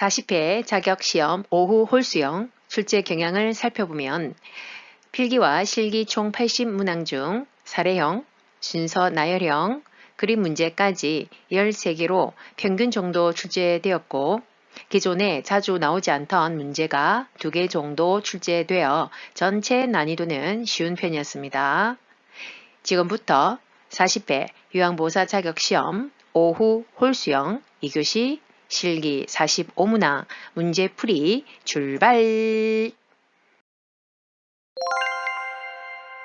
40회 자격시험 오후 홀수형 출제 경향을 살펴보면 필기와 실기 총 80문항 중 사례형, 순서 나열형, 그림 문제까지 13개로 평균 정도 출제되었고 기존에 자주 나오지 않던 문제가 2개 정도 출제되어 전체 난이도는 쉬운 편이었습니다. 지금부터 40회 요양보호사 자격시험 오후 홀수형 2교시 실기 45문항 문제풀이 출발!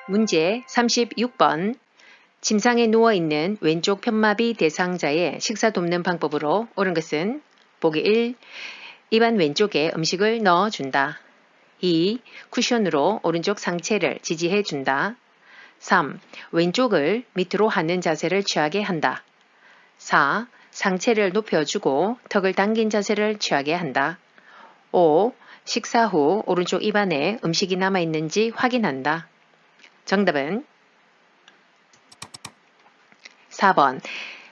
문제 36번 침상에 누워있는 왼쪽 편마비 대상자의 식사 돕는 방법으로 옳은 것은 보기 1. 입안 왼쪽에 음식을 넣어준다. 2. 쿠션으로 오른쪽 상체를 지지해준다. 3. 왼쪽을 밑으로 하는 자세를 취하게 한다. 4. 상체를 높여주고 턱을 당긴 자세를 취하게 한다. 5. 식사 후 오른쪽 입안에 음식이 남아있는지 확인한다. 정답은 4번.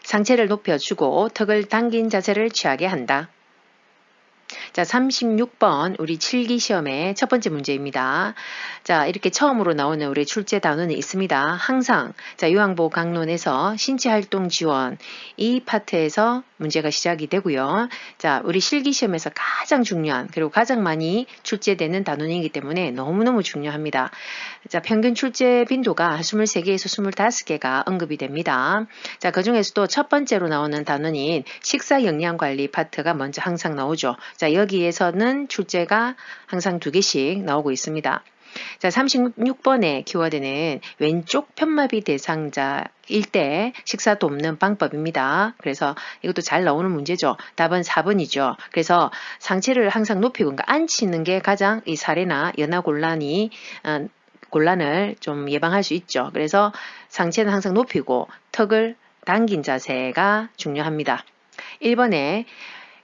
상체를 높여주고 턱을 당긴 자세를 취하게 한다. 자, 36번 우리 7기 시험의 첫 번째 문제입니다. 자, 이렇게 처음으로 나오는 우리 출제 단원이 있습니다. 항상 자, 요양보호 강론에서 신체활동 지원 이 파트에서 문제가 시작이 되고요. 자, 우리 실기 시험에서 가장 중요한 그리고 가장 많이 출제되는 단원이기 때문에 너무너무 중요합니다. 자, 평균 출제 빈도가 23개에서 25개가 언급이 됩니다. 자, 그 중에서도 첫 번째로 나오는 단원인 식사 영양 관리 파트가 먼저 항상 나오죠. 자, 여기에서는 출제가 항상 2개씩 나오고 있습니다. 자, 36번의 키워드는 왼쪽 편마비 대상자일 때 식사 돕는 방법입니다. 그래서 이것도 잘 나오는 문제죠. 답은 4번이죠. 그래서 상체를 항상 높이고 그러니까 앉히는 게 가장 이 사례나 연하 곤란을 좀 예방할 수 있죠. 그래서 상체는 항상 높이고 턱을 당긴 자세가 중요합니다. 1번에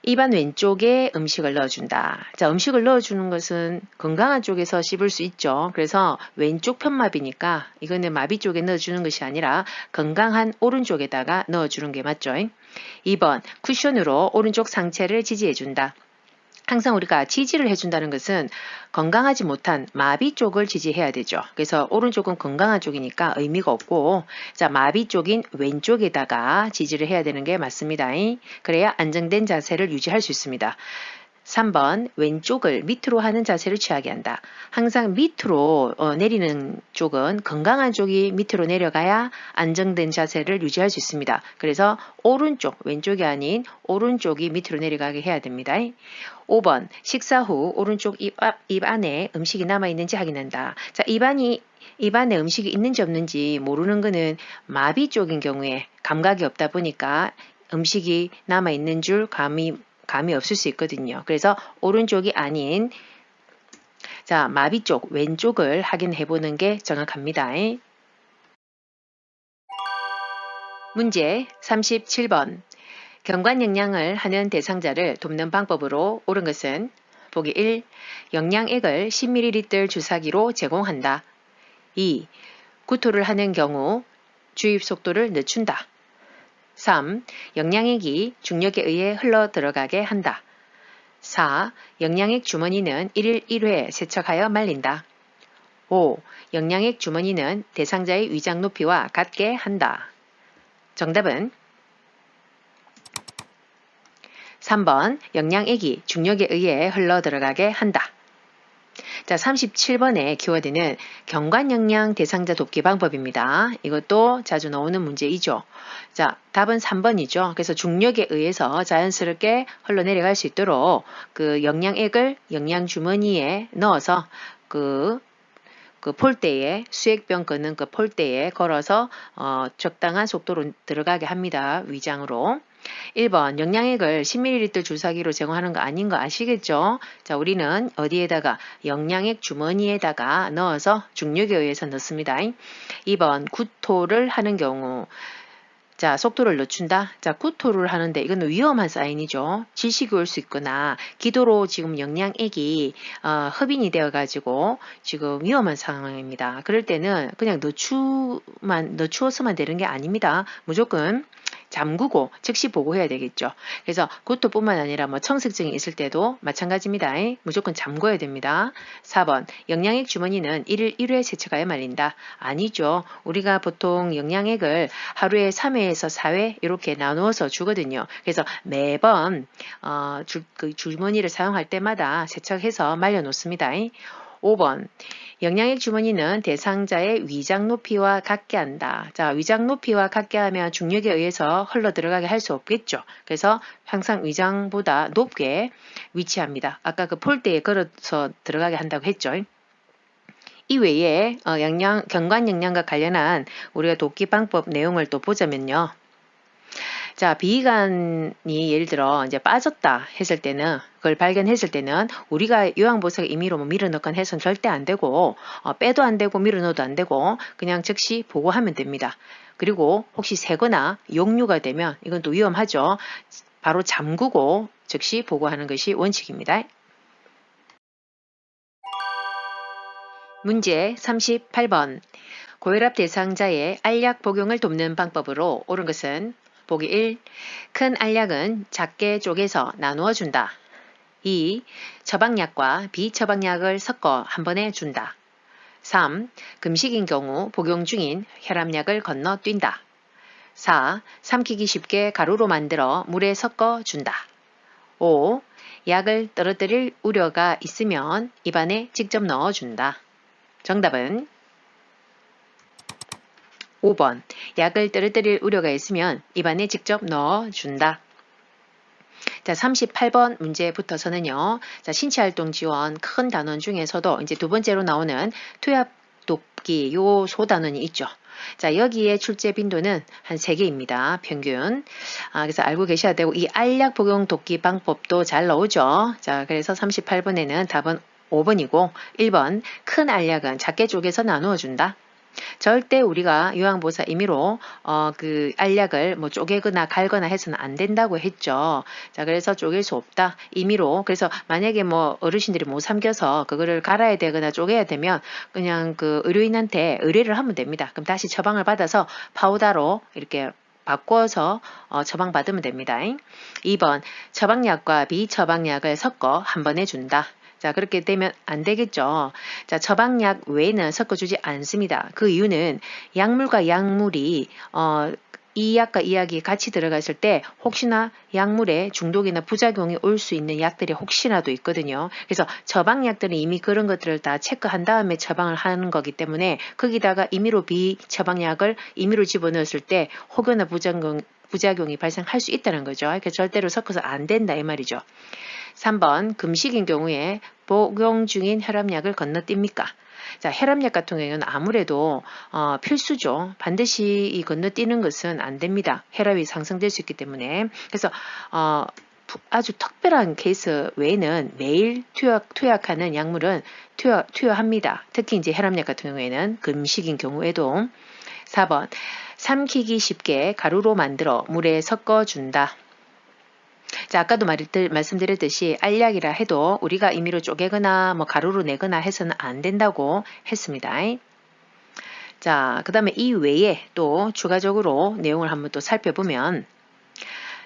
입안 왼쪽에 음식을 넣어준다. 자, 음식을 넣어주는 것은 건강한 쪽에서 씹을 수 있죠. 그래서 왼쪽 편마비니까 이거는 마비 쪽에 넣어주는 것이 아니라 건강한 오른쪽에다가 넣어주는 게 맞죠. 2번 쿠션으로 오른쪽 상체를 지지해준다. 항상 우리가 지지를 해준다는 것은 건강하지 못한 마비 쪽을 지지해야 되죠. 그래서 오른쪽은 건강한 쪽이니까 의미가 없고 자, 마비 쪽인 왼쪽에다가 지지를 해야 되는 게 맞습니다. 그래야 안정된 자세를 유지할 수 있습니다. 3번 왼쪽을 밑으로 하는 자세를 취하게 한다. 항상 밑으로 내리는 쪽은 건강한 쪽이 밑으로 내려가야 안정된 자세를 유지할 수 있습니다. 그래서 오른쪽, 왼쪽이 아닌 오른쪽이 밑으로 내려가게 해야 됩니다. 5번 식사 후 오른쪽 입 안에 음식이 남아있는지 확인한다. 자, 입 안에 음식이 있는지 없는지 모르는 거는 마비 쪽인 경우에 감각이 없다 보니까 음식이 남아있는 줄 감이 없을 수 있거든요. 그래서 오른쪽이 아닌 자, 마비 쪽 왼쪽을 확인해 보는 게 정확합니다. 문제 37번 경관 영양을 하는 대상자를 돕는 방법으로 옳은 것은 보기 1. 영양액을 10ml 주사기로 제공한다. 2. 구토를 하는 경우 주입 속도를 늦춘다. 3. 영양액이 중력에 의해 흘러 들어가게 한다. 4. 영양액 주머니는 1일 1회 세척하여 말린다. 5. 영양액 주머니는 대상자의 위장 높이와 같게 한다. 정답은 3번 영양액이 중력에 의해 흘러 들어가게 한다. 자, 37번의 키워드는 경관영양 대상자 돕기 방법입니다. 이것도 자주 나오는 문제이죠. 자, 답은 3번이죠. 그래서 중력에 의해서 자연스럽게 흘러내려갈 수 있도록 그 영양액을 영양주머니에 넣어서 그 폴대에 수액병 끄는 그 폴대에 걸어서 적당한 속도로 들어가게 합니다. 위장으로. 1번 영양액을 10ml 주사기로 제공하는 거 아닌 거 아시겠죠? 자, 우리는 어디에다가 영양액 주머니에다가 넣어서 중력에 의해서 넣습니다. 2번 구토를 하는 경우 자, 속도를 늦춘다. 자, 구토를 하는데 이건 위험한 사인이죠. 질식이 올 수 있거나 기도로 지금 영양액이 흡인이 되어 가지고 지금 위험한 상황입니다. 그럴 때는 그냥 늦추어서만 되는 게 아닙니다. 무조건 잠그고 즉시 보고해야 되겠죠. 그래서 구토뿐만 아니라 뭐 청색증이 있을 때도 마찬가지입니다. 무조건 잠궈야 됩니다. 4번 영양액 주머니는 1일 1회 세척하여 말린다. 아니죠. 우리가 보통 영양액을 하루에 3회에서 4회 이렇게 나누어서 주거든요. 그래서 매번 그 주머니를 사용할 때마다 세척해서 말려 놓습니다. 5번 영양액 주머니는 대상자의 위장 높이와 같게 한다. 자, 위장 높이와 같게 하면 중력에 의해서 흘러 들어가게 할 수 없겠죠. 그래서 항상 위장보다 높게 위치합니다. 아까 그 폴대에 걸어서 들어가게 한다고 했죠. 이 외에 경관 영양과 관련한 우리가 돕기 방법 내용을 또 보자면요. 자, 비위관이 예를 들어 이제 빠졌다 했을 때는 그걸 발견했을 때는 우리가 요양보호사가 임의로 뭐 밀어넣건 해서는 절대 안 되고 빼도 안 되고 밀어넣어도 안 되고 그냥 즉시 보고하면 됩니다. 그리고 혹시 새거나 역류가 되면 이건 또 위험하죠. 바로 잠그고 즉시 보고하는 것이 원칙입니다. 문제 38번 고혈압 대상자의 알약 복용을 돕는 방법으로 옳은 것은 보기 1. 큰 알약은 작게 쪼개서 나누어 준다. 2. 처방약과 비처방약을 섞어 한 번에 준다. 3. 금식인 경우 복용 중인 혈압약을 건너뛴다. 4. 삼키기 쉽게 가루로 만들어 물에 섞어 준다. 5. 약을 떨어뜨릴 우려가 있으면 입안에 직접 넣어준다. 정답은 5번. 약을 떨어뜨릴 우려가 있으면 입안에 직접 넣어준다. 자, 38번 문제부터서는요. 자, 신체활동 지원 큰 단원 중에서도 이제 두 번째로 나오는 투약 돕기 요 소단원이 있죠. 자, 여기에 출제 빈도는 한 3개입니다. 평균. 그래서 알고 계셔야 되고 이 알약 복용 돕기 방법도 잘 나오죠. 자, 그래서 38번에는 답은 5번이고 1번 큰 알약은 작게 쪼개서 나누어 준다. 절대 우리가 요양보호사 임의로 그 알약을 뭐 쪼개거나 갈거나 해서는 안 된다고 했죠. 자, 그래서 쪼갤 수 없다. 임의로. 그래서 만약에 뭐 어르신들이 못 삼겨서 그거를 갈아야 되거나 쪼개야 되면 그냥 그 의료인한테 의뢰를 하면 됩니다. 그럼 다시 처방을 받아서 파우더로 이렇게 바꿔서 처방받으면 됩니다. 2번 처방약과 비처방약을 섞어 한 번에 준다. 자, 그렇게 되면 안 되겠죠. 자, 처방약 외에는 섞어주지 않습니다. 그 이유는 약물과 약물이 이 약과 이 약이 같이 들어갔을 때 혹시나 약물에 중독이나 부작용이 올 수 있는 약들이 혹시나도 있거든요. 그래서 처방약들은 이미 그런 것들을 다 체크한 다음에 처방을 하는 거기 때문에 거기다가 임의로 비처방약을 임의로 집어넣었을 때 혹여나 부작용이 발생할 수 있다는 거죠. 그러니까 절대로 섞어서 안 된다 이 말이죠. 3번 금식인 경우에 복용 중인 혈압약을 건너뜁니까? 자, 혈압약 같은 경우는 아무래도 필수죠. 반드시 이 건너뛰는 것은 안 됩니다. 혈압이 상승될 수 있기 때문에. 그래서 아주 특별한 케이스 외에는 매일 투약하는 약물은 투여합니다. 특히 이제 혈압약 같은 경우에는 금식인 경우에도. 4번 삼키기 쉽게 가루로 만들어 물에 섞어준다. 자, 아까도 말씀드렸듯이 알약이라 해도 우리가 임의로 쪼개거나 뭐 가루로 내거나 해서는 안 된다고 했습니다. 자, 그 다음에 이 외에 또 추가적으로 내용을 한번 또 살펴보면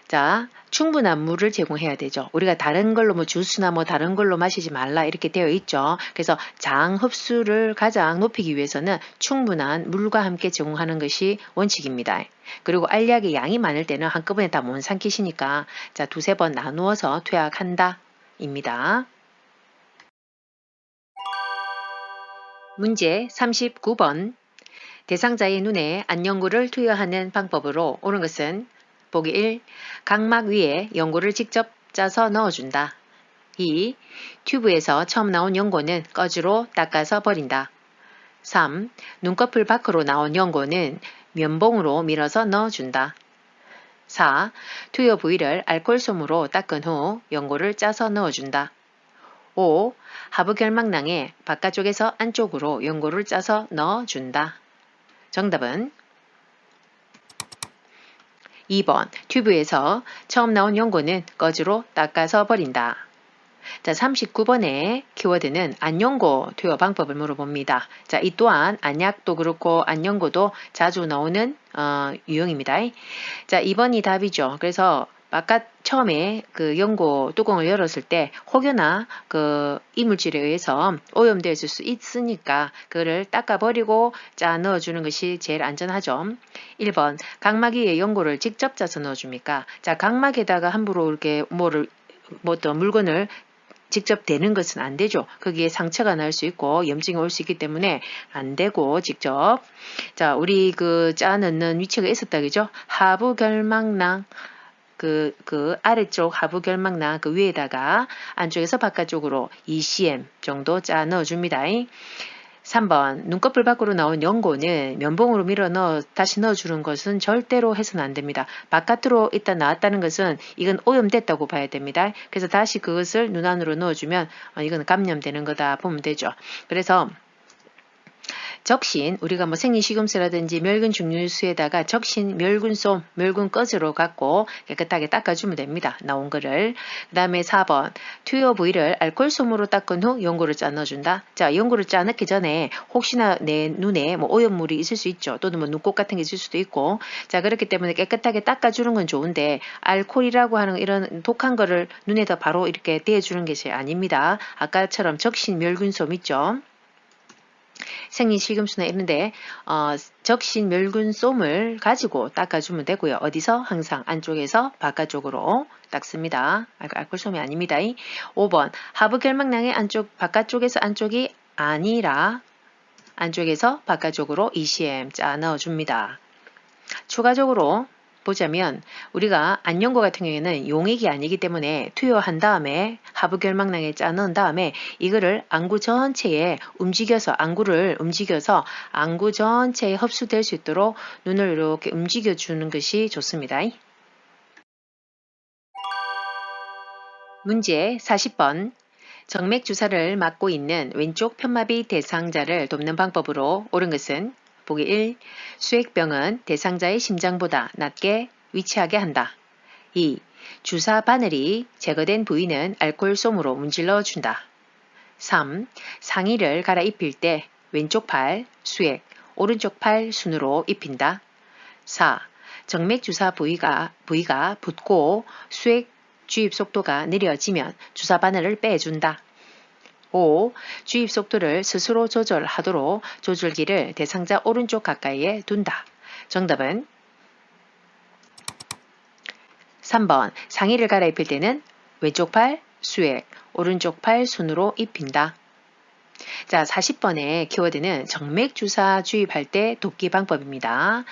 자, 충분한 물을 제공해야 되죠. 우리가 다른 걸로 뭐 주스나 뭐 다른 걸로 마시지 말라 이렇게 되어 있죠. 그래서 장 흡수를 가장 높이기 위해서는 충분한 물과 함께 제공하는 것이 원칙입니다. 그리고 알약의 양이 많을 때는 한꺼번에 다 못 삼키시니까 자, 두세 번 나누어서 투약한다 입니다. 문제 39번 대상자의 눈에 안연고를 투여하는 방법으로 옳은 것은 보기 1. 각막 위에 연고를 직접 짜서 넣어준다. 2. 튜브에서 처음 나온 연고는 꺼주로 닦아서 버린다. 3. 눈꺼풀 밖으로 나온 연고는 면봉으로 밀어서 넣어준다. 4. 투여 부위를 알코올솜으로 닦은 후 연고를 짜서 넣어준다. 5. 하부 결막낭의 바깥쪽에서 안쪽으로 연고를 짜서 넣어준다. 정답은 2번 튜브에서 처음 나온 연고는 꺼주로 닦아서 버린다. 자, 39번의 키워드는 안연고 투여 방법을 물어봅니다. 자, 이 또한 안약도 그렇고 안연고도 자주 나오는 유형입니다. 자, 2번이 답이죠. 그래서 바깥 처음에 그 연고 뚜껑을 열었을 때 혹여나 그 이물질에 의해서 오염될 수 있으니까 그거를 닦아버리고 짜 넣어주는 것이 제일 안전하죠. 1번 각막위에 연고를 직접 짜서 넣어줍니까? 자, 각막에다가 함부로 이렇게 또 물건을 직접 대는 것은 안 되죠. 거기에 상처가 날 수 있고 염증이 올 수 있기 때문에 안 되고 직접. 자, 우리 그 짜 넣는 위치가 있었다 그죠? 하부 결막낭 그 아래쪽 하부 결막낭 그 위에다가 안쪽에서 바깥쪽으로 2cm 정도 짜 넣어줍니다. 3번 눈꺼풀 밖으로 나온 연고는 면봉으로 다시 넣어주는 것은 절대로 해서는 안 됩니다. 바깥으로 일단 나왔다는 것은 이건 오염됐다고 봐야 됩니다. 그래서 다시 그것을 눈 안으로 넣어주면 이건 감염되는 거다 보면 되죠. 그래서 적신, 우리가 뭐 생리식염수라든지 멸균 증류수에다가 적신 멸균솜, 멸균 꺼즈로 갖고 깨끗하게 닦아주면 됩니다. 나온 거를. 그 다음에 4번, 투여 부위를 알코올솜으로 닦은 후 연고를 짜 넣어준다. 자, 연고를 짜 넣기 전에 혹시나 내 눈에 뭐 오염물이 있을 수 있죠. 또는 뭐 눈곱 같은 게 있을 수도 있고. 자, 그렇기 때문에 깨끗하게 닦아주는 건 좋은데 알코올이라고 하는 이런 독한 거를 눈에다 바로 이렇게 대주는 것이 아닙니다. 아까처럼 적신 멸균솜 있죠. 생리식염수나 이런데 적신 멸균솜을 가지고 닦아주면 되고요. 어디서? 항상 안쪽에서 바깥쪽으로 닦습니다. 알코올솜이 아닙니다. 5번 하부결막낭의 바깥쪽에서 안쪽이 아니라 안쪽에서 바깥쪽으로 ECM 짜 넣어줍니다. 추가적으로 보자면 우리가 안연고 같은 경우에는 용액이 아니기 때문에 투여한 다음에 하부결막낭에 짜 넣은 다음에 이거를 안구 전체에 안구를 움직여서 안구 전체에 흡수될 수 있도록 눈을 이렇게 움직여 주는 것이 좋습니다. 문제 40번 정맥 주사를 맞고 있는 왼쪽 편마비 대상자를 돕는 방법으로 옳은 것은 보기 1. 수액병은 대상자의 심장보다 낮게 위치하게 한다. 2. 주사 바늘이 제거된 부위는 알코올솜으로 문질러 준다. 3. 상의를 갈아입힐 때 왼쪽 팔 수액, 오른쪽 팔 순으로 입힌다. 4. 정맥 주사 부위가 붓고 수액 주입 속도가 느려지면 주사 바늘을 빼준다. 5. 주입 속도를 스스로 조절하도록 조절기를 대상자 오른쪽 가까이에 둔다. 정답은 3번 상의를 갈아입힐 때는 왼쪽 팔 수액, 오른쪽 팔 순으로 입힌다. 자, 40번의 키워드는 정맥 주사 주입할 때 돕기 방법입니다.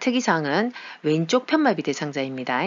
특이사항은 왼쪽 편마비 대상자입니다.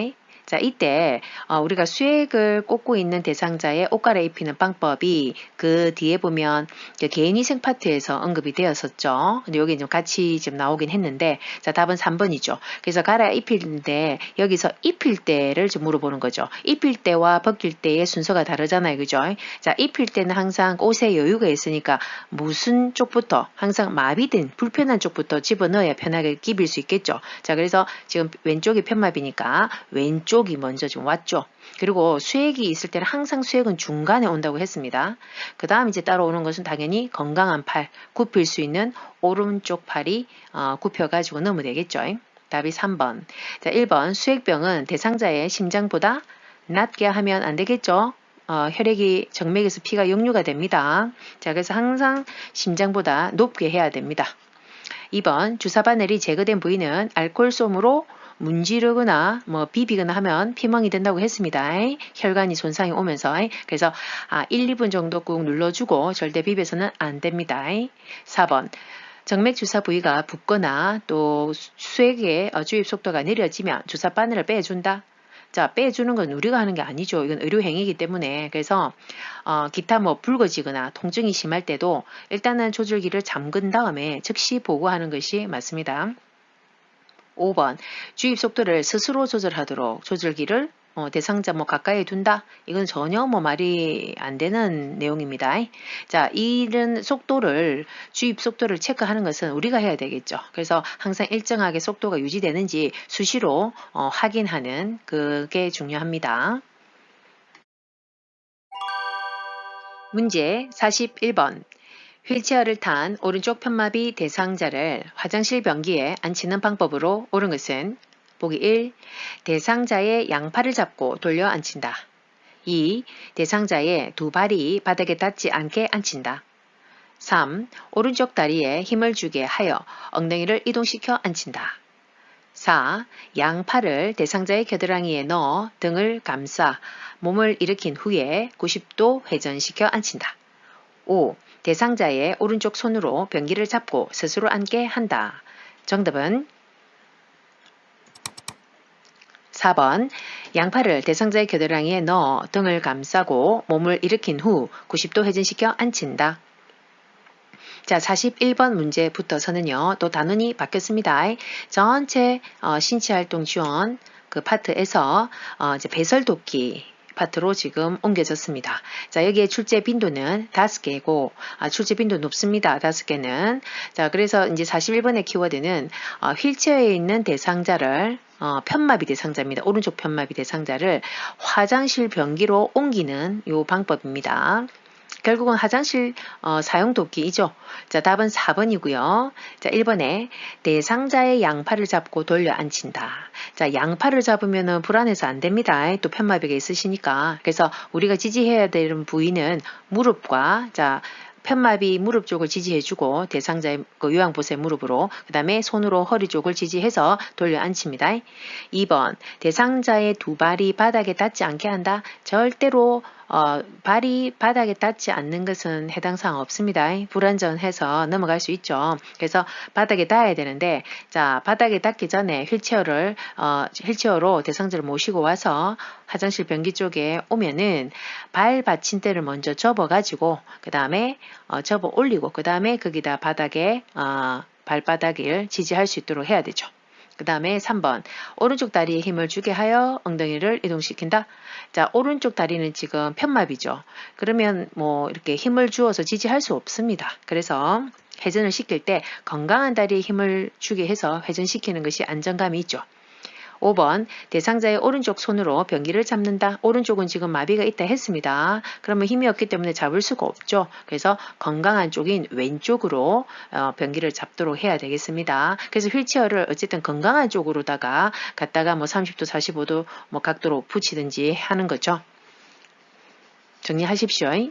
자, 이때 우리가 수액을 꽂고 있는 대상자의 옷 갈아입히는 방법이 그 뒤에 보면 개인위생 파트에서 언급이 되었었죠. 근데 여기 좀 같이 좀 나오긴 했는데, 자, 답은 3번이죠. 그래서 갈아입히는데 여기서 입힐 때를 좀 물어보는 거죠. 입힐 때와 벗길 때의 순서가 다르잖아요, 그죠? 자, 입힐 때는 항상 옷에 여유가 있으니까 무슨 쪽부터 항상 마비된 불편한 쪽부터 집어넣어야 편하게 끼빌 수 있겠죠. 자, 그래서 지금 왼쪽이 편마비니까 왼쪽이 먼저 좀 왔죠. 그리고 수액이 있을 때는 항상 수액은 중간에 온다고 했습니다. 그 다음 이제 따라오는 것은 당연히 건강한 팔, 굽힐 수 있는 오른쪽 팔이 굽혀가지고 넣으면 되겠죠. 답이 3번. 자, 1번 수액병은 대상자의 심장보다 낮게 하면 안 되겠죠. 혈액이 정맥에서 피가 역류가 됩니다. 자, 그래서 항상 심장보다 높게 해야 됩니다. 2번 주사 바늘이 제거된 부위는 알코올솜으로 문지르거나 비비거나 하면 피멍이 된다고 했습니다. 혈관이 손상이 오면서. 그래서 1, 2분 정도 꾹 눌러주고 절대 비벼서는 안 됩니다. 4번 정맥 주사 부위가 붓거나 또 수액의 주입 속도가 느려지면 주사 바늘을 빼준다. 자, 빼주는 건 우리가 하는 게 아니죠. 이건 의료행위이기 때문에. 그래서 기타 붉어지거나 통증이 심할 때도 일단은 조절기를 잠근 다음에 즉시 보고하는 것이 맞습니다. 5번 주입 속도를 스스로 조절하도록 조절기를 대상자 가까이에 둔다. 이건 전혀 말이 안 되는 내용입니다. 자, 이런 주입 속도를 체크하는 것은 우리가 해야 되겠죠. 그래서 항상 일정하게 속도가 유지되는지 수시로 확인하는 그게 중요합니다. 문제 41번. 휠체어를 탄 오른쪽 편마비 대상자를 화장실 변기에 앉히는 방법으로 옳은 것은 보기 1. 대상자의 양팔을 잡고 돌려 앉힌다. 2. 대상자의 두 발이 바닥에 닿지 않게 앉힌다. 3. 오른쪽 다리에 힘을 주게 하여 엉덩이를 이동시켜 앉힌다. 4. 양팔을 대상자의 겨드랑이에 넣어 등을 감싸 몸을 일으킨 후에 90도 회전시켜 앉힌다. 5. 대상자의 오른쪽 손으로 변기를 잡고 스스로 앉게 한다. 정답은 4번. 양팔을 대상자의 겨드랑이에 넣어 등을 감싸고 몸을 일으킨 후 90도 회전시켜 앉힌다. 자, 41번 문제부터서는요, 또 단원이 바뀌었습니다. 전체 신체활동 지원 그 파트에서 이제 배설돕기 파트로 지금 옮겨졌습니다. 자, 여기에 출제 빈도는 5개고, 출제 빈도 높습니다. 5개는. 자, 그래서 이제 41번의 키워드는 휠체어에 있는 대상자를 편마비 대상자입니다. 오른쪽 편마비 대상자를 화장실 변기로 옮기는 요 방법입니다. 결국은 화장실 사용 돕기이죠. 자, 답은 4번이고요. 자, 1번에 대상자의 양팔을 잡고 돌려 앉힌다. 자, 양팔을 잡으면 불안해서 안 됩니다. 또 편마비가 있으시니까. 그래서 우리가 지지해야 되는 부위는 무릎과 자, 편마비 무릎 쪽을 지지해주고 대상자의 그 요양보호의 무릎으로 그 다음에 손으로 허리 쪽을 지지해서 돌려 앉힙니다. 2번 대상자의 두 발이 바닥에 닿지 않게 한다. 절대로 발이 바닥에 닿지 않는 것은 해당 사항 없습니다. 불완전해서 넘어갈 수 있죠. 그래서 바닥에 닿아야 되는데 자 바닥에 닿기 전에 휠체어로 대상자를 모시고 와서 화장실 변기 쪽에 오면은 발 받침대를 먼저 접어가지고 그 다음에 접어 올리고 그 다음에 거기다 바닥에 발바닥을 지지할 수 있도록 해야 되죠. 그 다음에 3번 오른쪽 다리에 힘을 주게 하여 엉덩이를 이동시킨다. 자 오른쪽 다리는 지금 편마비죠. 그러면 뭐 이렇게 힘을 주어서 지지할 수 없습니다. 그래서 회전을 시킬 때 건강한 다리에 힘을 주게 해서 회전시키는 것이 안정감이 있죠. 5번 대상자의 오른쪽 손으로 변기를 잡는다. 오른쪽은 지금 마비가 있다 했습니다. 그러면 힘이 없기 때문에 잡을 수가 없죠. 그래서 건강한 쪽인 왼쪽으로 변기를 잡도록 해야 되겠습니다. 그래서 휠체어를 어쨌든 건강한 쪽으로다가 갖다가 뭐 30도 45도 뭐 각도로 붙이든지 하는 거죠. 정리하십시오.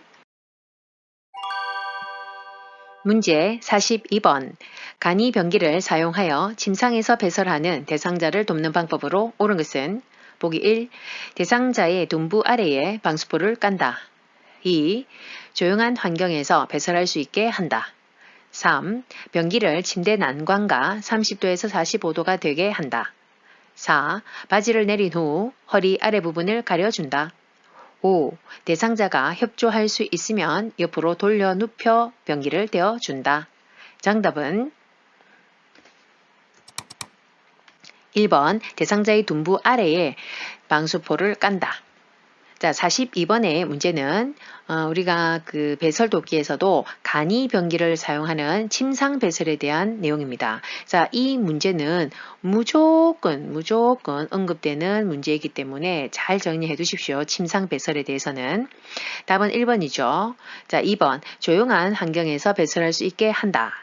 문제 42번. 간이 변기를 사용하여 침상에서 배설하는 대상자를 돕는 방법으로 옳은 것은 보기 1. 대상자의 둔부 아래에 방수포를 깐다. 2. 조용한 환경에서 배설할 수 있게 한다. 3. 변기를 침대 난관과 30도에서 45도가 되게 한다. 4. 바지를 내린 후 허리 아래 부분을 가려준다. 5. 대상자가 협조할 수 있으면 옆으로 돌려 눕혀 변기를 떼어준다. 정답은 1번 대상자의 둔부 아래에 방수포를 깐다. 자, 42번의 문제는 우리가 그 배설 돕기에서도 간이 변기를 사용하는 침상 배설에 대한 내용입니다. 자, 이 문제는 무조건 언급되는 문제이기 때문에 잘 정리해 두십시오. 침상 배설에 대해서는. 답은 1번이죠. 자, 2번 조용한 환경에서 배설할 수 있게 한다.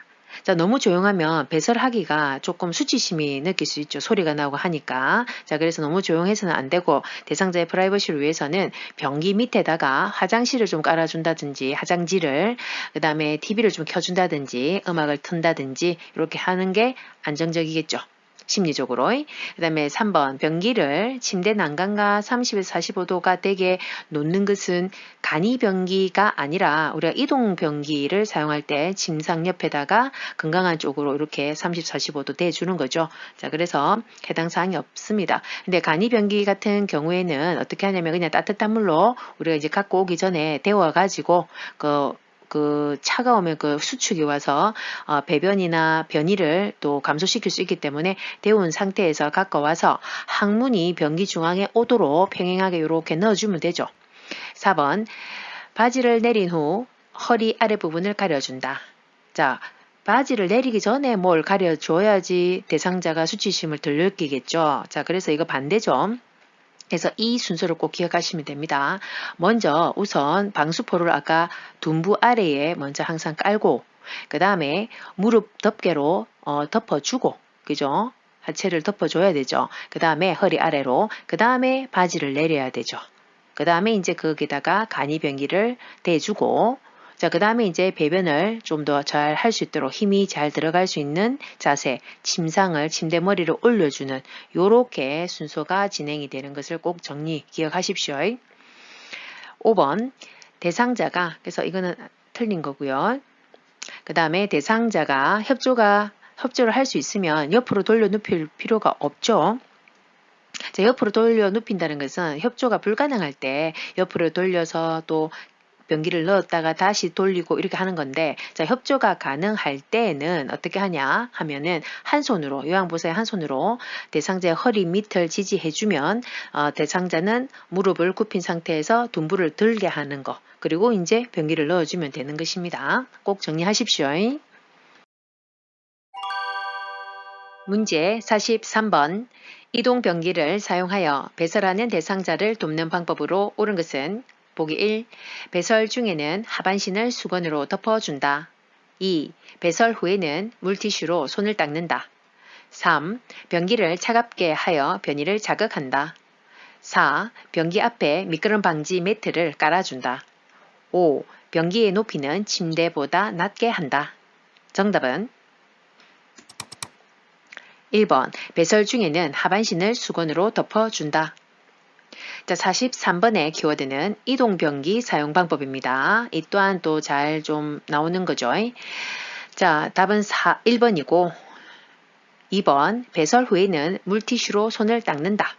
자, 너무 조용하면 배설하기가 조금 수치심이 느낄 수 있죠. 소리가 나고 하니까. 자, 그래서 너무 조용해서는 안 되고 대상자의 프라이버시를 위해서는 변기 밑에다가 화장실을 좀 깔아준다든지 화장지를 그 다음에 TV를 좀 켜준다든지 음악을 튼다든지 이렇게 하는 게 안정적이겠죠. 심리적으로. 그 다음에 3번 변기를 침대 난간과 30에서 45도가 되게 놓는 것은 간이 변기가 아니라 우리가 이동 변기를 사용할 때 침상 옆에다가 건강한 쪽으로 이렇게 30, 45도 대주는 거죠. 자, 그래서 해당 사항이 없습니다. 근데 간이 변기 같은 경우에는 어떻게 하냐면 그냥 따뜻한 물로 우리가 이제 갖고 오기 전에 데워가지고 그 차가우면 그 수축이 와서 배변이나 변이를 또 감소시킬 수 있기 때문에 데운 상태에서 갖고 와서 항문이 변기 중앙에 오도록 평행하게 이렇게 넣어주면 되죠. 4번 바지를 내린 후 허리 아래 부분을 가려준다. 자, 바지를 내리기 전에 뭘 가려줘야지 대상자가 수치심을 덜 느끼겠죠. 자, 그래서 이거 반대죠. 그래서 이 순서를 꼭 기억하시면 됩니다. 먼저 우선 방수포를 아까 둔부 아래에 먼저 항상 깔고 그 다음에 무릎 덮개로 덮어주고 그죠? 하체를 덮어줘야 되죠. 그 다음에 허리 아래로 그 다음에 바지를 내려야 되죠. 그 다음에 이제 거기다가 간이변기를 대주고 자, 그 다음에 이제 배변을 좀 더 잘 할 수 있도록 힘이 잘 들어갈 수 있는 자세, 침상을 침대 머리로 올려주는 요렇게 순서가 진행이 되는 것을 꼭 정리 기억하십시오. 5번 대상자가 그래서 이거는 틀린 거고요. 그 다음에 대상자가 협조를 할 수 있으면 옆으로 돌려 눕힐 필요가 없죠. 자, 옆으로 돌려 눕힌다는 것은 협조가 불가능할 때 옆으로 돌려서 또 변기를 넣었다가 다시 돌리고 이렇게 하는 건데 자, 협조가 가능할 때는 어떻게 하냐 하면은 한 손으로 요양보호사의 한 손으로 대상자의 허리 밑을 지지해주면 대상자는 무릎을 굽힌 상태에서 둔부를 들게 하는 거 그리고 이제 변기를 넣어주면 되는 것입니다. 꼭 정리하십시오. 문제 43번 이동 변기를 사용하여 배설하는 대상자를 돕는 방법으로 옳은 것은 보기 1. 배설 중에는 하반신을 수건으로 덮어준다. 2. 배설 후에는 물티슈로 손을 닦는다. 3. 변기를 차갑게 하여 변이를 자극한다. 4. 변기 앞에 미끄럼 방지 매트를 깔아준다. 5. 변기의 높이는 침대보다 낮게 한다. 정답은 1번 배설 중에는 하반신을 수건으로 덮어준다. 자, 43번의 키워드는 이동변기 사용 방법입니다. 이 또한 또 잘 좀 나오는 거죠. 자, 답은 1번이고 2번 배설 후에는 물티슈로 손을 닦는다.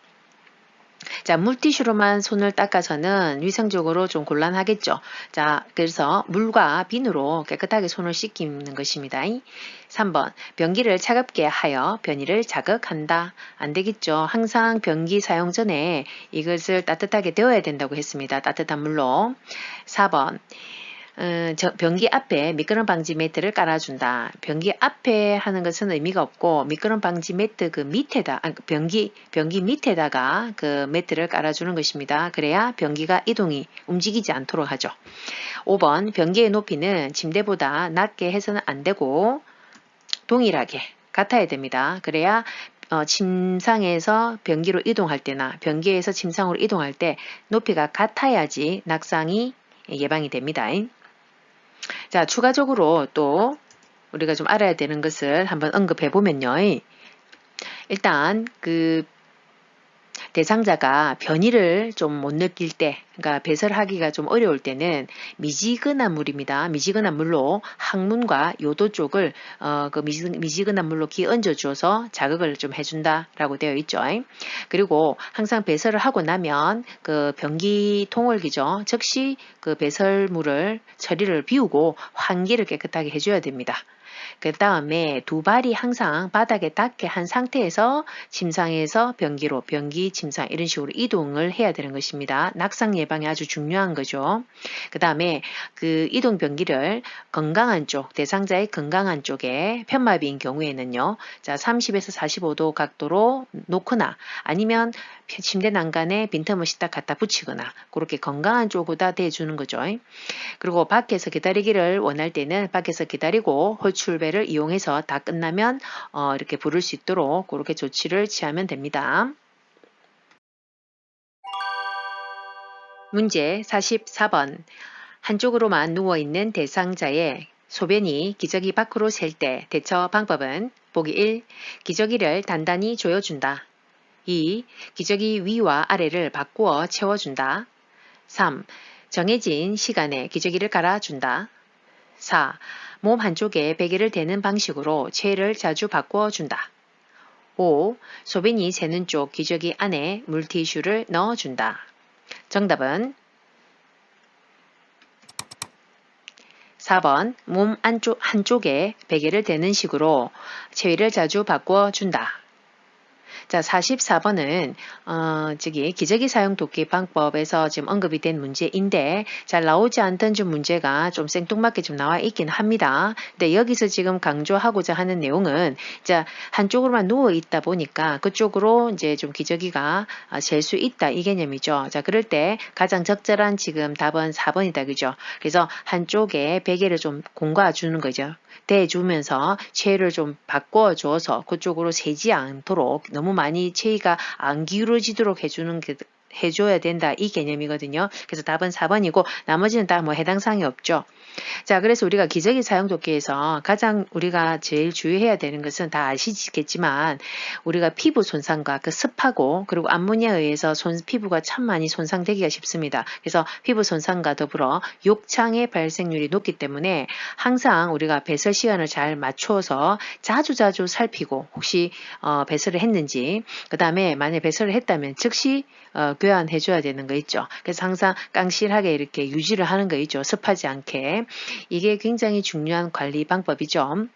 자, 물티슈로만 손을 닦아서는 위생적으로 좀 곤란하겠죠. 자, 그래서 물과 비누로 깨끗하게 손을 씻기는 것입니다. 3번, 변기를 차갑게 하여 변이를 자극한다. 안 되겠죠. 항상 변기 사용 전에 이것을 따뜻하게 데워야 된다고 했습니다. 따뜻한 물로. 4번, 변기 앞에 미끄럼 방지 매트를 깔아준다. 변기 앞에 하는 것은 의미가 없고 미끄럼 방지 매트 그 밑에다 변기 밑에다가 그 매트를 깔아주는 것입니다. 그래야 변기가 움직이지 않도록 하죠. 5번 변기의 높이는 침대보다 낮게 해서는 안 되고 동일하게 같아야 됩니다. 그래야 침상에서 변기로 이동할 때나 변기에서 침상으로 이동할 때 높이가 같아야지 낙상이 예방이 됩니다. 자, 추가적으로 또 우리가 좀 알아야 되는 것을 한번 언급해 보면요. 일단 그 대상자가 변이를 좀 못 느낄 때, 그러니까 배설하기가 좀 어려울 때는 미지근한 물입니다. 미지근한 물로 항문과 요도 쪽을 그 미지근한 물로 기얹어 주어서 자극을 좀 해준다라고 되어 있죠. 그리고 항상 배설을 하고 나면 그 변기통을 기죠. 즉시 그 배설물을 처리를 비우고 환기를 깨끗하게 해줘야 됩니다. 그 다음에 두 발이 항상 바닥에 닿게 한 상태에서 침상에서 변기로 변기, 침상 이런 식으로 이동을 해야 되는 것입니다. 낙상 예방이 아주 중요한 거죠. 그 다음에 그 이동 변기를 건강한 쪽, 대상자의 건강한 쪽에 편마비인 경우에는요. 자, 30에서 45도 각도로 놓거나 아니면 침대 난간에 빈틈없이 딱 갖다 붙이거나 그렇게 건강한 쪽으로 대주는 거죠. 그리고 밖에서 기다리기를 원할 때는 밖에서 기다리고 홀출배를 이용해서 다 끝나면 이렇게 부를 수 있도록 그렇게 조치를 취하면 됩니다. 문제 44번 한쪽으로만 누워있는 대상자의 소변이 기저귀 밖으로 셀 때 대처 방법은 보기 1. 기저귀를 단단히 조여준다. 2. 기저귀 위와 아래를 바꾸어 채워준다. 3. 정해진 시간에 기저귀를 갈아준다. 4. 몸 한쪽에 베개를 대는 방식으로 체를 자주 바꾸어준다. 5. 소변이 새는 쪽 기저귀 안에 물티슈를 넣어준다. 정답은 4번 몸 한쪽에 베개를 대는 식으로 체위를 자주 바꾸어준다. 자, 44번은 저기 기저귀 사용 돕기 방법에서 지금 언급이 된 문제인데 잘 나오지 않던 좀 문제가 좀 생뚱맞게 좀 나와 있긴 합니다. 근데 여기서 지금 강조하고자 하는 내용은 자, 한쪽으로만 누워 있다 보니까 그쪽으로 이제 좀 기저귀가 잴 수 있다 이 개념이죠. 자, 그럴 때 가장 적절한 지금 답은 4번이다. 그죠? 그래서 한쪽에 베개를 좀 공과 주는 거죠. 대주면서 체위를 좀 바꿔줘서 그쪽으로 세지 않도록 너무 많이 체위가 안 기울어지도록 해주는 게 해줘야 된다 이 개념이거든요. 그래서 답은 4번이고 나머지는 다 뭐 해당 사항이 없죠. 자, 그래서 우리가 기저귀 사용 돕기에서 가장 우리가 제일 주의해야 되는 것은 다 아시겠지만 우리가 피부 손상과 그 습하고 그리고 암모니아에 의해서 피부가 참 많이 손상되기가 쉽습니다. 그래서 피부 손상과 더불어 욕창의 발생률이 높기 때문에 항상 우리가 배설 시간을 잘 맞춰서 자주자주 살피고 혹시 배설을 했는지 그 다음에 만약에 배설을 했다면 즉시 교환해 줘야 되는 거 있죠. 그래서 항상 깡실하게 이렇게 유지를 하는 거 있죠. 습하지 않게. 이게 굉장히 중요한 관리 방법이죠.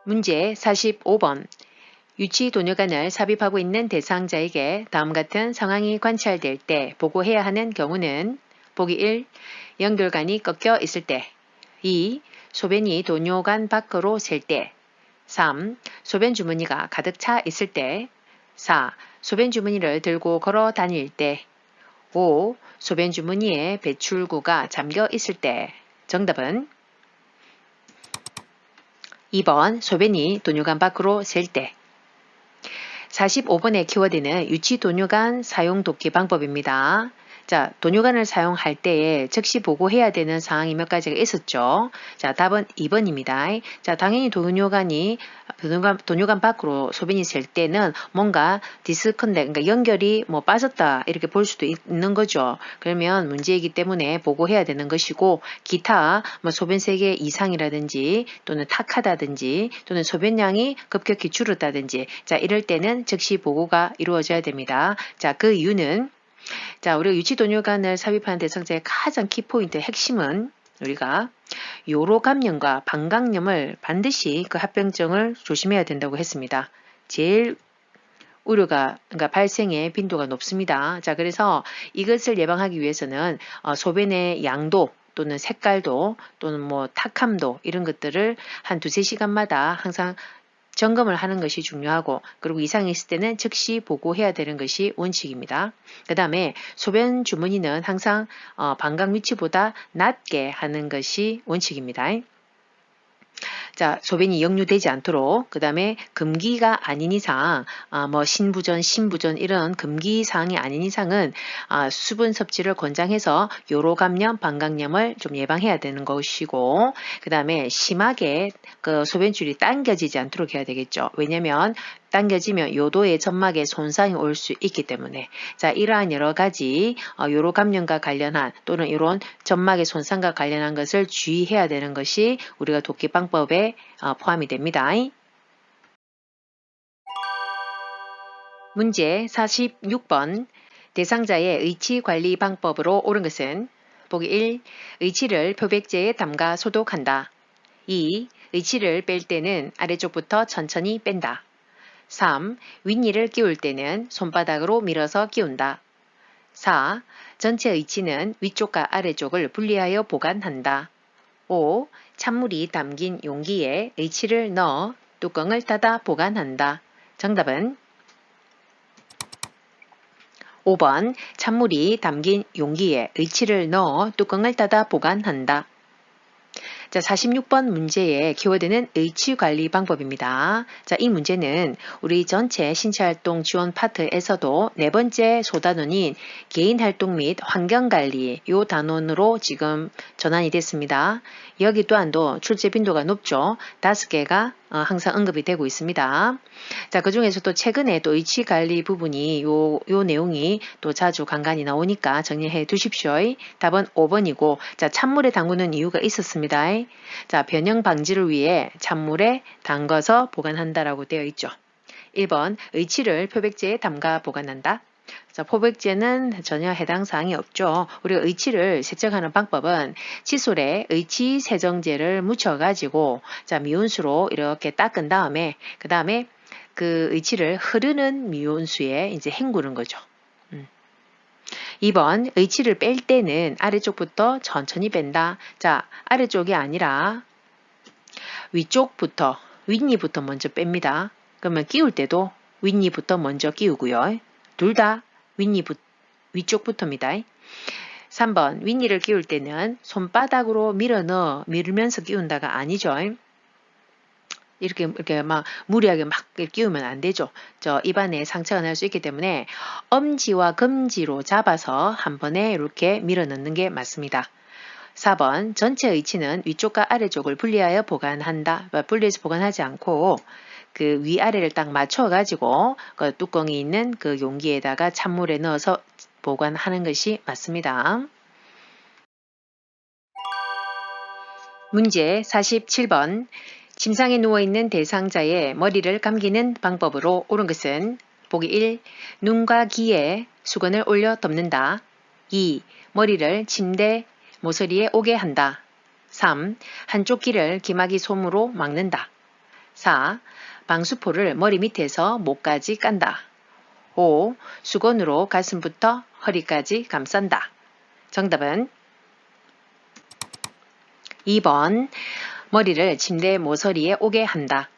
문제 45번. 유치 도뇨관을 삽입하고 있는 대상자에게 다음 같은 상황이 관찰될 때 보고해야 하는 경우는 보기 1. 연결관이 꺾여 있을 때 2. 소변이 도뇨관 밖으로 셀 때 3. 소변 주머니가 가득 차 있을 때 4. 소변 주머니를 들고 걸어 다닐 때 5. 소변 주머니에 배출구가 잠겨 있을 때 정답은 2번 소변이 도뇨관 밖으로 셀 때 45번의 키워드는 유치 도뇨관 사용 돕기 방법입니다. 자, 도뇨관을 사용할 때에 즉시 보고해야 되는 사항이 몇 가지가 있었죠. 자, 답은 2번입니다. 자, 당연히 도뇨관 밖으로 소변이 셀 때는 뭔가 그러니까 연결이 뭐 빠졌다 이렇게 볼 수도 있는 거죠. 그러면 문제이기 때문에 보고해야 되는 것이고 기타 뭐 소변 세개 이상이라든지 또는 탁하다든지 또는 소변량이 급격히 줄었다든지 자, 이럴 때는 즉시 보고가 이루어져야 됩니다. 자, 그 이유는 자, 우리가 유치도뇨관을 삽입하는 대상자의 가장 키포인트 핵심은 우리가 요로감염과 방광염을 반드시 그 합병증을 조심해야 된다고 했습니다. 제일 그러니까 발생의 빈도가 높습니다. 자, 그래서 이것을 예방하기 위해서는 소변의 양도 또는 색깔도 또는 뭐 탁함도 이런 것들을 한 2~3시간마다 항상 점검을 하는 것이 중요하고 그리고 이상이 있을 때는 즉시 보고해야 되는 것이 원칙입니다. 그 다음에 소변 주머니는 항상 방광 위치보다 낮게 하는 것이 원칙입니다. 자, 소변이 역류되지 않도록 그 다음에 금기가 아닌 이상 뭐 신부전, 신부전 이런 금기 사항이 아닌 이상은 수분 섭취를 권장해서 요로감염, 방광염을 좀 예방해야 되는 것이고 그 다음에 심하게 그 소변줄이 당겨지지 않도록 해야 되겠죠. 왜냐하면 당겨지면 요도의 점막에 손상이 올 수 있기 때문에 자, 이러한 여러 가지 요로감염과 관련한 또는 이런 점막의 손상과 관련한 것을 주의해야 되는 것이 우리가 돕기 방법에 포함이 됩니다. 문제 46번 대상자의 의치 관리 방법으로 옳은 것은 보기 1. 의치를 표백제에 담가 소독한다. 2. 의치를 뺄 때는 아래쪽부터 천천히 뺀다. 3. 윗니를 끼울 때는 손바닥으로 밀어서 끼운다. 4. 전체 의치는 위쪽과 아래쪽을 분리하여 보관한다. 5. 찬물이 담긴 용기에 의치를 넣어 뚜껑을 닫아 보관한다. 정답은 5번 찬물이 담긴 용기에 의치를 넣어 뚜껑을 닫아 보관한다. 자, 46번 문제의 키워드는 의치관리 방법입니다. 자, 이 문제는 우리 전체 신체활동 지원 파트에서도 네 번째 소단원인 개인활동 및 환경관리 이 단원으로 지금 전환이 됐습니다. 여기 또한도 출제 빈도가 높죠. 5개가 항상 언급이 되고 있습니다. 자, 그 중에서도 최근에 또 의치관리 부분이 요 내용이 또 자주 간간히 나오니까 정리해 두십시오. 답은 5번이고, 자, 찬물에 담그는 이유가 있었습니다. 자, 변형 방지를 위해 찬물에 담가서 보관한다라고 되어 있죠. 1번, 의치를 표백제에 담가 보관한다. 자, 포백제는 전혀 해당 사항이 없죠. 우리가 의치를 세척하는 방법은 칫솔에 의치 세정제를 묻혀가지고 자, 미온수로 이렇게 닦은 다음에 그 다음에 그 의치를 흐르는 미온수에 이제 헹구는 거죠. 2번 의치를 뺄 때는 아래쪽부터 천천히 뺀다. 자, 아래쪽이 아니라 위쪽부터 윗니부터 먼저 뺍니다. 그러면 끼울 때도 윗니부터 먼저 끼우고요. 둘 다 위쪽부터입니다. 3번 윗니를 끼울 때는 손바닥으로 밀면서 끼운다가 아니죠. 이렇게 막 무리하게 막 끼우면 안 되죠. 저 입안에 상처가 날 수 있기 때문에 엄지와 검지로 잡아서 한 번에 이렇게 밀어 넣는 게 맞습니다. 4번 전체 의치는 위쪽과 아래쪽을 분리하여 보관한다. 분리해서 보관하지 않고 그 위아래를 딱 맞춰가지고 그 뚜껑이 있는 그 용기에다가 찬물에 넣어서 보관하는 것이 맞습니다. 문제 47번 침상에 누워있는 대상자의 머리를 감기는 방법으로 옳은 것은 보기 1. 눈과 귀에 수건을 올려 덮는다. 2. 머리를 침대 모서리에 오게 한다. 3. 한쪽 귀를 기마귀 솜으로 막는다. 4. 방수포를 머리 밑에서 목까지 깐다. 5. 수건으로 가슴부터 허리까지 감싼다. 정답은 2번 머리를 침대 모서리에 오게 한다.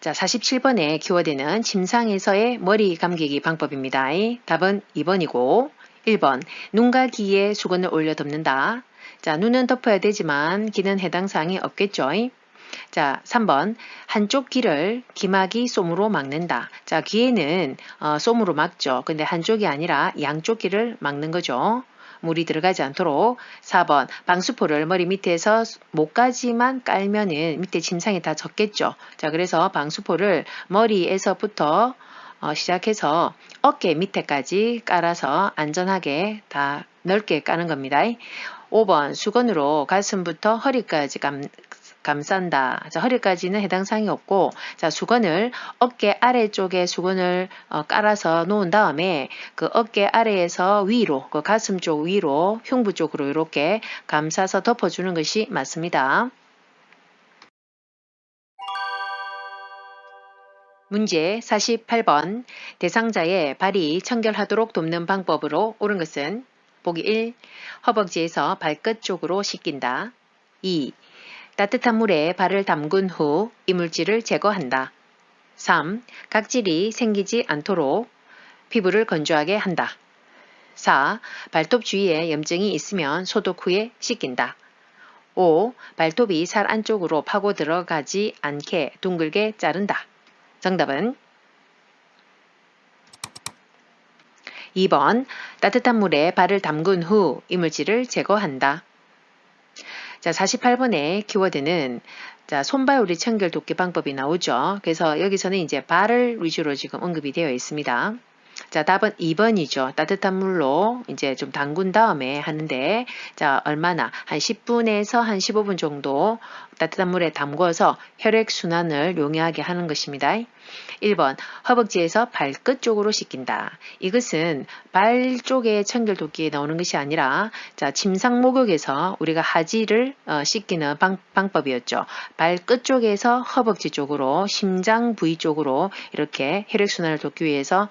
자, 47번의 키워드는 침상에서의 머리 감기기 방법입니다. 답은 2번이고 1번 눈과 귀에 수건을 올려 덮는다. 자, 눈은 덮어야 되지만 귀는 해당 사항이 없겠죠. 자, 3번 한쪽 귀를 기마귀 솜으로 막는다. 자, 귀에는 솜으로 막죠. 근데 한쪽이 아니라 양쪽 귀를 막는 거죠. 물이 들어가지 않도록. 4번 방수포를 머리 밑에서 목까지만 깔면은 밑에 침상이 다 젖겠죠. 자, 그래서 방수포를 머리에서부터 시작해서 어깨 밑에까지 깔아서 안전하게 다 넓게 까는 겁니다. 5번 수건으로 가슴부터 허리까지 감싼다. 자, 허리까지는 해당 사항이 없고, 자, 수건을 어깨 아래쪽에 수건을 깔아서 놓은 다음에 그 어깨 아래에서 위로, 그 가슴 쪽 위로, 흉부 쪽으로 이렇게 감싸서 덮어주는 것이 맞습니다. 문제 48번 대상자의 발이 청결하도록 돕는 방법으로 옳은 것은 보기 1. 허벅지에서 발끝 쪽으로 씻긴다. 2. 따뜻한 물에 발을 담근 후 이물질을 제거한다. 3. 각질이 생기지 않도록 피부를 건조하게 한다. 4. 발톱 주위에 염증이 있으면 소독 후에 씻긴다. 5. 발톱이 살 안쪽으로 파고 들어가지 않게 둥글게 자른다. 정답은 2번 따뜻한 물에 발을 담근 후 이물질을 제거한다. 자, 48번의 키워드는 자, 손발 우리 청결 돕기 방법이 나오죠. 그래서 여기서는 이제 발을 위주로 지금 언급이 되어 있습니다. 자, 답은 2번이죠. 따뜻한 물로 이제 좀 담근 다음에 하는데, 자, 얼마나? 한 10분에서 한 15분 정도 따뜻한 물에 담궈서 혈액순환을 용이하게 하는 것입니다. 1번, 허벅지에서 발끝 쪽으로 씻긴다. 이것은 발 쪽에 청결 돕기에 나오는 것이 아니라, 자, 침상 목욕에서 우리가 하지를 씻기는 방법이었죠. 발끝 쪽에서 허벅지 쪽으로, 심장 부위 쪽으로 이렇게 혈액순환을 돕기 위해서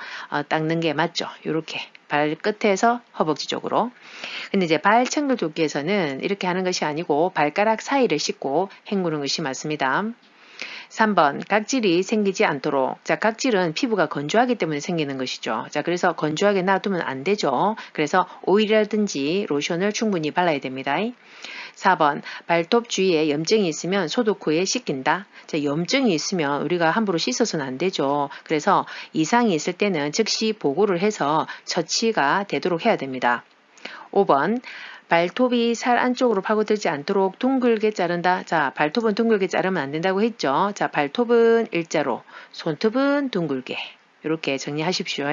닦는 게 맞죠. 이렇게 발끝에서 허벅지 쪽으로. 근데 이제 발 청결 돕기에서는 이렇게 하는 것이 아니고 발가락 사이를 씻고 헹구는 것이 맞습니다. 3번 각질이 생기지 않도록. 자, 각질은 피부가 건조하기 때문에 생기는 것이죠. 자, 그래서 건조하게 놔두면 안 되죠. 그래서 오일이라든지 로션을 충분히 발라야 됩니다. 4번 발톱 주위에 염증이 있으면 소독 후에 씻긴다. 자, 염증이 있으면 우리가 함부로 씻어서는 안 되죠. 그래서 이상이 있을 때는 즉시 보고를 해서 처치가 되도록 해야 됩니다. 5번 발톱이 살 안쪽으로 파고들지 않도록 둥글게 자른다. 자, 발톱은 둥글게 자르면 안 된다고 했죠. 자, 발톱은 일자로, 손톱은 둥글게. 이렇게 정리하십시오.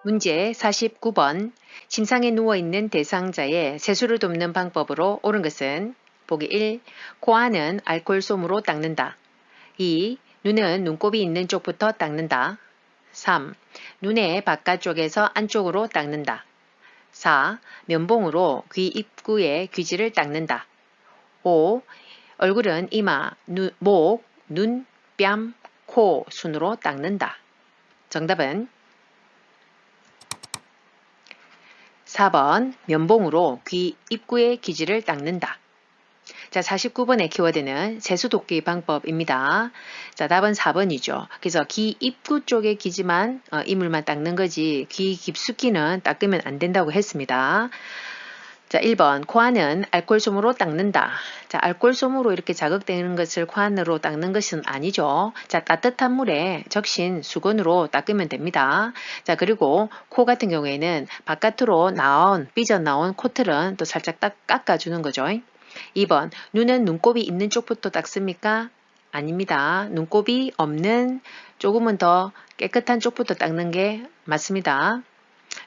문제 49번 침상에 누워있는 대상자의 세수를 돕는 방법으로 옳은 것은 보기 1. 코 안은 알코올 솜으로 닦는다. 2. 눈은 눈곱이 있는 쪽부터 닦는다. 3. 눈의 바깥쪽에서 안쪽으로 닦는다. 4. 면봉으로 귀 입구의 귀지를 닦는다. 5. 얼굴은 이마, 목, 눈, 뺨, 코 순으로 닦는다. 정답은 4번 면봉으로 귀 입구의 귀지를 닦는다. 자, 49번의 키워드는 세수도끼 방법입니다. 자, 답은 4번이죠. 그래서 귀 입구 쪽의 귀지만 이물만 닦는 거지 귀 깊숙이는 닦으면 안 된다고 했습니다. 자, 1번 코안은 알콜솜으로 닦는다. 자, 알콜솜으로 이렇게 자극되는 것을 코안으로 닦는 것은 아니죠. 자, 따뜻한 물에 적신 수건으로 닦으면 됩니다. 자, 그리고 코 같은 경우에는 바깥으로 삐져나온 코털은 또 살짝 깎아주는 거죠. 2번 눈은 눈곱이 있는 쪽부터 닦습니까? 아닙니다. 눈곱이 없는 조금은 더 깨끗한 쪽부터 닦는 게 맞습니다.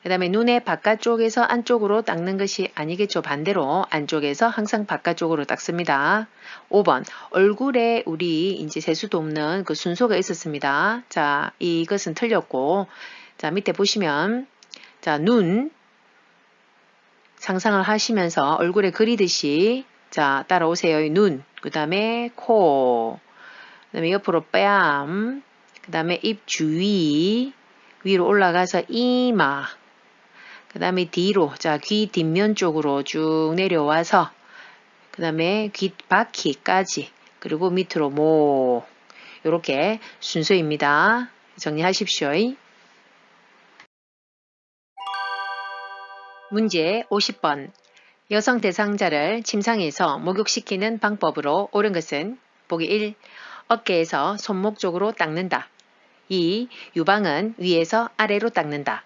그 다음에 눈의 바깥쪽에서 안쪽으로 닦는 것이 아니겠죠. 반대로 안쪽에서 항상 바깥쪽으로 닦습니다. 5번 얼굴에 우리 이제 세수도 없는 그 순서가 있었습니다. 자, 이것은 틀렸고, 자, 밑에 보시면 자, 눈 상상을 하시면서 얼굴에 그리듯이 자, 따라오세요. 눈, 그 다음에 코, 그 다음에 옆으로 뺨, 그 다음에 입 주위, 위로 올라가서 이마, 그 다음에 뒤로, 자, 귀 뒷면 쪽으로 쭉 내려와서, 그 다음에 귀 바퀴까지, 그리고 밑으로 목, 요렇게 순서입니다. 정리하십시오. 문제 50번. 여성 대상자를 침상에서 목욕시키는 방법으로 옳은 것은 보기 1. 어깨에서 손목 쪽으로 닦는다. 2. 유방은 위에서 아래로 닦는다.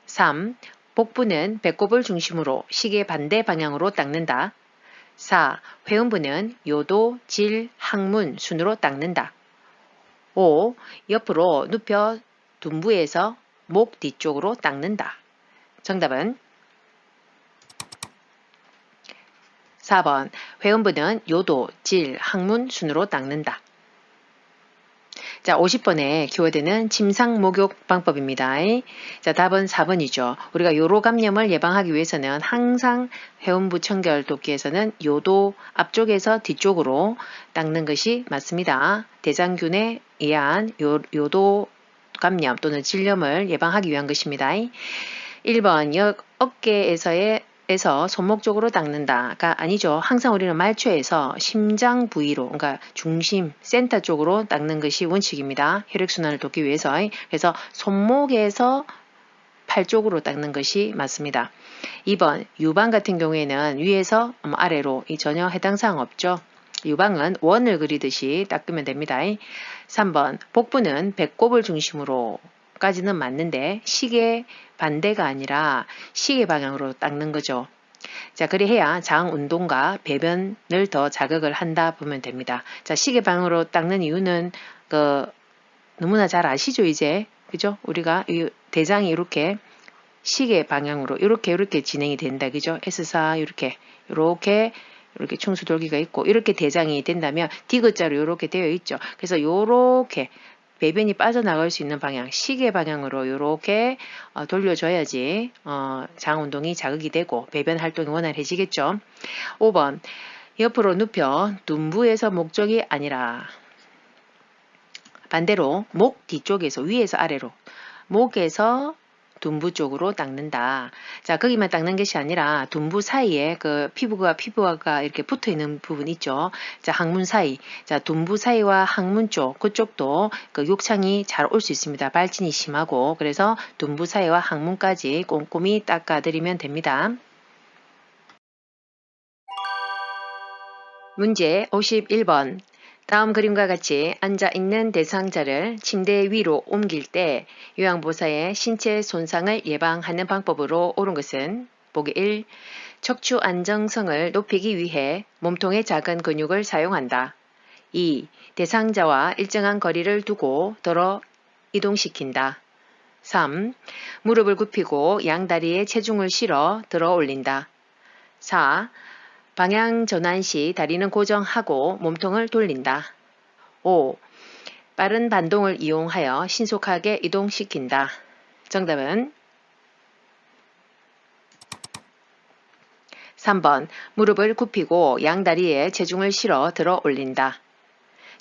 3. 복부는 배꼽을 중심으로 시계 반대 방향으로 닦는다. 4. 회음부는 요도, 질, 항문 순으로 닦는다. 5. 옆으로 눕혀 둔부에서 목 뒤쪽으로 닦는다. 정답은 4번 회음부는 요도, 질, 항문 순으로 닦는다. 자, 50번의 키워드는 침상 목욕 방법입니다. 자, 답은 4번이죠. 우리가 요로 감염을 예방하기 위해서는 항상 회음부 청결 돕기에서는 요도 앞쪽에서 뒤쪽으로 닦는 것이 맞습니다. 대장균에 의한 요도 감염 또는 질염을 예방하기 위한 것입니다. 1번 어깨에서 손목 쪽으로 닦는다가 아니죠. 항상 우리는 말초에서 심장 부위로, 그러니까 중심, 센터 쪽으로 닦는 것이 원칙입니다. 혈액순환을 돕기 위해서. 그래서 손목에서 팔 쪽으로 닦는 것이 맞습니다. 2번 유방 같은 경우에는 위에서 아래로 전혀 해당 사항 없죠. 유방은 원을 그리듯이 닦으면 됩니다. 3번 복부는 배꼽을 중심으로 까지는 맞는데 시계 반대가 아니라 시계 방향으로 닦는 거죠. 자, 그래야 장 운동과 배변을 더 자극을 한다 보면 됩니다. 자, 시계 방향으로 닦는 이유는 너무나 잘 아시죠, 이제. 그죠? 우리가 이 대장이 이렇게 시계 방향으로 이렇게 진행이 된다. 그죠? S사 이렇게 충수돌기가 있고 이렇게 대장이 된다면 디귿자로 이렇게 되어 있죠. 그래서 이렇게 배변이 빠져나갈 수 있는 방향, 시계 방향으로 이렇게 돌려줘야지 장 운동이 자극이 되고 배변 활동이 원활해지겠죠. 5번 옆으로 눕혀 둔부에서 목 쪽이 아니라 반대로 목 뒤쪽에서 위에서 아래로 목에서 둔부 쪽으로 닦는다. 자, 거기만 닦는 것이 아니라 둔부 사이에 그 피부가 이렇게 붙어 있는 부분 있죠. 자, 항문 사이. 자, 둔부 사이와 항문 쪽, 그쪽도 그 욕창이 잘 올 수 있습니다. 발진이 심하고. 그래서 둔부 사이와 항문까지 꼼꼼히 닦아드리면 됩니다. 문제 51번. 다음 그림과 같이 앉아있는 대상자를 침대 위로 옮길 때 요양보사의 신체 손상을 예방하는 방법으로 옳은 것은 보기 1. 척추 안정성을 높이기 위해 몸통의 작은 근육을 사용한다. 2. 대상자와 일정한 거리를 두고 덜어 이동시킨다. 3. 무릎을 굽히고 양다리에 체중을 실어 들어 올린다. 4. 방향 전환 시 다리는 고정하고 몸통을 돌린다. 5. 빠른 반동을 이용하여 신속하게 이동시킨다. 정답은 3번 무릎을 굽히고 양다리에 체중을 실어 들어 올린다.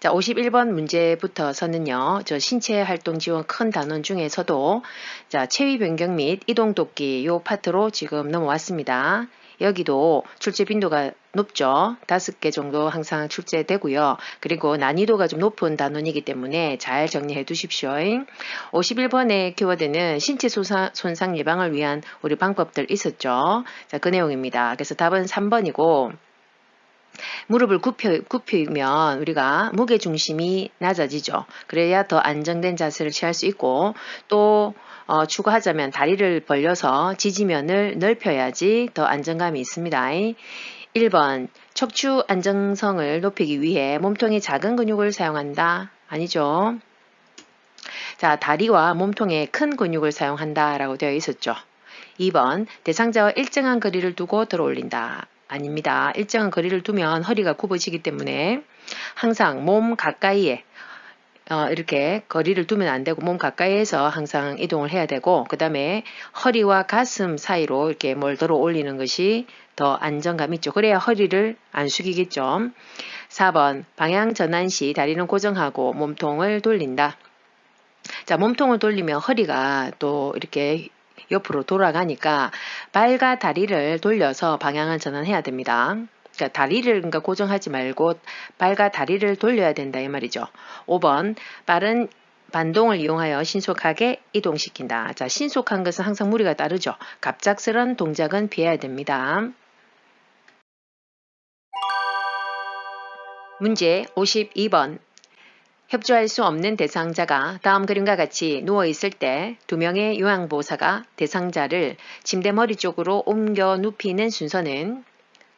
자, 51번 문제부터서는요. 저 신체 활동 지원 큰 단원 중에서도 자, 체위 변경 및 이동 돕기 요 파트로 지금 넘어왔습니다. 여기도 출제 빈도가 높죠. 5개 정도 항상 출제되고요. 그리고 난이도가 좀 높은 단원이기 때문에 잘 정리해 두십시오. 51번의 키워드는 신체 손상 예방을 위한 우리 방법들 있었죠. 자, 그 내용입니다. 그래서 답은 3번이고 무릎을 굽히면 우리가 무게중심이 낮아지죠. 그래야 더 안정된 자세를 취할 수 있고 또 추가하자면 다리를 벌려서 지지면을 넓혀야지 더 안정감이 있습니다. 1번 척추 안정성을 높이기 위해 몸통의 작은 근육을 사용한다. 아니죠. 자, 다리와 몸통의 큰 근육을 사용한다 라고 되어 있었죠. 2번 대상자와 일정한 거리를 두고 들어 올린다. 아닙니다. 일정한 거리를 두면 허리가 굽어지기 때문에 항상 몸 가까이에 이렇게 거리를 두면 안 되고 몸 가까이에서 항상 이동을 해야 되고 그 다음에 허리와 가슴 사이로 이렇게 뭘 들어 올리는 것이 더 안정감 있죠. 그래야 허리를 안 숙이겠죠. 4번 방향 전환 시 다리는 고정하고 몸통을 돌린다. 자, 몸통을 돌리면 허리가 또 이렇게 옆으로 돌아가니까 발과 다리를 돌려서 방향을 전환해야 됩니다. 그러니까 다리를 고정하지 말고 발과 다리를 돌려야 된다 이 말이죠. 5번 빠른 반동을 이용하여 신속하게 이동시킨다. 자, 신속한 것은 항상 무리가 따르죠. 갑작스런 동작은 피해야 됩니다. 문제 52번 협조할 수 없는 대상자가 다음 그림과 같이 누워있을 때 두 명의 요양보호사가 대상자를 침대 머리 쪽으로 옮겨 눕히는 순서는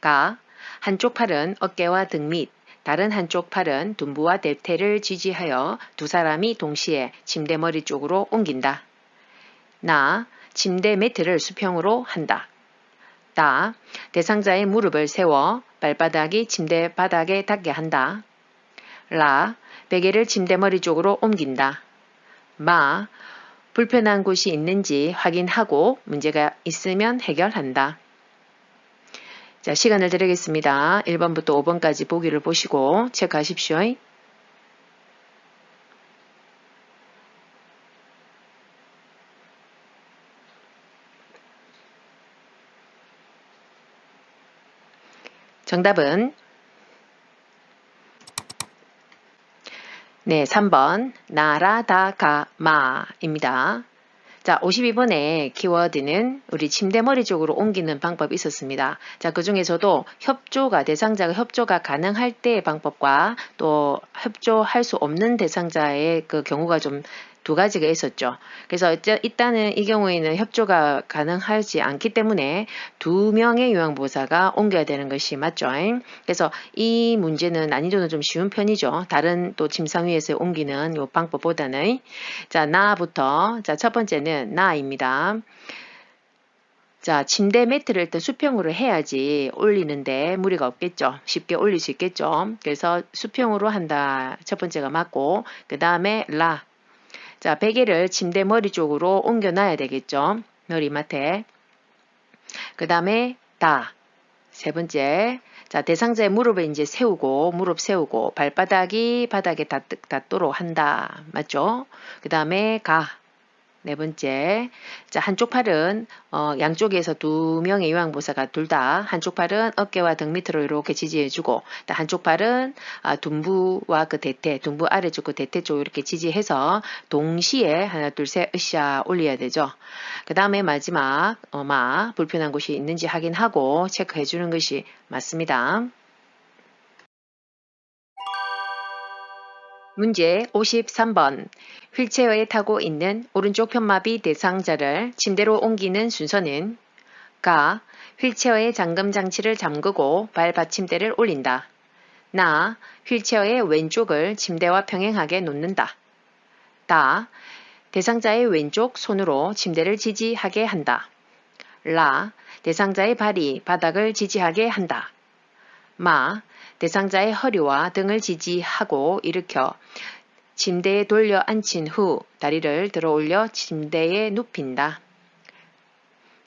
가. 한쪽 팔은 어깨와 등 밑, 다른 한쪽 팔은 둔부와 대퇴를 지지하여 두 사람이 동시에 침대 머리 쪽으로 옮긴다. 나. 침대 매트를 수평으로 한다. 다. 대상자의 무릎을 세워 발바닥이 침대 바닥에 닿게 한다. 라. 베개를 침대 머리 쪽으로 옮긴다. 마. 불편한 곳이 있는지 확인하고 문제가 있으면 해결한다. 자, 시간을 드리겠습니다. 1번부터 5번까지 보기를 보시고 체크하십시오. 정답은 네, 3번 나라다가마입니다. 자, 52번의 키워드는 우리 침대 머리 쪽으로 옮기는 방법이 있었습니다. 자, 그 중에서도 대상자가 협조가 가능할 때의 방법과 또 협조할 수 없는 대상자의 그 경우가 좀 두 가지가 있었죠. 그래서 일단은 이 경우에는 협조가 가능하지 않기 때문에 두 명의 요양보호사가 옮겨야 되는 것이 맞죠. 그래서 이 문제는 난이도는 좀 쉬운 편이죠. 다른 또 침상 위에서 옮기는 요 방법보다는. 자, 나부터. 자, 첫 번째는 나입니다. 자, 침대 매트를 일단 수평으로 해야지 올리는데 무리가 없겠죠. 쉽게 올릴 수 있겠죠. 그래서 수평으로 한다. 첫 번째가 맞고 그 다음에 라. 자, 베개를 침대 머리 쪽으로 옮겨놔야 되겠죠. 머리맡에. 그 다음에 다. 세 번째. 자, 대상자의 무릎을 이제 무릎 세우고 발바닥이 바닥에 닿도록 한다. 맞죠? 그 다음에 가. 네 번째. 자, 한쪽 팔은 양쪽에서 두 명의 요양보호사가 둘 다 한쪽 팔은 어깨와 등 밑으로 이렇게 지지해주고 한쪽 팔은 둔부와 그 대퇴, 둔부 아래쪽 그 대퇴 쪽 이렇게 지지해서 동시에 하나 둘 셋 으쌰 올려야 되죠. 그 다음에 마지막 불편한 곳이 있는지 확인하고 체크해 주는 것이 맞습니다. 문제 53번 휠체어에 타고 있는 오른쪽 편마비 대상자를 침대로 옮기는 순서는 가. 휠체어의 잠금 장치를 잠그고 발 받침대를 올린다. 나. 휠체어의 왼쪽을 침대와 평행하게 놓는다. 다. 대상자의 왼쪽 손으로 침대를 지지하게 한다. 라. 대상자의 발이 바닥을 지지하게 한다. 마. 대상자의 허리와 등을 지지하고 일으켜 침대에 돌려 앉힌 후 다리를 들어 올려 침대에 눕힌다.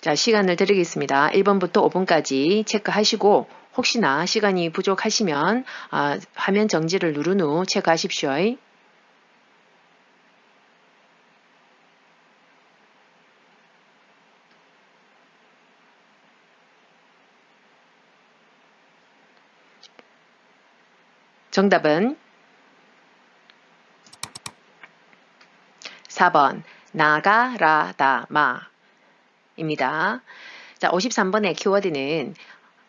자, 시간을 드리겠습니다. 1번부터 5번까지 체크하시고 혹시나 시간이 부족하시면 화면 정지를 누른 후 체크하십시오. 정답은 4번 나가라다마 입니다. 자, 53번의 키워드는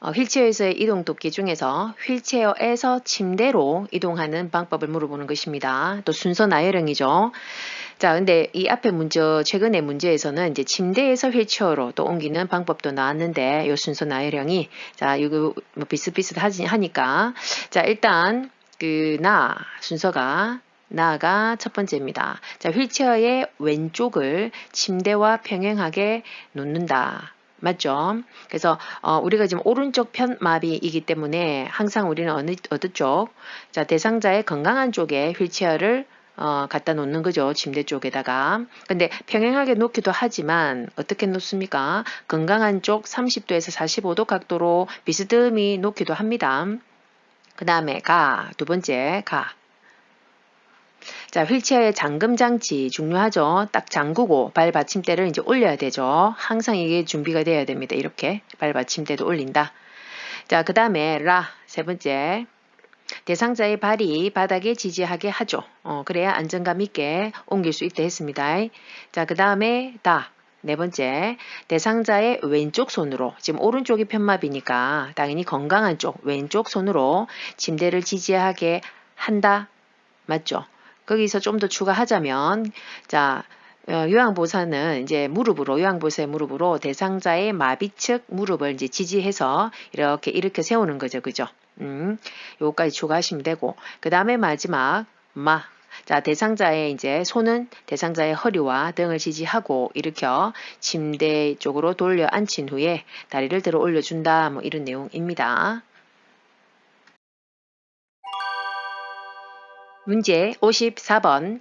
휠체어에서의 이동 돕기 중에서 휠체어에서 침대로 이동하는 방법을 물어보는 것입니다. 또 순서 나열형이죠. 자, 근데 이 앞에 문제, 최근의 문제에서는 이제 침대에서 휠체어로 또 옮기는 방법도 나왔는데, 요 순서 나열형이, 자, 이거 뭐 비슷비슷하니까. 자, 일단, 순서가, 나가 첫 번째입니다. 자, 휠체어의 왼쪽을 침대와 평행하게 놓는다. 맞죠? 그래서 우리가 지금 오른쪽 편마비이기 때문에 항상 우리는 어느 쪽? 자, 대상자의 건강한 쪽에 휠체어를 갖다 놓는 거죠. 침대 쪽에다가. 근데 평행하게 놓기도 하지만 어떻게 놓습니까? 건강한 쪽 30도에서 45도 각도로 비스듬히 놓기도 합니다. 그 다음에 두 번째 가. 자, 휠체어의 잠금 장치 중요하죠. 딱 잠그고 발 받침대를 이제 올려야 되죠. 항상 이게 준비가 돼야 됩니다. 이렇게 발 받침대도 올린다. 자, 그 다음에 세 번째. 대상자의 발이 바닥에 지지하게 하죠. 그래야 안정감 있게 옮길 수 있다 했습니다. 자, 그 다음에 네 번째, 대상자의 왼쪽 손으로, 지금 오른쪽이 편마비니까 당연히 건강한 쪽, 왼쪽 손으로 침대를 지지하게 한다. 맞죠? 거기서 좀 더 추가하자면, 자, 요양보호사는 이제 요양보호사의 무릎으로 대상자의 마비 측 무릎을 이제 지지해서 이렇게 일으켜 세우는 거죠. 그죠? 요거까지 추가하시면 되고, 그 다음에 마지막, 자, 대상자의 이제 손은 대상자의 허리와 등을 지지하고 일으켜 침대 쪽으로 돌려 앉힌 후에 다리를 들어 올려준다. 뭐 이런 내용입니다. 문제 54번.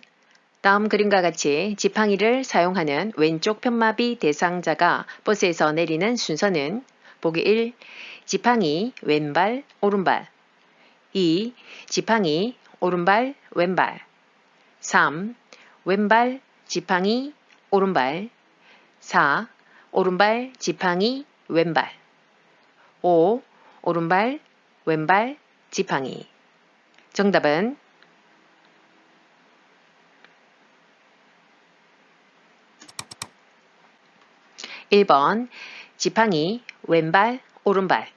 다음 그림과 같이 지팡이를 사용하는 왼쪽 편마비 대상자가 버스에서 내리는 순서는 보기 1. 지팡이 왼발 오른발 2. 지팡이 오른발 왼발 3. 왼발 지팡이 오른발 4. 오른발 지팡이 왼발 5. 오른발 왼발 지팡이. 정답은 1번 지팡이 왼발 오른발.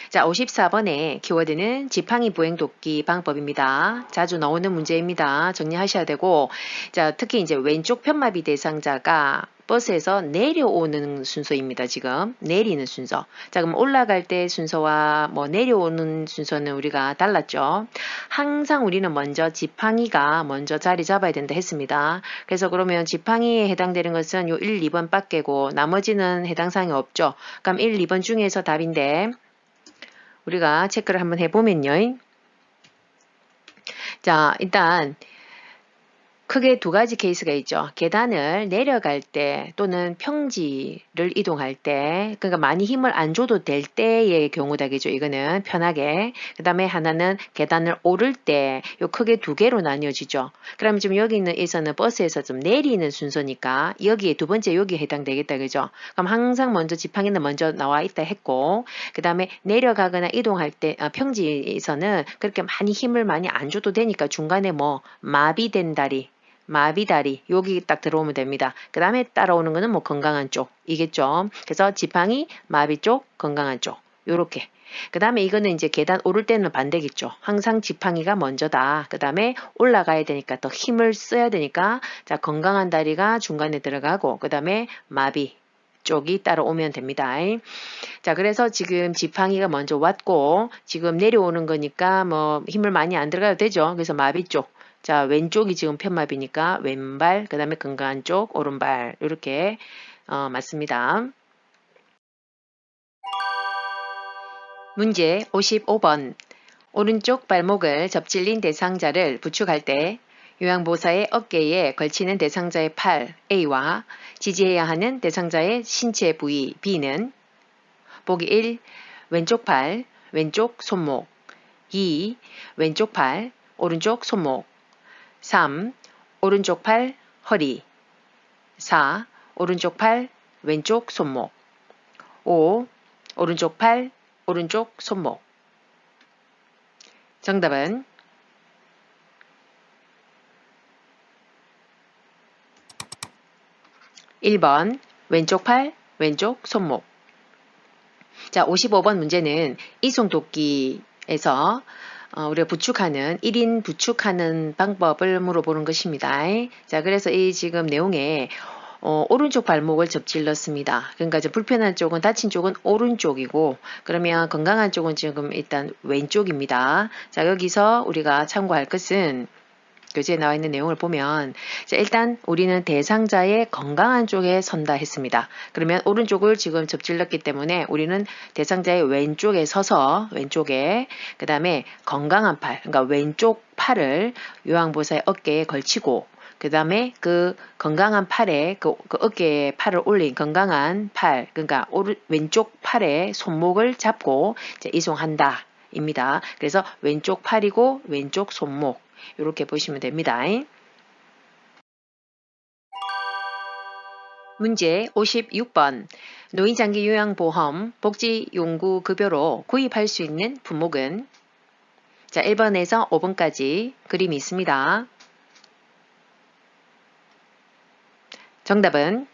자, 54번의 키워드는 지팡이 보행 돕기 방법입니다. 자주 나오는 문제입니다. 정리하셔야 되고, 자, 특히 이제 왼쪽 편마비 대상자가 버스에서 내려오는 순서입니다. 지금 내리는 순서. 자, 그럼 올라갈 때 순서와 뭐 내려오는 순서는 우리가 달랐죠. 항상 우리는 먼저 지팡이가 먼저 자리 잡아야 된다 했습니다. 그래서 그러면 지팡이에 해당되는 것은 요 1, 2번 밖에고 나머지는 해당 사항이 없죠. 그럼 1, 2번 중에서 답인데 우리가 체크를 한번 해보면요. 자, 일단 크게 두 가지 케이스가 있죠. 계단을 내려갈 때 또는 평지를 이동할 때, 그러니까 많이 힘을 안 줘도 될 때의 경우다겠죠. 이거는 편하게. 그 다음에 하나는 계단을 오를 때, 요 크게 두 개로 나뉘어지죠. 그럼 지금 여기 있는 에서는 버스에서 좀 내리는 순서니까 여기에 두 번째 여기에 해당되겠다. 그죠? 그럼 항상 먼저 지팡이는 먼저 나와 있다 했고, 그 다음에 내려가거나 이동할 때, 평지에서는 그렇게 많이 힘을 많이 안 줘도 되니까 중간에 뭐 마비된 다리, 마비다리 여기 딱 들어오면 됩니다. 그 다음에 따라오는 거는 뭐 건강한 쪽이겠죠. 그래서 지팡이 마비 쪽 건강한 쪽 요렇게. 그 다음에 이거는 이제 계단 오를 때는 반대겠죠. 항상 지팡이가 먼저다. 그 다음에 올라가야 되니까 더 힘을 써야 되니까 자 건강한 다리가 중간에 들어가고 그 다음에 마비 쪽이 따라오면 됩니다. 자, 그래서 지금 지팡이가 먼저 왔고 지금 내려오는 거니까 뭐 힘을 많이 안 들어가도 되죠. 그래서 마비 쪽. 자, 왼쪽이 지금 편마비니까 왼발, 그 다음에 건강한 쪽, 오른발 이렇게 맞습니다. 문제 55번. 오른쪽 발목을 접질린 대상자를 부축할 때 요양보호사의 어깨에 걸치는 대상자의 팔 A와 지지해야 하는 대상자의 신체 부위 B는 보기 1. 왼쪽 팔, 왼쪽 손목 2. 왼쪽 팔, 오른쪽 손목 3. 오른쪽 팔, 허리 4. 오른쪽 팔, 왼쪽 손목 5. 오른쪽 팔, 오른쪽 손목. 정답은 1번 왼쪽 팔, 왼쪽 손목. 자, 55번 문제는 이송도끼에서 우리가 부축하는 1인 부축하는 방법을 물어보는 것입니다. 자, 그래서 이 지금 내용에 오른쪽 발목을 접질렀습니다. 그러니까 이제 불편한 쪽은 다친 쪽은 오른쪽이고 그러면 건강한 쪽은 지금 일단 왼쪽입니다. 자, 여기서 우리가 참고할 것은 교재에 나와 있는 내용을 보면 일단 우리는 대상자의 건강한 쪽에 선다 했습니다. 그러면 오른쪽을 지금 접질렀기 때문에 우리는 대상자의 왼쪽에 서서 왼쪽에 그 다음에 건강한 팔 그러니까 왼쪽 팔을 요양보호사의 어깨에 걸치고 그 다음에 그 건강한 팔에 그 어깨에 팔을 올린 건강한 팔 그러니까 왼쪽 팔에 손목을 잡고 이제 이송한다 입니다. 그래서 왼쪽 팔이고 왼쪽 손목 이렇게 보시면 됩니다. 문제 56번 노인장기 요양보험 복지용구급여로 구입할 수 있는 품목은 자 1번에서 5번까지 그림이 있습니다. 정답은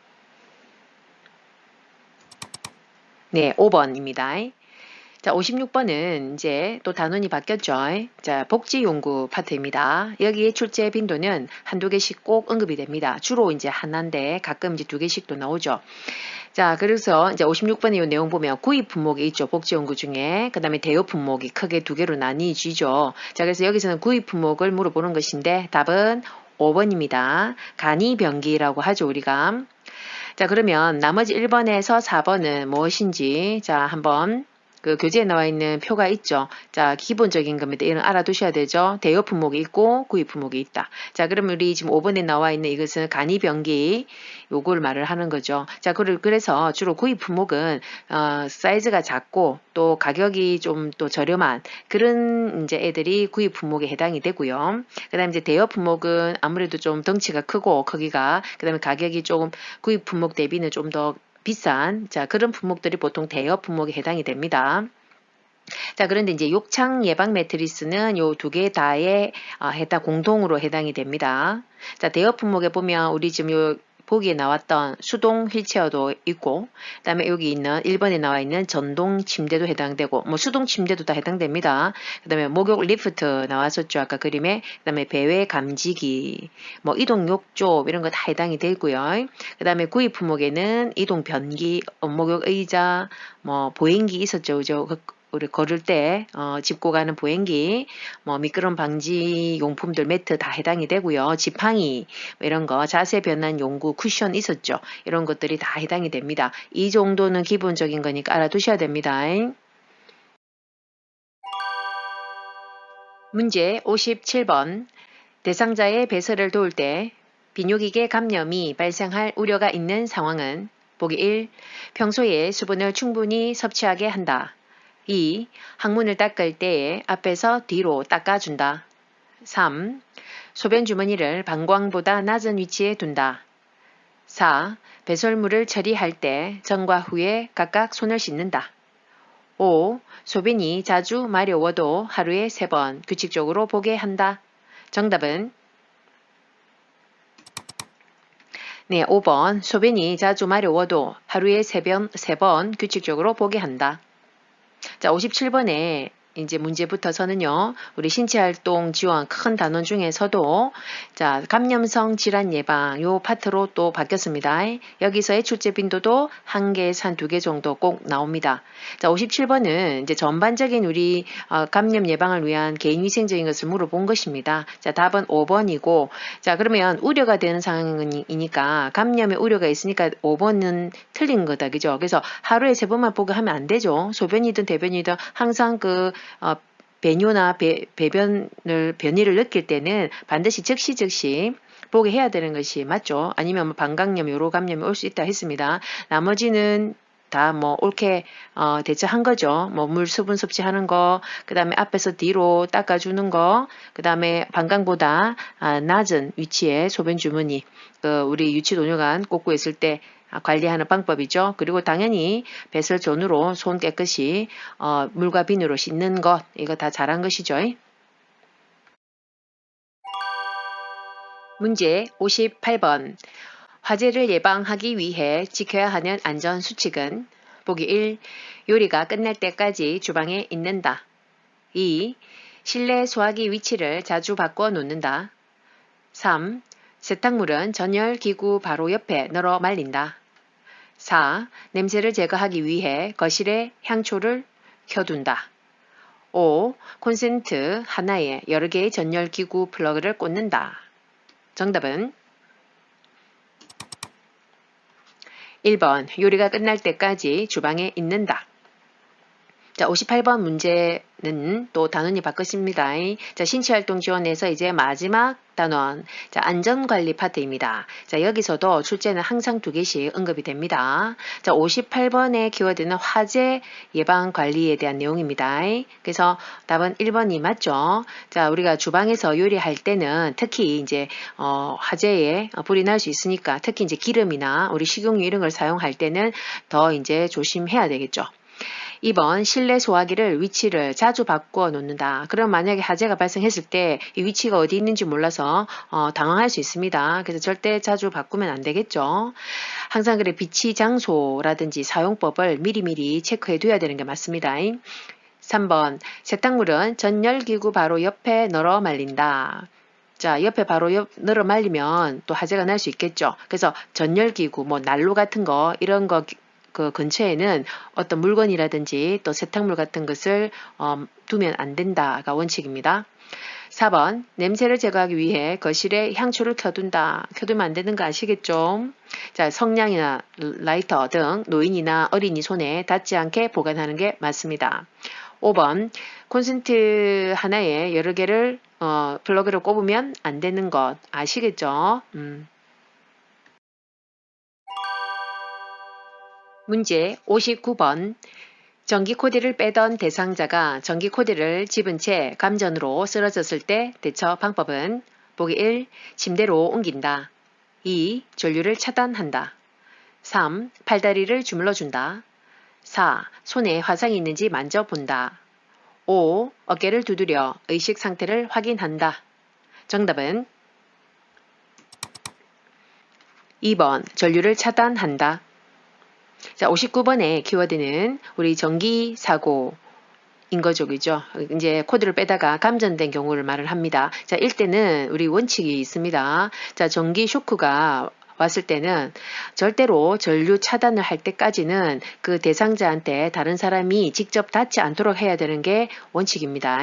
네 5번입니다. 자, 56번은 이제 또 단원이 바뀌었죠. 자, 복지용구 파트입니다. 여기에 출제 빈도는 한두 개씩 꼭 언급이 됩니다. 주로 이제 하나인데 가끔 이제 두 개씩도 나오죠. 자, 그래서 이제 56번의 이 내용 보면 구입 품목이 있죠. 복지용구 중에. 그 다음에 대여 품목이 크게 두 개로 나뉘어지죠. 자, 그래서 여기서는 구입 품목을 물어보는 것인데 답은 5번입니다. 간이병기라고 하죠, 우리가. 자, 그러면 나머지 1번에서 4번은 무엇인지 자, 한번 그 교재에 나와 있는 표가 있죠. 자, 기본적인 겁니다. 이런 알아두셔야 되죠. 대여 품목이 있고 구입 품목이 있다. 자, 그러면 우리 지금 5번에 나와 있는 이것은 간이병기 요걸 말을 하는 거죠. 자, 그래서 주로 구입 품목은 사이즈가 작고 또 가격이 좀 또 저렴한 그런 이제 애들이 구입 품목에 해당이 되고요. 그다음에 이제 대여 품목은 아무래도 좀 덩치가 크고 크기가 그다음에 가격이 조금 구입 품목 대비는 좀 더 비싼 자 그런 품목들이 보통 대여 품목에 해당이 됩니다. 자 그런데 이제 욕창 예방 매트리스는 요 두 개 다에 공동으로 해당이 됩니다. 자 대여 품목에 보면 우리 지금 요 보기에 나왔던 수동 휠체어도 있고 그 다음에 여기 있는 1번에 나와 있는 전동 침대도 해당되고 뭐 수동 침대도 다 해당됩니다. 그 다음에 목욕 리프트 나왔었죠. 아까 그림에 그 다음에 배외 감지기 뭐 이동 욕조 이런 거 다 해당이 되고요. 그 다음에 구입 품목에는 이동 변기 목욕 의자 뭐 보행기 있었죠. 그죠? 우리 걸을 때 짚고 가는 보행기, 뭐 미끄럼 방지 용품들 매트 다 해당이 되고요. 지팡이 이런 거 자세 변환 용구 쿠션 있었죠. 이런 것들이 다 해당이 됩니다. 이 정도는 기본적인 거니까 알아두셔야 됩니다. 문제 57번 대상자의 배설을 도울 때 비뇨기계 감염이 발생할 우려가 있는 상황은 보기 1. 평소에 수분을 충분히 섭취하게 한다. 2. 항문을 닦을 때에 앞에서 뒤로 닦아준다. 3. 소변 주머니를 방광보다 낮은 위치에 둔다. 4. 배설물을 처리할 때 전과 후에 각각 손을 씻는다. 5. 소변이 자주 마려워도 하루에 3번 규칙적으로 보게 한다. 정답은 네, 5번 소변이 자주 마려워도 하루에 3번 규칙적으로 보게 한다. 자, 57번에 이제 문제부터서는요, 우리 신체활동 지원 큰 단원 중에서도 자, 감염성 질환 예방 요 파트로 또 바뀌었습니다. 여기서의 출제 빈도도 1개에서 2개 정도 꼭 나옵니다. 자, 57번은 이제 전반적인 우리 감염 예방을 위한 개인위생적인 것을 물어본 것입니다. 자, 답은 5번이고, 자, 그러면 우려가 되는 상황이니까 감염의 우려가 있으니까 5번은 틀린 거다, 그죠? 그래서 하루에 3번만 보고 하면 안 되죠. 소변이든 대변이든 항상 배뇨나 변이를 느낄 때는 반드시 즉시 보게 해야 되는 것이 맞죠. 아니면 뭐 방광염, 요로감염이 올 수 있다 했습니다. 나머지는 다 뭐 옳게 대처한 거죠. 뭐 물 수분 섭취하는 거, 그 다음에 앞에서 뒤로 닦아주는 거, 그 다음에 방광보다 낮은 위치에 소변 주머니, 우리 유치도뇨관 꽂고 있을 때 관리하는 방법이죠. 그리고 당연히 배설존으로 손 깨끗이 물과 비누로 씻는 것, 이거 다 잘한 것이죠. 문제 58번. 화재를 예방하기 위해 지켜야 하는 안전수칙은 보기 1. 요리가 끝날 때까지 주방에 있는다. 2. 실내 소화기 위치를 자주 바꿔 놓는다. 3. 세탁물은 전열기구 바로 옆에 널어 말린다. 4. 냄새를 제거하기 위해 거실에 향초를 켜둔다. 5. 콘센트 하나에 여러 개의 전열기구 플러그를 꽂는다. 정답은 1번 요리가 끝날 때까지 주방에 있는다. 자, 58번 문제는 또 단원이 바꿨습니다. 자, 신체활동 지원에서 이제 마지막 단원, 자, 안전관리 파트입니다. 자, 여기서도 출제는 항상 2개씩 언급이 됩니다. 자, 58번의 키워드는 화재 예방관리에 대한 내용입니다. 그래서 답은 1번이 맞죠. 자, 우리가 주방에서 요리할 때는 특히 이제 화재에 불이 날 수 있으니까 특히 이제 기름이나 우리 식용유 이런 걸 사용할 때는 더 이제 조심해야 되겠죠. 2번 실내 소화기를 위치를 자주 바꾸어 놓는다. 그럼 만약에 화재가 발생했을 때 이 위치가 어디 있는지 몰라서 당황할 수 있습니다. 그래서 절대 자주 바꾸면 안 되겠죠. 항상 그래 비치 장소라든지 사용법을 미리미리 체크해 둬야 되는 게 맞습니다. 3번 세탁물은 전열기구 바로 옆에 널어 말린다. 자, 옆에 바로 널어 말리면 또 화재가 날 수 있겠죠. 그래서 전열기구, 뭐 난로 같은 거 이런 거 그 근처에는 어떤 물건이라든지 또 세탁물 같은 것을 두면 안 된다가 원칙입니다. 4번 냄새를 제거하기 위해 거실에 향초를 켜둔다. 켜두면 안 되는 거 아시겠죠? 자, 성냥이나 라이터 등 노인이나 어린이 손에 닿지 않게 보관하는 게 맞습니다. 5번 콘센트 하나에 여러 개를 플러그를 꼽으면 안 되는 것 아시겠죠? 문제 59번. 전기 코드를 빼던 대상자가 전기 코드를 집은 채 감전으로 쓰러졌을 때 대처 방법은 보기 1. 침대로 옮긴다. 2. 전류를 차단한다. 3. 팔다리를 주물러준다. 4. 손에 화상이 있는지 만져본다. 5. 어깨를 두드려 의식 상태를 확인한다. 정답은 2번 전류를 차단한다. 자, 59번의 키워드는 우리 전기 사고인 거죠그죠? 이제 코드를 빼다가 감전된 경우를 말을 합니다. 자, 이때는 우리 원칙이 있습니다. 자, 전기 쇼크가 왔을 때는 절대로 전류 차단을 할 때까지는 그 대상자한테 다른 사람이 직접 닿지 않도록 해야 되는 게 원칙입니다.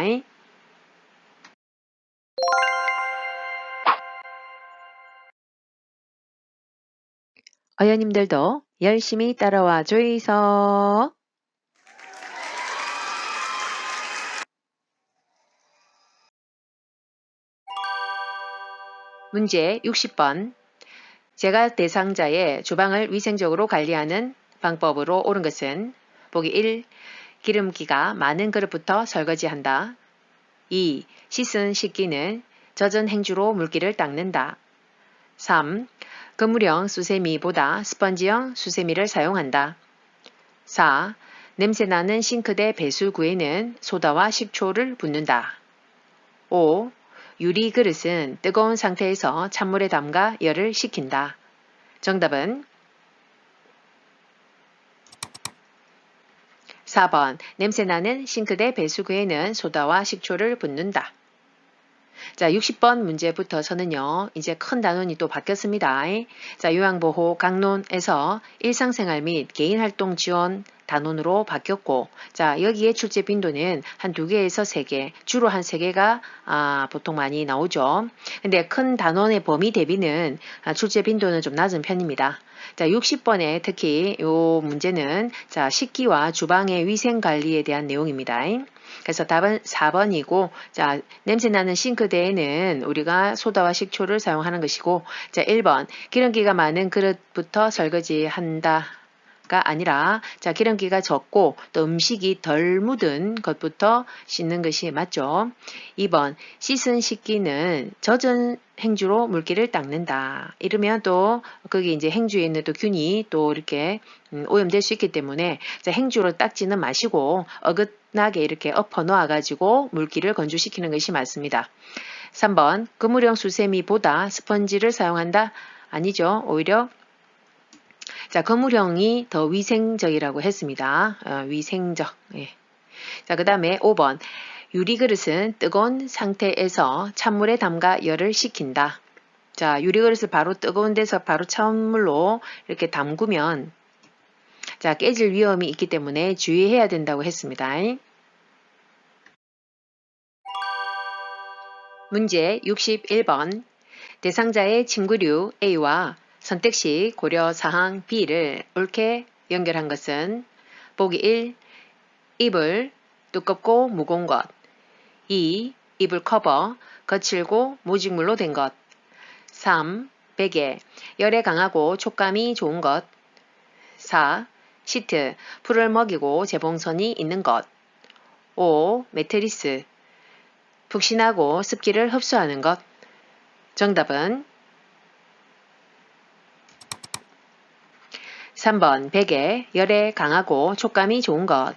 어여님들도 열심히 따라와 주이소. 문제 60번. 제가 대상자의 주방을 위생적으로 관리하는 방법으로 옳은 것은 보기 1. 기름기가 많은 그릇부터 설거지한다. 2. 씻은 식기는 젖은 행주로 물기를 닦는다. 3. 그물형 수세미보다 스펀지형 수세미를 사용한다. 4. 냄새나는 싱크대 배수구에는 소다와 식초를 붓는다. 5. 유리 그릇은 뜨거운 상태에서 찬물에 담가 열을 식힌다. 정답은 4번 냄새나는 싱크대 배수구에는 소다와 식초를 붓는다. 자, 60번 문제부터서는요, 이제 큰 단원이 또 바뀌었습니다. 자, 요양보호 강론에서 일상생활 및 개인활동 지원 단원으로 바뀌었고, 자, 여기에 출제 빈도는 한 2개에서 3개, 주로 한 3개가 보통 많이 나오죠. 근데 큰 단원의 범위 대비는 출제 빈도는 좀 낮은 편입니다. 자, 60번에 특히 이 문제는 자, 식기와 주방의 위생 관리에 대한 내용입니다. 그래서 답은 4번이고, 자, 냄새나는 싱크대에는 우리가 소다와 식초를 사용하는 것이고, 자, 1번, 기름기가 많은 그릇부터 설거지한다. 가 아니라, 자, 기름기가 적고 또 음식이 덜 묻은 것부터 씻는 것이 맞죠. 2번, 씻은 식기는 젖은 행주로 물기를 닦는다. 이러면 또 거기 이제 행주에 있는 또 균이 또 이렇게 오염될 수 있기 때문에, 자, 행주로 닦지는 마시고 어긋나게 이렇게 엎어 놓아 가지고 물기를 건조시키는 것이 맞습니다. 3번, 그물형 수세미보다 스펀지를 사용한다. 아니죠. 오히려 자, 거물형이 더 위생적이라고 했습니다. 위생적. 예. 자, 그 다음에 5번. 유리그릇은 뜨거운 상태에서 찬물에 담가 열을 식힌다. 자, 유리그릇을 바로 뜨거운 데서 바로 찬물로 이렇게 담그면, 자, 깨질 위험이 있기 때문에 주의해야 된다고 했습니다. 문제 61번. 대상자의 침구류 A와 선택시 고려사항 B를 옳게 연결한 것은 보기 1. 이불, 두껍고 무거운 것. 2. 이불 커버, 거칠고 모직물로 된 것. 3. 베개, 열에 강하고 촉감이 좋은 것. 4. 시트, 풀을 먹이고 재봉선이 있는 것. 5. 매트리스, 푹신하고 습기를 흡수하는 것. 정답은 3번 베개, 열에 강하고 촉감이 좋은 것.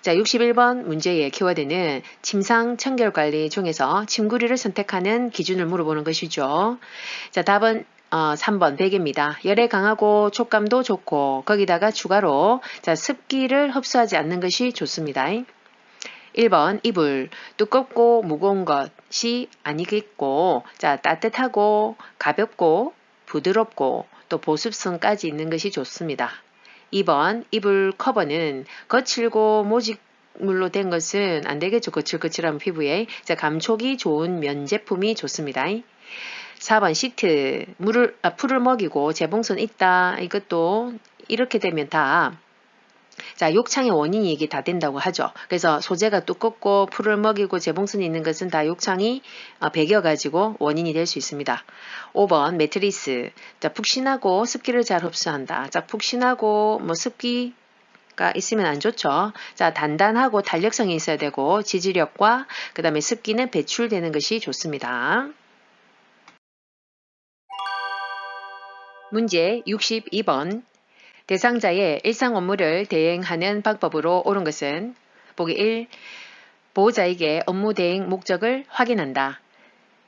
자, 61번 문제의 키워드는 침상 청결관리 중에서 침구류를 선택하는 기준을 물어보는 것이죠. 자, 답은 3번 베개입니다. 열에 강하고 촉감도 좋고 거기다가 추가로 자, 습기를 흡수하지 않는 것이 좋습니다. 1번 이불, 두껍고 무거운 것이 아니겠고, 자, 따뜻하고 가볍고 부드럽고 또 보습성까지 있는 것이 좋습니다. 2번 이불 커버는 거칠고 모직물로 된 것은 안 되겠죠. 거칠거칠한 피부에. 자, 감촉이 좋은 면 제품이 좋습니다. 4번 시트, 풀을 먹이고 재봉선 있다. 이것도 이렇게 되면 다 자, 욕창의 원인이 이게 다 된다고 하죠. 그래서 소재가 두껍고 풀을 먹이고 재봉선이 있는 것은 다 욕창이 배겨가지고 원인이 될 수 있습니다. 5번 매트리스. 자, 푹신하고 습기를 잘 흡수한다. 자, 푹신하고 뭐 습기가 있으면 안 좋죠. 자, 단단하고 탄력성이 있어야 되고 지지력과 그 다음에 습기는 배출되는 것이 좋습니다. 문제 62번. 대상자의 일상 업무를 대행하는 방법으로 옳은 것은 보기 1. 보호자에게 업무 대행 목적을 확인한다.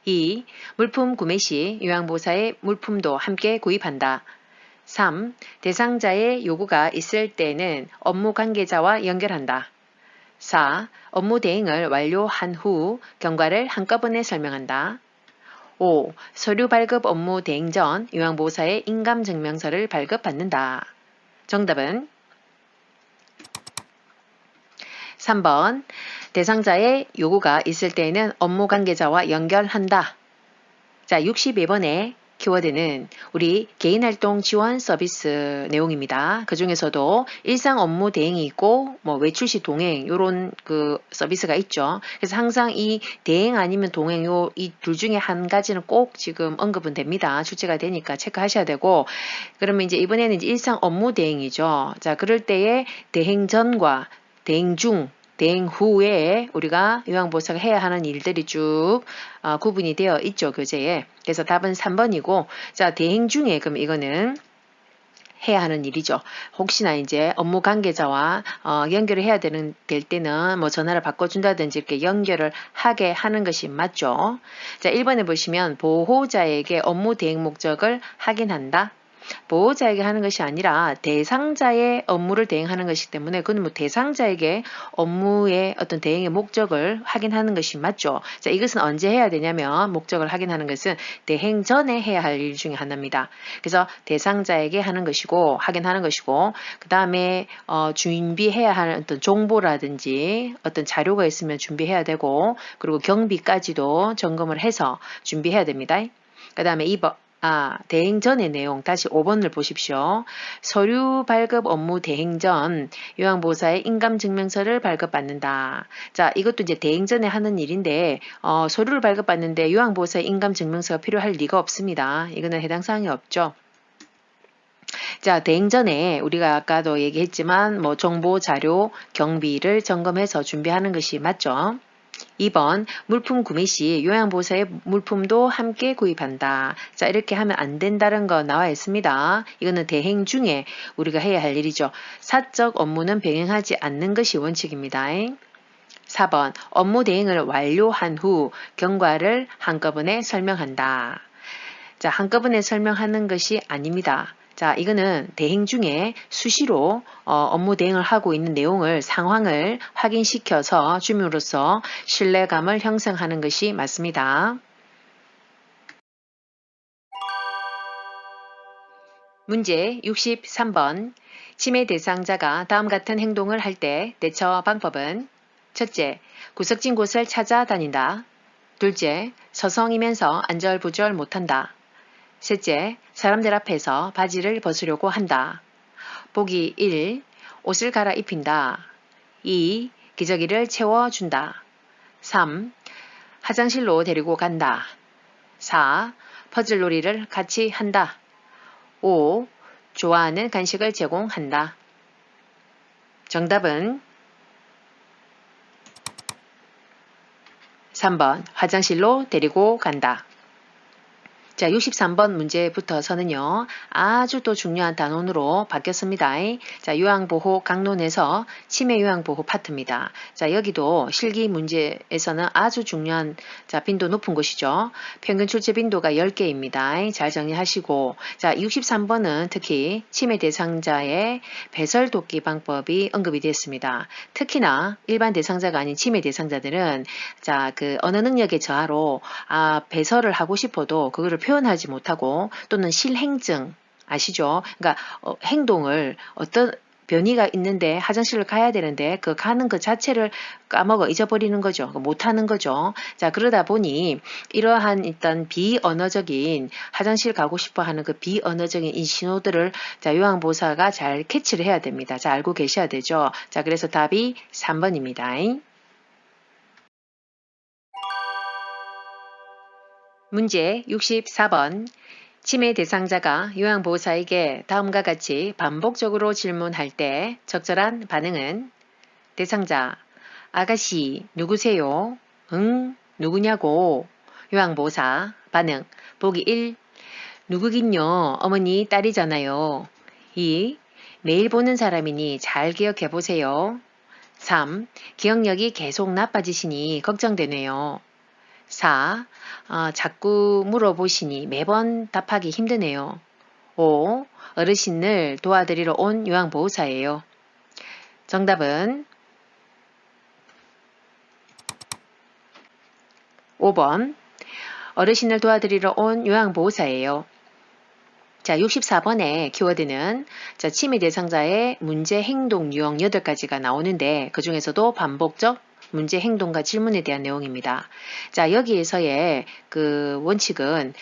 2. 물품 구매 시 요양보호사의 물품도 함께 구입한다. 3. 대상자의 요구가 있을 때는 업무 관계자와 연결한다. 4. 업무 대행을 완료한 후 경과를 한꺼번에 설명한다. 5. 서류 발급 업무 대행 전 요양보호사의 인감증명서를 발급받는다. 정답은 3번 대상자의 요구가 있을 때에는 업무 관계자와 연결한다. 자, 62번의 키워드는 우리 개인활동 지원 서비스 내용입니다. 그 중에서도 일상 업무 대행이 있고 뭐 외출 시 동행 요런 그 서비스가 있죠. 그래서 항상 이 대행 아니면 동행 요 이 둘 중에 한 가지는 꼭 지금 언급은 됩니다. 출제가 되니까 체크하셔야 되고 그러면 이제 이번에는 이제 일상 업무 대행이죠. 자, 그럴 때에 대행 전과 대행 중 대행 후에 우리가 요양보호사가 해야 하는 일들이 쭉 구분이 되어 있죠, 교재에. 그래서 답은 3번이고, 자, 대행 중에 그럼 이거는 해야 하는 일이죠. 혹시나 이제 업무 관계자와 연결을 해야 될 때는 뭐 전화를 바꿔준다든지 이렇게 연결을 하게 하는 것이 맞죠. 자, 1번에 보시면 보호자에게 업무 대행 목적을 확인한다. 보호자에게 하는 것이 아니라 대상자의 업무를 대행하는 것이기 때문에 그건 뭐 대상자에게 업무의 어떤 대행의 목적을 확인하는 것이 맞죠. 자, 이것은 언제 해야 되냐면 목적을 확인하는 것은 대행 전에 해야 할 일 중에 하나입니다. 그래서 대상자에게 하는 것이고 확인하는 것이고 그 다음에 준비해야 하는 어떤 정보라든지 어떤 자료가 있으면 준비해야 되고 그리고 경비까지도 점검을 해서 준비해야 됩니다. 그 다음에 2번 대행 전의 내용 다시 5번을 보십시오. 서류 발급 업무 대행 전 요양보호사의 인감증명서를 발급받는다. 자, 이것도 이제 대행 전에 하는 일인데 서류를 발급받는데 요양보호사의 인감증명서가 필요할 리가 없습니다. 이거는 해당 사항이 없죠. 자, 대행 전에 우리가 아까도 얘기했지만 정보, 자료, 경비를 점검해서 준비하는 것이 맞죠. 2번 물품 구매 시 요양보호사의 물품도 함께 구입한다. 자, 이렇게 하면 안 된다는 거 나와 있습니다. 이거는 대행 중에 우리가 해야 할 일이죠. 사적 업무는 병행하지 않는 것이 원칙입니다. 4번 업무 대행을 완료한 후 경과를 한꺼번에 설명한다. 자, 한꺼번에 설명하는 것이 아닙니다. 자, 이거는 대행 중에 수시로 업무 대행을 하고 있는 내용을 상황을 확인시켜서 줌으로써 신뢰감을 형성하는 것이 맞습니다. 문제 63번 치매 대상자가 다음 같은 행동을 할 때 대처 방법은 첫째, 구석진 곳을 찾아다닌다. 둘째, 서성이면서 안절부절 못한다. 셋째, 사람들 앞에서 바지를 벗으려고 한다. 보기 1. 옷을 갈아입힌다. 2. 기저귀를 채워준다. 3. 화장실로 데리고 간다. 4. 퍼즐놀이를 같이 한다. 5. 좋아하는 간식을 제공한다. 정답은 3번 화장실로 데리고 간다. 자, 63번 문제부터서는요. 아주 또 중요한 단원으로 바뀌었습니다. 자, 요양보호 강론에서 치매 요양보호 파트입니다. 자, 여기도 실기 문제에서는 아주 중요한 빈도 높은 곳이죠. 평균 출제 빈도가 10개입니다. 잘 정리하시고 자, 63번은 특히 치매 대상자의 배설 돕기 방법이 언급이 되었습니다. 특히나 일반 대상자가 아닌 치매 대상자들은 언어 능력의 저하로 배설을 하고 싶어도 그거를 표현하지 못하고 또는 실행증 아시죠? 그러니까 행동을 어떤 변이가 있는데 화장실을 가야 되는데 그 가는 그 자체를 까먹어 잊어버리는 거죠. 못하는 거죠. 자, 그러다 보니 이러한 일단 비언어적인 화장실 가고 싶어 하는 그 비언어적인 이 신호들을 요양보호사가 잘 캐치를 해야 됩니다. 자, 알고 계셔야 되죠. 자, 그래서 답이 3번입니다. 문제 64번 치매 대상자가 요양보호사에게 다음과 같이 반복적으로 질문할 때 적절한 반응은 대상자 아가씨 누구세요? 응? 누구냐고? 요양보호사 반응 보기 1 누구긴요 어머니 딸이잖아요. 2 매일 보는 사람이니 잘 기억해보세요. 3 기억력이 계속 나빠지시니 걱정되네요. 4. 자꾸 물어보시니 매번 답하기 힘드네요. 5. 어르신을 도와드리러 온 요양보호사예요. 정답은 5번 어르신을 도와드리러 온 요양보호사예요. 자, 64번의 키워드는 치매 대상자의 문제 행동 유형 8가지가 나오는데 그 중에서도 반복적 문제 행동과 질문에 대한 내용입니다. 자, 여기에서의 그 원칙은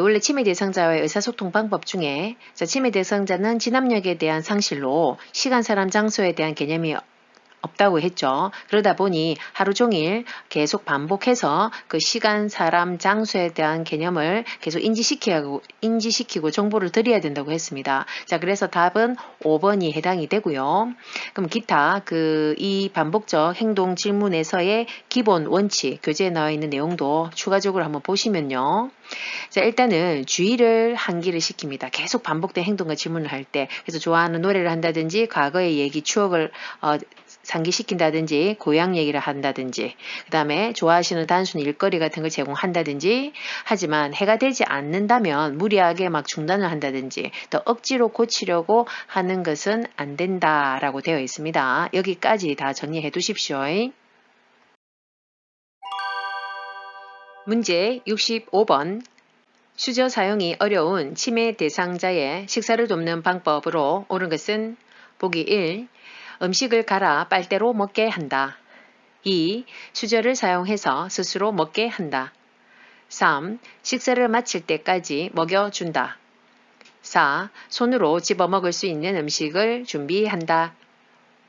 원래 치매 대상자와의 의사소통 방법 중에 치매 대상자는 진압력에 대한 상실로 시간, 사람, 장소에 대한 개념이 없다고 했죠. 그러다 보니 하루 종일 계속 반복해서 그 시간, 사람, 장소에 대한 개념을 계속 인지시키고 정보를 드려야 된다고 했습니다. 자, 그래서 답은 5번이 해당이 되고요. 그럼 기타 이 반복적 행동 질문에서의 기본 원칙, 교재에 나와 있는 내용도 추가적으로 한번 보시면요. 자, 일단은 주의를 환기를 시킵니다. 계속 반복된 행동과 질문을 할 때. 그래서 좋아하는 노래를 한다든지 과거의 얘기, 추억을 상기시킨다든지 고향 얘기를 한다든지 그 다음에 좋아하시는 단순 일거리 같은 걸 제공한다든지 하지만 해가 되지 않는다면 무리하게 막 중단을 한다든지 또 억지로 고치려고 하는 것은 안 된다라고 되어 있습니다. 여기까지 다 정리해 두십시오. 문제 65번 수저 사용이 어려운 치매 대상자의 식사를 돕는 방법으로 옳은 것은 보기 1. 음식을 갈아 빨대로 먹게 한다. 2. 수저를 사용해서 스스로 먹게 한다. 3. 식사를 마칠 때까지 먹여준다. 4. 손으로 집어먹을 수 있는 음식을 준비한다.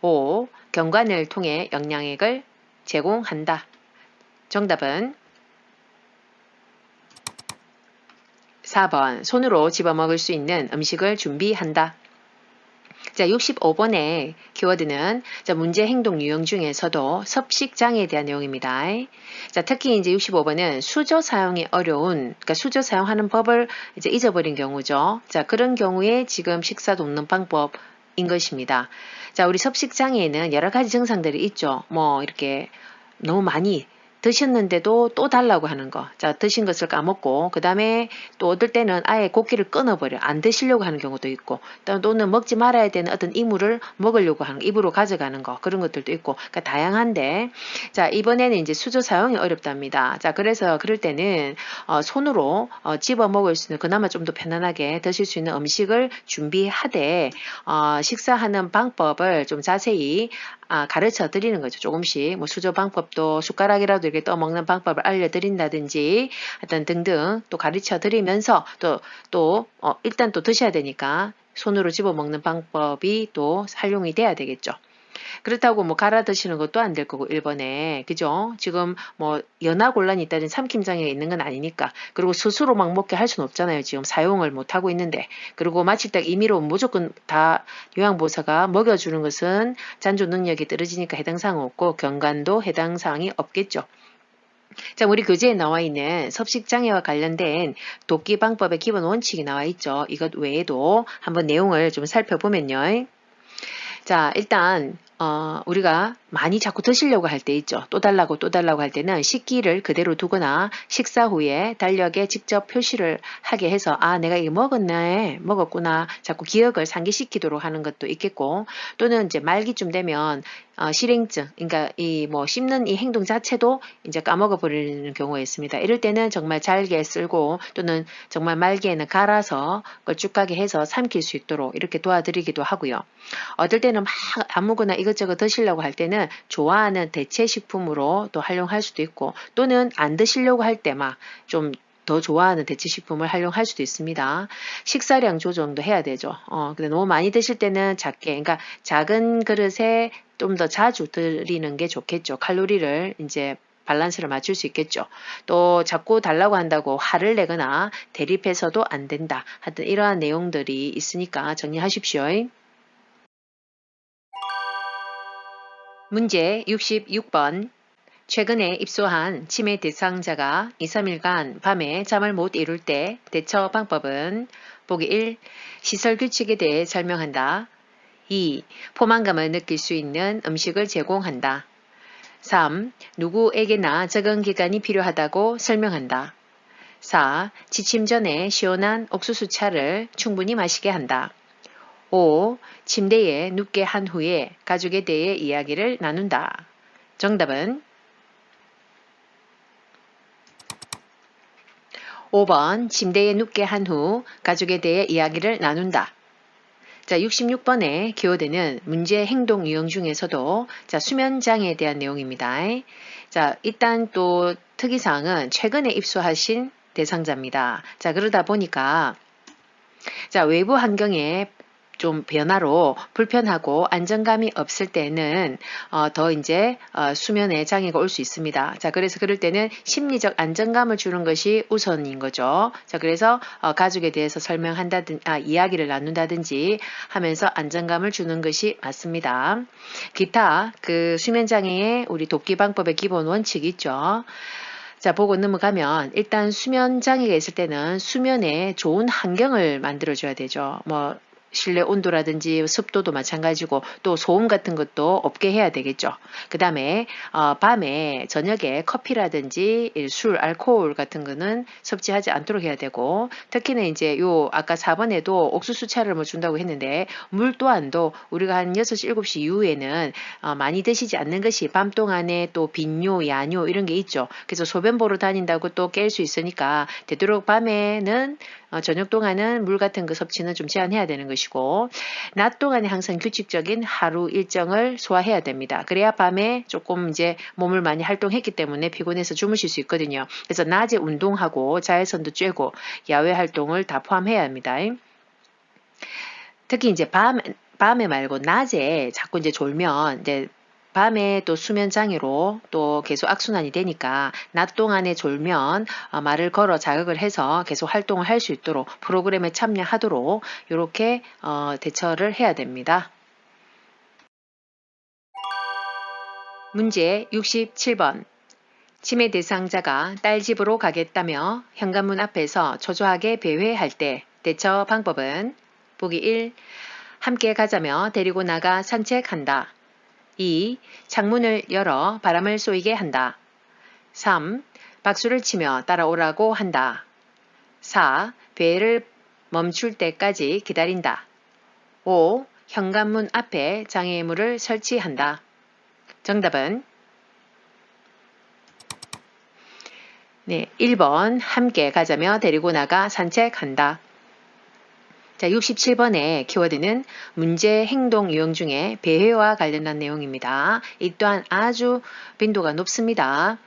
5. 경관을 통해 영양액을 제공한다. 정답은 4번 손으로 집어먹을 수 있는 음식을 준비한다. 자, 65번의 키워드는 문제 행동 유형 중에서도 섭식장애에 대한 내용입니다. 자, 특히 이제 65번은 수저 사용이 어려운, 그러니까 수저 사용하는 법을 이제 잊어버린 경우죠. 자, 그런 경우에 지금 식사 돕는 방법인 것입니다. 자, 우리 섭식장애에는 여러 가지 증상들이 있죠. 뭐 이렇게 너무 많이 드셨는데도 또 달라고 하는 거. 자, 드신 것을 까먹고, 그 다음에 또 어떨 때는 아예 고기를 끊어버려. 안 드시려고 하는 경우도 있고, 또는 먹지 말아야 되는 어떤 이물을 먹으려고 하는 거, 입으로 가져가는 거, 그런 것들도 있고, 그러니까 다양한데, 자, 이번에는 이제 수저 사용이 어렵답니다. 자, 그래서 그럴 때는, 손으로, 집어 먹을 수 있는, 그나마 좀 더 편안하게 드실 수 있는 음식을 준비하되, 식사하는 방법을 좀 자세히 가르쳐 드리는 거죠. 조금씩 뭐 수저 방법도 숟가락이라도 이렇게 떠먹는 방법을 알려드린다든지 하여튼 등등 또 가르쳐 드리면서 또 일단 또 드셔야 되니까 손으로 집어먹는 방법이 또 활용이 돼야 되겠죠. 그렇다고 뭐 갈아 드시는 것도 안 될 거고 1번에 그죠? 지금 뭐 연하곤란이 있다든 삼킴장애 있는 건 아니니까 그리고 스스로 막 먹게 할 수는 없잖아요. 지금 사용을 못 하고 있는데 그리고 마칠 때 임의로 무조건 다 요양보호사가 먹여주는 것은 잔존 능력이 떨어지니까 해당 사항 없고 경관도 해당 사항이 없겠죠. 자, 우리 교재에 나와 있는 섭식장애와 관련된 돕기 방법의 기본 원칙이 나와 있죠. 이것 외에도 한번 내용을 좀 살펴보면요. 자, 일단 우리가 많이 자꾸 드시려고 할 때 있죠. 또 달라고 할 때는 식기를 그대로 두거나 식사 후에 달력에 직접 표시를 하게 해서 내가 이거 먹었구나 자꾸 기억을 상기시키도록 하는 것도 있겠고 또는 이제 말기쯤 되면 실행증 그러니까 이 뭐 씹는 이 행동 자체도 이제 까먹어 버리는 경우가 있습니다. 이럴 때는 정말 잘게 쓸고 또는 정말 말기에는 갈아서 그걸 쭉 가게 해서 삼킬 수 있도록 이렇게 도와드리기도 하고요. 어떨 때는 막 아무거나 이것저것 드시려고 할 때는 좋아하는 대체 식품으로 또 활용할 수도 있고 또는 안 드시려고 할 때 막 좀 더 좋아하는 대체 식품을 활용할 수도 있습니다. 식사량 조정도 해야 되죠. 근데 너무 많이 드실 때는 작게, 그러니까 작은 그릇에 좀 더 자주 드리는 게 좋겠죠. 칼로리를 이제 밸런스를 맞출 수 있겠죠. 또 자꾸 달라고 한다고 화를 내거나 대립해서도 안 된다. 하여튼 이러한 내용들이 있으니까 정리하십시오. 문제 66번. 최근에 입소한 치매 대상자가 2, 3일간 밤에 잠을 못 이룰 때 대처 방법은 보기 1. 시설 규칙에 대해 설명한다. 2. 포만감을 느낄 수 있는 음식을 제공한다. 3. 누구에게나 적응 기간이 필요하다고 설명한다. 4. 지침 전에 시원한 옥수수차를 충분히 마시게 한다. 5. 침대에 눕게 한 후에 가족에 대해 이야기를 나눈다. 정답은 5번 침대에 눕게 한 후 가족에 대해 이야기를 나눈다. 자, 66번의 키워드는 문제 행동 유형 중에서도 수면장애에 대한 내용입니다. 자, 일단 또 특이사항은 최근에 입소하신 대상자입니다. 자, 그러다 보니까 외부 환경에 좀 변화로 불편하고 안정감이 없을 때는 더 이제 수면에 장애가 올 수 있습니다. 자, 그래서 그럴 때는 심리적 안정감을 주는 것이 우선인 거죠. 자, 그래서 가족에 대해서 이야기를 나눈다든지 하면서 안정감을 주는 것이 맞습니다. 기타 그 수면 장애의 우리 돕기 방법의 기본 원칙이 있죠. 자, 보고 넘어가면 일단 수면 장애가 있을 때는 수면에 좋은 환경을 만들어줘야 되죠. 뭐 실내 온도라든지 습도도 마찬가지고 또 소음 같은 것도 없게 해야 되겠죠. 그 다음에 밤에 저녁에 커피라든지 술, 알코올 같은 거는 섭취하지 않도록 해야 되고 특히는 이제 아까 4번에도 옥수수차를 뭐 준다고 했는데 물 또한도 우리가 한 6시, 7시 이후에는 많이 드시지 않는 것이 밤 동안에 또 빈뇨, 야뇨 이런 게 있죠. 그래서 소변 보러 다닌다고 또 깰 수 있으니까 되도록 밤에는 저녁 동안은 물 같은 그 섭취는 좀 제한해야 되는 것이고 낮 동안에 항상 규칙적인 하루 일정을 소화해야 됩니다. 그래야 밤에 조금 이제 몸을 많이 활동했기 때문에 피곤해서 주무실 수 있거든요. 그래서 낮에 운동하고 자외선도 쬐고 야외 활동을 다 포함해야 합니다. 특히 이제 밤에 말고 낮에 자꾸 이제 졸면 이제 밤에 또 수면 장애로 또 계속 악순환이 되니까 낮 동안에 졸면 말을 걸어 자극을 해서 계속 활동을 할 수 있도록 프로그램에 참여하도록 이렇게 대처를 해야 됩니다. 문제 67번. 치매 대상자가 딸 집으로 가겠다며 현관문 앞에서 초조하게 배회할 때 대처 방법은 보기 1. 함께 가자며 데리고 나가 산책한다. 2. 창문을 열어 바람을 쏘이게 한다. 3. 박수를 치며 따라오라고 한다. 4. 배를 멈출 때까지 기다린다. 5. 현관문 앞에 장애물을 설치한다. 정답은 1번 함께 가자며 데리고 나가 산책한다. 자, 67번의 키워드는 문제 행동 유형 중에 배회와 관련한 내용입니다. 이 또한 아주 빈도가 높습니다.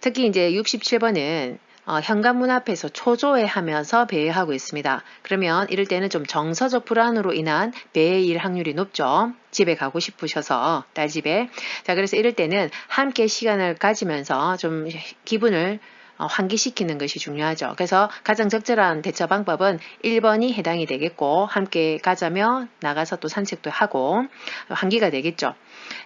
특히 이제 67번은 현관문 앞에서 초조해 하면서 배회하고 있습니다. 그러면 이럴 때는 좀 정서적 불안으로 인한 배회일 확률이 높죠. 집에 가고 싶으셔서 딸 집에. 자, 그래서 이럴 때는 함께 시간을 가지면서 좀 기분을 환기시키는 것이 중요하죠. 그래서 가장 적절한 대처 방법은 1번이 해당이 되겠고 함께 가자며 나가서 또 산책도 하고 환기가 되겠죠.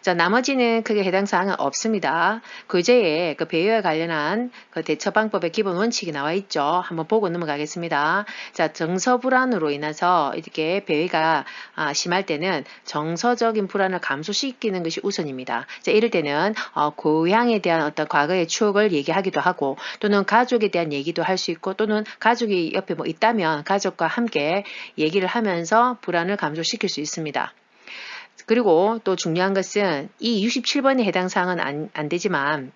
자, 나머지는 크게 해당 사항은 없습니다. 교재에 그 배회와 관련한 그 대처 방법의 기본 원칙이 나와 있죠. 한번 보고 넘어가겠습니다. 자, 정서 불안으로 인해서 이렇게 배회가 심할 때는 정서적인 불안을 감소시키는 것이 우선입니다. 자, 이럴 때는 고향에 대한 어떤 과거의 추억을 얘기하기도 하고 또는 가족에 대한 얘기도 할 수 있고 또는 가족이 옆에 뭐 있다면 가족과 함께 얘기를 하면서 불안을 감소시킬 수 있습니다. 그리고 또 중요한 것은 이 67번에 해당 사항은 안 되지만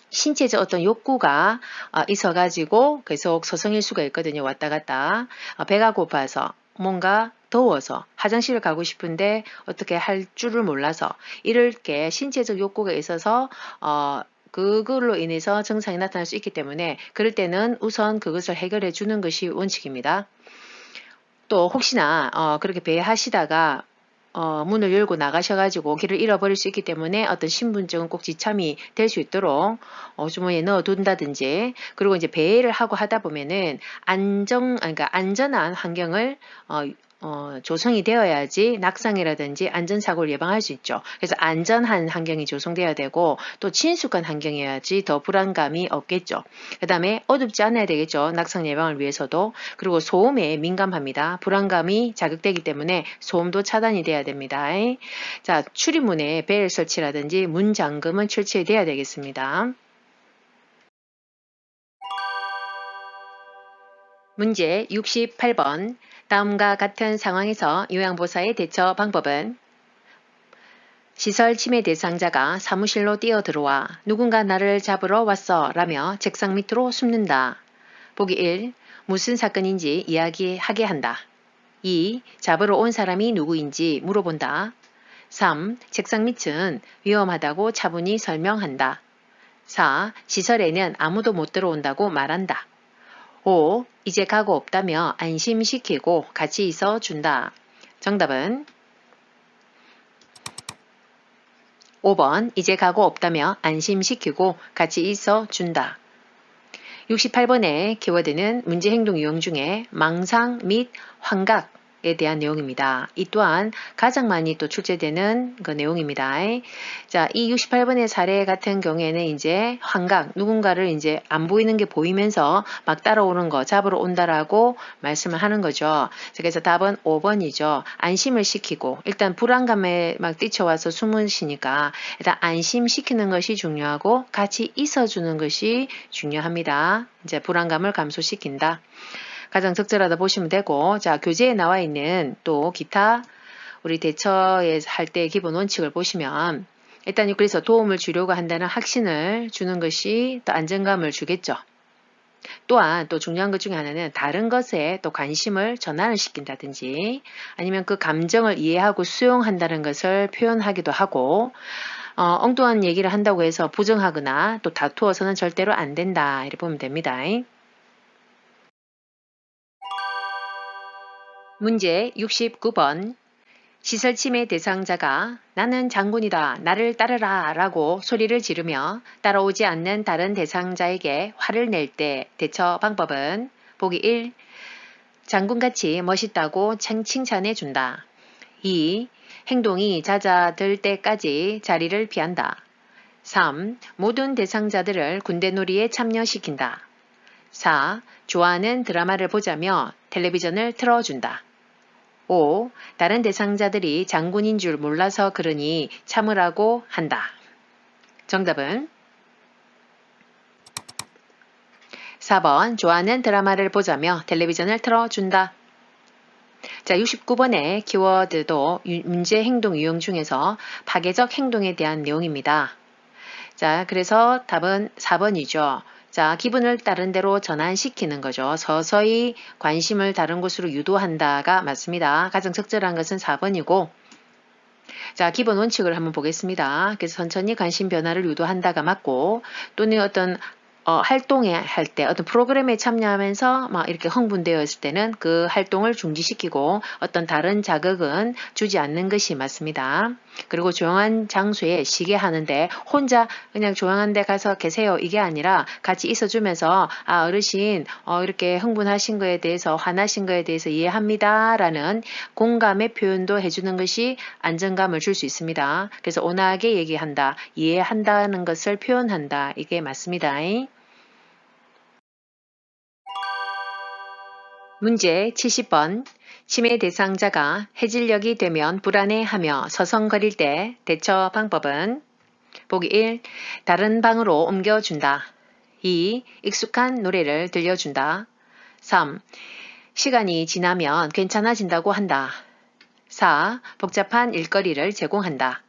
신체적 어떤 욕구가 있어가지고 계속 서성일 수가 있거든요. 왔다 갔다. 배가 고파서 뭔가 더워서 화장실을 가고 싶은데 어떻게 할 줄을 몰라서 이렇게 신체적 욕구가 있어서 그걸로 인해서 증상이 나타날 수 있기 때문에 그럴 때는 우선 그것을 해결해 주는 것이 원칙입니다. 또 혹시나 그렇게 배회하시다가 문을 열고 나가셔가지고 길을 잃어버릴 수 있기 때문에 어떤 신분증은 꼭 지참이 될 수 있도록 주머니에 넣어둔다든지 그리고 이제 배회를 하고 하다 보면은 그러니까 안전한 환경을 조성이 되어야지 낙상이라든지 안전사고를 예방할 수 있죠. 그래서 안전한 환경이 조성되어야 되고 또 친숙한 환경이어야지 더 불안감이 없겠죠. 그 다음에 어둡지 않아야 되겠죠. 낙상 예방을 위해서도. 그리고 소음에 민감합니다. 불안감이 자극되기 때문에 소음도 차단이 돼야 됩니다. 자, 출입문에 벨 설치라든지 문 잠금은 철저히 돼야 되겠습니다. 문제 68번. 다음과 같은 상황에서 요양보호사의 대처 방법은 시설 침해 대상자가 사무실로 뛰어들어와 누군가 나를 잡으러 왔어 라며 책상 밑으로 숨는다. 보기 1. 무슨 사건인지 이야기하게 한다. 2. 잡으러 온 사람이 누구인지 물어본다. 3. 책상 밑은 위험하다고 차분히 설명한다. 4. 시설에는 아무도 못 들어온다고 말한다. 5. 이제 가고 없다며 안심시키고 같이 있어 준다. 정답은 5번 이제 가고 없다며 안심시키고 같이 있어 준다. 68번의 키워드는 문제 행동 유형 중에 망상 및 환각에 대한 내용입니다. 이 또한 가장 많이 또 출제되는 그 내용입니다. 자, 이 68번의 사례 같은 경우에는 이제 환각, 누군가를 이제 안 보이는 게 보이면서 막 따라오는 거, 잡으러 온다라고 말씀을 하는 거죠. 그래서 답은 5번이죠. 안심을 시키고, 일단 불안감에 막 뛰쳐와서 숨을 쉬니까 일단 안심시키는 것이 중요하고 같이 있어주는 것이 중요합니다. 이제 불안감을 감소시킨다. 가장 적절하다 보시면 되고, 자, 교재에 나와 있는 또 기타 우리 대처에 할 때 기본 원칙을 보시면 일단 그래서 도움을 주려고 한다는 확신을 주는 것이 또 안정감을 주겠죠. 또한 또 중요한 것 중에 하나는 다른 것에 또 관심을 전환을 시킨다든지 아니면 그 감정을 이해하고 수용한다는 것을 표현하기도 하고 엉뚱한 얘기를 한다고 해서 부정하거나 또 다투어서는 절대로 안 된다. 이렇게 보면 됩니다. 문제 69번. 시설 침해 대상자가 나는 장군이다. 나를 따르라 라고 소리를 지르며 따라오지 않는 다른 대상자에게 화를 낼 때 대처 방법은 보기 1. 장군같이 멋있다고 칭찬해 준다. 2. 행동이 잦아들 때까지 자리를 피한다. 3. 모든 대상자들을 군대놀이에 참여시킨다. 4. 좋아하는 드라마를 보자며 텔레비전을 틀어준다. 5. 다른 대상자들이 장군인 줄 몰라서 그러니 참으라고 한다. 정답은 4번 좋아하는 드라마를 보자며 텔레비전을 틀어준다. 자, 69번의 키워드도 문제 행동 유형 중에서 파괴적 행동에 대한 내용입니다. 자, 그래서 답은 4번이죠. 자, 기분을 다른 데로 전환시키는 거죠. 서서히 관심을 다른 곳으로 유도한다가 맞습니다. 가장 적절한 것은 4번이고 자, 기본 원칙을 한번 보겠습니다. 그래서 천천히 관심 변화를 유도한다가 맞고 또는 어떤 활동에 할 때 어떤 프로그램에 참여하면서 막 이렇게 흥분되어 있을 때는 그 활동을 중지시키고 어떤 다른 자극은 주지 않는 것이 맞습니다. 그리고 조용한 장소에 쉬게 하는데 혼자 그냥 조용한 데 가서 계세요. 이게 아니라 같이 있어주면서 아 어르신 이렇게 흥분하신 거에 대해서 화나신 거에 대해서 이해합니다. 라는 공감의 표현도 해주는 것이 안정감을 줄 수 있습니다. 그래서 온화하게 얘기한다. 이해한다는 것을 표현한다. 이게 맞습니다. 문제 70번. 치매 대상자가 해질녘이 되면 불안해하며 서성거릴 때 대처 방법은 보기 1. 다른 방으로 옮겨준다. 2. 익숙한 노래를 들려준다. 3. 시간이 지나면 괜찮아진다고 한다. 4. 복잡한 일거리를 제공한다.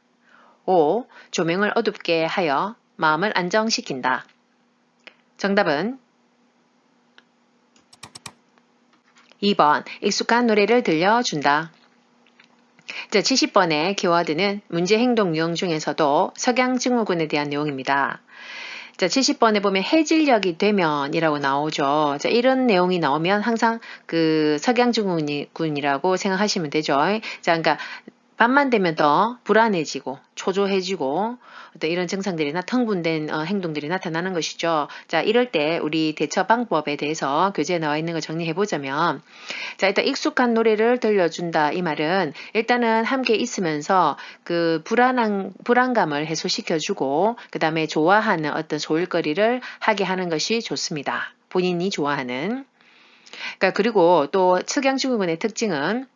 5. 조명을 어둡게 하여 마음을 안정시킨다. 정답은 2번 익숙한 노래를 들려준다. 자, 70번의 키워드는 문제 행동 유형 중에서도 석양증후군에 대한 내용입니다. 자, 70번에 보면 해질녘이 되면 이라고 나오죠. 자, 이런 내용이 나오면 항상 그 석양증후군이라고 생각하시면 되죠. 자, 그러니까 밤만 되면 더 불안해지고 초조해지고 어떤 이런 증상들이나 흥분된 행동들이 나타나는 것이죠. 자, 이럴 때 우리 대처 방법에 대해서 교재에 나와 있는 거 정리해 보자면 자, 일단 익숙한 노래를 들려준다. 이 말은 일단은 함께 있으면서 그 불안감을 해소시켜주고 그 다음에 좋아하는 어떤 소일거리를 하게 하는 것이 좋습니다. 본인이 좋아하는. 그러니까 그리고 또 석양증후군의 특징은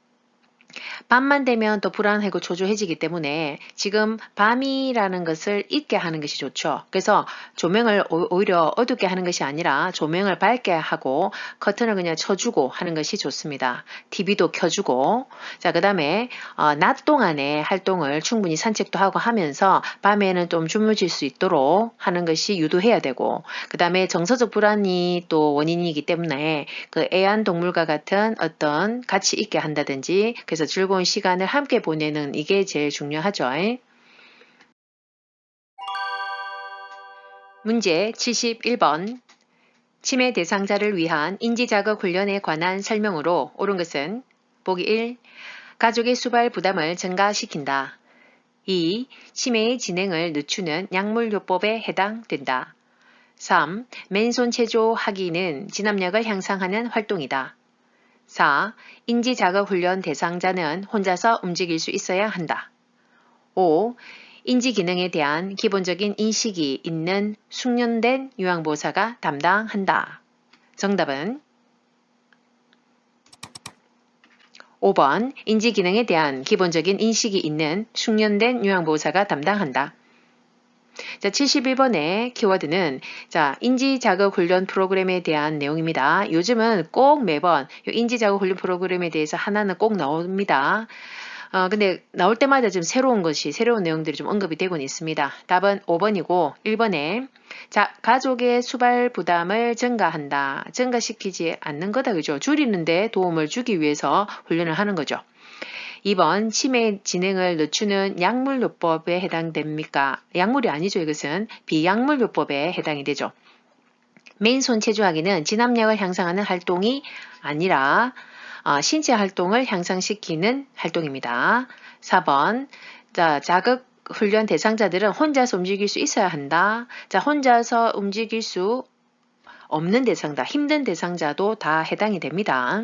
밤만 되면 또 불안하고 초조해지기 때문에 지금 밤이라는 것을 잊게 하는 것이 좋죠. 그래서 조명을 오히려 어둡게 하는 것이 아니라 조명을 밝게 하고 커튼을 그냥 쳐주고 하는 것이 좋습니다. TV도 켜주고 자, 그 다음에 낮 동안에 활동을 충분히 산책도 하고 하면서 밤에는 좀 주무실 수 있도록 하는 것이 유도해야 되고 그 다음에 정서적 불안이 또 원인이기 때문에 그 애완동물과 같은 어떤 같이 있게 한다든지 그래서 즐거운 시간을 함께 보내는 이게 제일 중요하죠. 문제 71번. 치매 대상자를 위한 인지자극 훈련에 관한 설명으로 옳은 것은 보기 1. 가족의 수발 부담을 증가시킨다. 2. 치매의 진행을 늦추는 약물요법에 해당된다. 3. 맨손 체조하기는 진압력을 향상하는 활동이다. 4. 인지자극 훈련 대상자는 혼자서 움직일 수 있어야 한다. 5. 인지기능에 대한 기본적인 인식이 있는 숙련된 요양보호사가 담당한다. 정답은 5번 인지기능에 대한 기본적인 인식이 있는 숙련된 요양보호사가 담당한다. 자, 71번의 키워드는 자, 인지자극 훈련 프로그램에 대한 내용입니다. 요즘은 꼭 매번 인지자극 훈련 프로그램에 대해서 하나는 꼭 나옵니다. 근데 나올 때마다 좀 새로운 내용들이 좀 언급이 되곤 있습니다. 답은 5번이고 1번에 자, 가족의 수발 부담을 증가시키지 않는 거다. 그죠? 줄이는데 도움을 주기 위해서 훈련을 하는 거죠. 2번 치매 진행을 늦추는 약물요법에 해당됩니까? 약물이 아니죠. 이것은 비약물요법에 해당이 되죠. 맨손 체조하기는 진압력을 향상하는 활동이 아니라 신체 활동을 향상시키는 활동입니다. 4번 자, 자극 훈련 대상자들은 혼자서 움직일 수 있어야 한다. 자, 혼자서 움직일 수 없는 대상자, 힘든 대상자도 다 해당이 됩니다.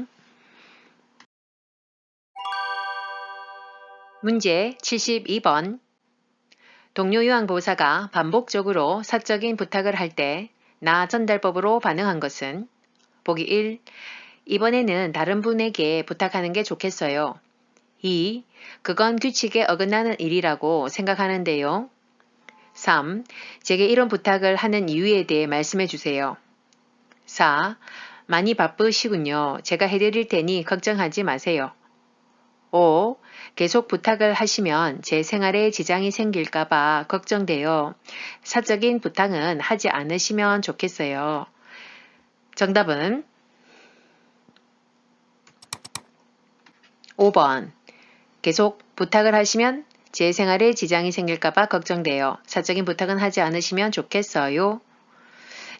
문제 72번 동료 요양보호사가 반복적으로 사적인 부탁을 할 때 나 전달법으로 반응한 것은 보기 1. 이번에는 다른 분에게 부탁하는 게 좋겠어요. 2. 그건 규칙에 어긋나는 일이라고 생각하는데요. 3. 제게 이런 부탁을 하는 이유에 대해 말씀해 주세요. 4. 많이 바쁘시군요. 제가 해드릴 테니 걱정하지 마세요. 5. 계속 부탁을 하시면 제 생활에 지장이 생길까봐 걱정돼요. 사적인 부탁은 하지 않으시면 좋겠어요. 정답은 5번. 계속 부탁을 하시면 제 생활에 지장이 생길까봐 걱정돼요. 사적인 부탁은 하지 않으시면 좋겠어요.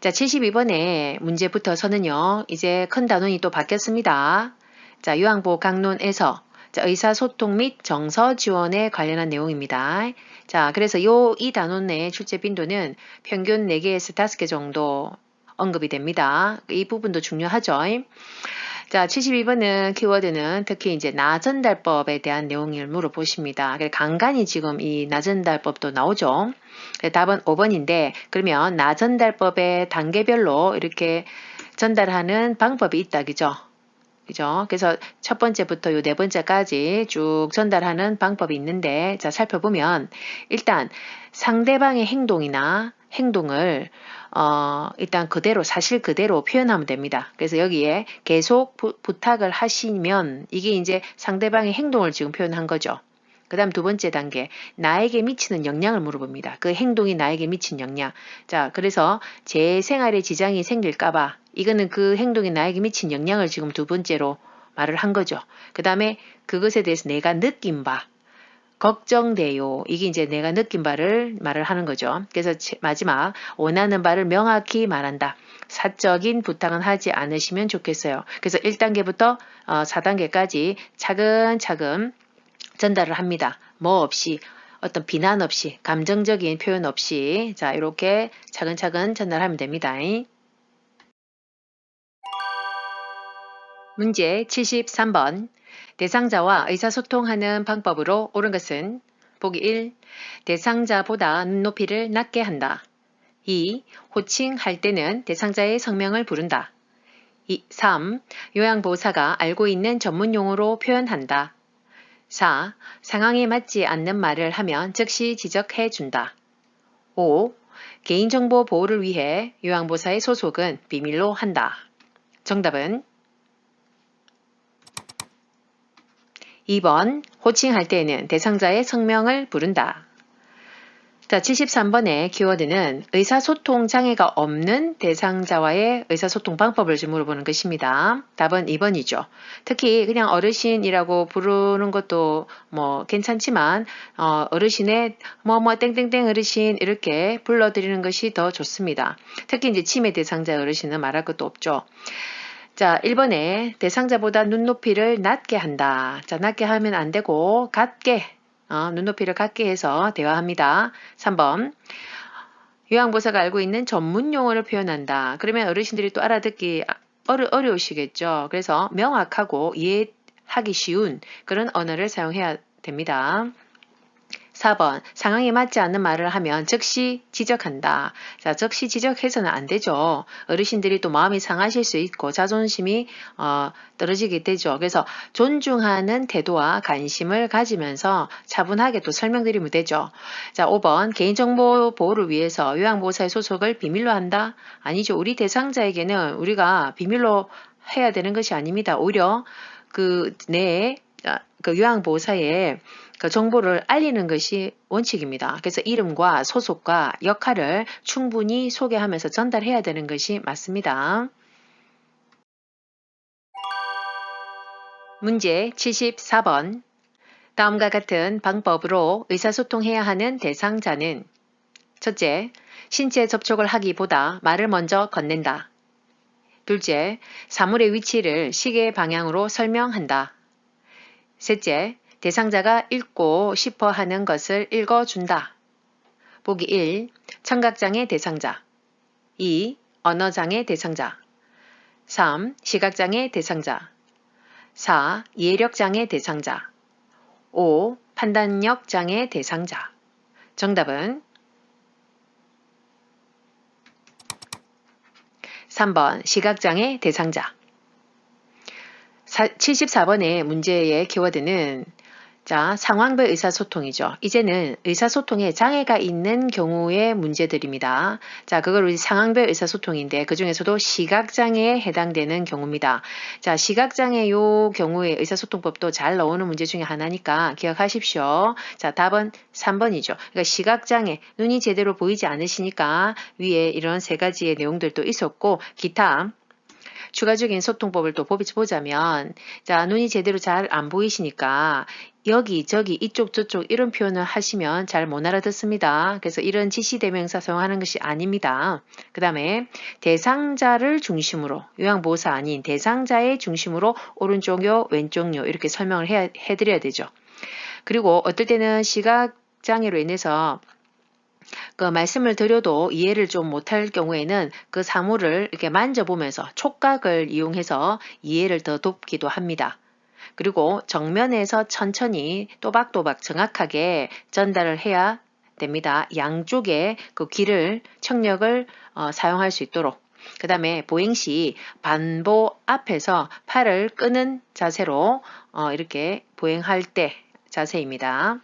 자, 72번에 문제부터서는요. 이제 큰 단원이 또 바뀌었습니다. 자, 요양보호 강론에서 자, 의사소통 및 정서 지원에 관련한 내용입니다. 자, 그래서 이 단원의 출제 빈도는 평균 4개에서 5개 정도 언급이 됩니다. 이 부분도 중요하죠. 자, 72번은 키워드는 특히 이제 나전달법에 대한 내용을 물어보십니다. 간간히 지금 이 나전달법도 나오죠. 답은 5번인데 그러면 나전달법의 단계별로 이렇게 전달하는 방법이 있다. 그죠? 그죠? 그래서 첫 번째부터 요 네 번째까지 쭉 전달하는 방법이 있는데 자, 살펴보면 일단 상대방의 행동을 일단 사실 그대로 표현하면 됩니다. 그래서 여기에 계속 부탁을 하시면 이게 이제 상대방의 행동을 지금 표현한 거죠. 그 다음 두 번째 단계, 나에게 미치는 영향을 물어봅니다. 그 행동이 나에게 미친 영향. 자, 그래서 제 생활에 지장이 생길까봐 이거는 그 행동이 나에게 미친 영향을 지금 두 번째로 말을 한 거죠. 그 다음에 그것에 대해서 내가 느낀 바, 걱정돼요. 이게 이제 내가 느낀 바를 말을 하는 거죠. 그래서 마지막 원하는 바를 명확히 말한다. 사적인 부탁은 하지 않으시면 좋겠어요. 그래서 1단계부터 4단계까지 차근차근 전달을 합니다. 뭐 없이 어떤 비난 없이 감정적인 표현 없이 자 이렇게 차근차근 전달하면 됩니다. 문제 73번 대상자와 의사소통하는 방법으로 옳은 것은 보기 1. 대상자보다 눈높이를 낮게 한다. 2. 호칭할 때는 대상자의 성명을 부른다. 3. 요양보호사가 알고 있는 전문용어로 표현한다. 4. 상황에 맞지 않는 말을 하면 즉시 지적해 준다. 5. 개인정보 보호를 위해 요양보호사의 소속은 비밀로 한다. 정답은 2번 호칭할 때에는 대상자의 성명을 부른다. 자, 73번의 키워드는 의사소통 장애가 없는 대상자와의 의사소통 방법을 좀 물어보는 것입니다. 답은 2번이죠. 특히 그냥 어르신이라고 부르는 것도 뭐 괜찮지만 어르신의 뭐뭐 땡땡땡 어르신 이렇게 불러드리는 것이 더 좋습니다. 특히 이제 치매 대상자 어르신은 말할 것도 없죠. 자, 1번에 대상자보다 눈높이를 낮게 한다. 자, 낮게 하면 안 되고 같게 눈높이를 갖게 해서 대화합니다. 3번 요양보호사가 알고 있는 전문 용어를 표현한다. 그러면 어르신들이 또 알아듣기 어려우시겠죠. 그래서 명확하고 이해하기 쉬운 그런 언어를 사용해야 됩니다. 4번 상황에 맞지 않는 말을 하면 즉시 지적한다. 자, 즉시 지적해서는 안 되죠. 어르신들이 또 마음이 상하실 수 있고 자존심이 떨어지게 되죠. 그래서 존중하는 태도와 관심을 가지면서 차분하게 또 설명드리면 되죠. 자, 5번 개인정보 보호를 위해서 요양보호사의 소속을 비밀로 한다? 아니죠. 우리 대상자에게는 우리가 비밀로 해야 되는 것이 아닙니다. 오히려 내 그 요양보호사에 그 정보를 알리는 것이 원칙입니다. 그래서 이름과 소속과 역할을 충분히 소개하면서 전달해야 되는 것이 맞습니다. 문제 74번. 다음과 같은 방법으로 의사소통해야 하는 대상자는 첫째, 신체 접촉을 하기보다 말을 먼저 건넨다. 둘째, 사물의 위치를 시계 방향으로 설명한다. 셋째, 대상자가 읽고 싶어 하는 것을 읽어준다. 보기 1. 청각장애 대상자 2. 언어장애 대상자 3. 시각장애 대상자 4. 이해력장애 대상자 5. 판단력 장애 대상자. 정답은 3번 시각장애 대상자. 74번의 문제의 키워드는 상황별 의사소통이죠. 이제는 의사소통에 장애가 있는 경우의 문제들입니다. 그걸 우리 상황별 의사소통인데 그 중에서도 시각장애에 해당되는 경우입니다. 시각장애 요 경우의 의사소통법도 잘 나오는 문제 중에 하나니까 기억하십시오. 답은 3번이죠. 그러니까 시각장애, 눈이 제대로 보이지 않으시니까 위에 이런 세 가지의 내용들도 있었고 기타 추가적인 소통법을 또 보자면 눈이 제대로 잘 안 보이시니까 여기 저기 이쪽 저쪽 이런 표현을 하시면 잘 못 알아듣습니다. 그래서 이런 지시대명사 사용하는 것이 아닙니다. 그 다음에 대상자를 중심으로 요양보호사 아닌 대상자의 중심으로 오른쪽 요 왼쪽 요 이렇게 설명을 해드려야 되죠. 그리고 어떨 때는 시각장애로 인해서 그 말씀을 드려도 이해를 좀 못할 경우에는 그 사물을 이렇게 만져보면서 촉각을 이용해서 이해를 더 돕기도 합니다. 그리고 정면에서 천천히 또박또박 정확하게 전달을 해야 됩니다. 양쪽에 그 귀를, 청력을 사용할 수 있도록. 그 다음에 보행 시 반보 앞에서 팔을 끄는 자세로 이렇게 보행할 때 자세입니다.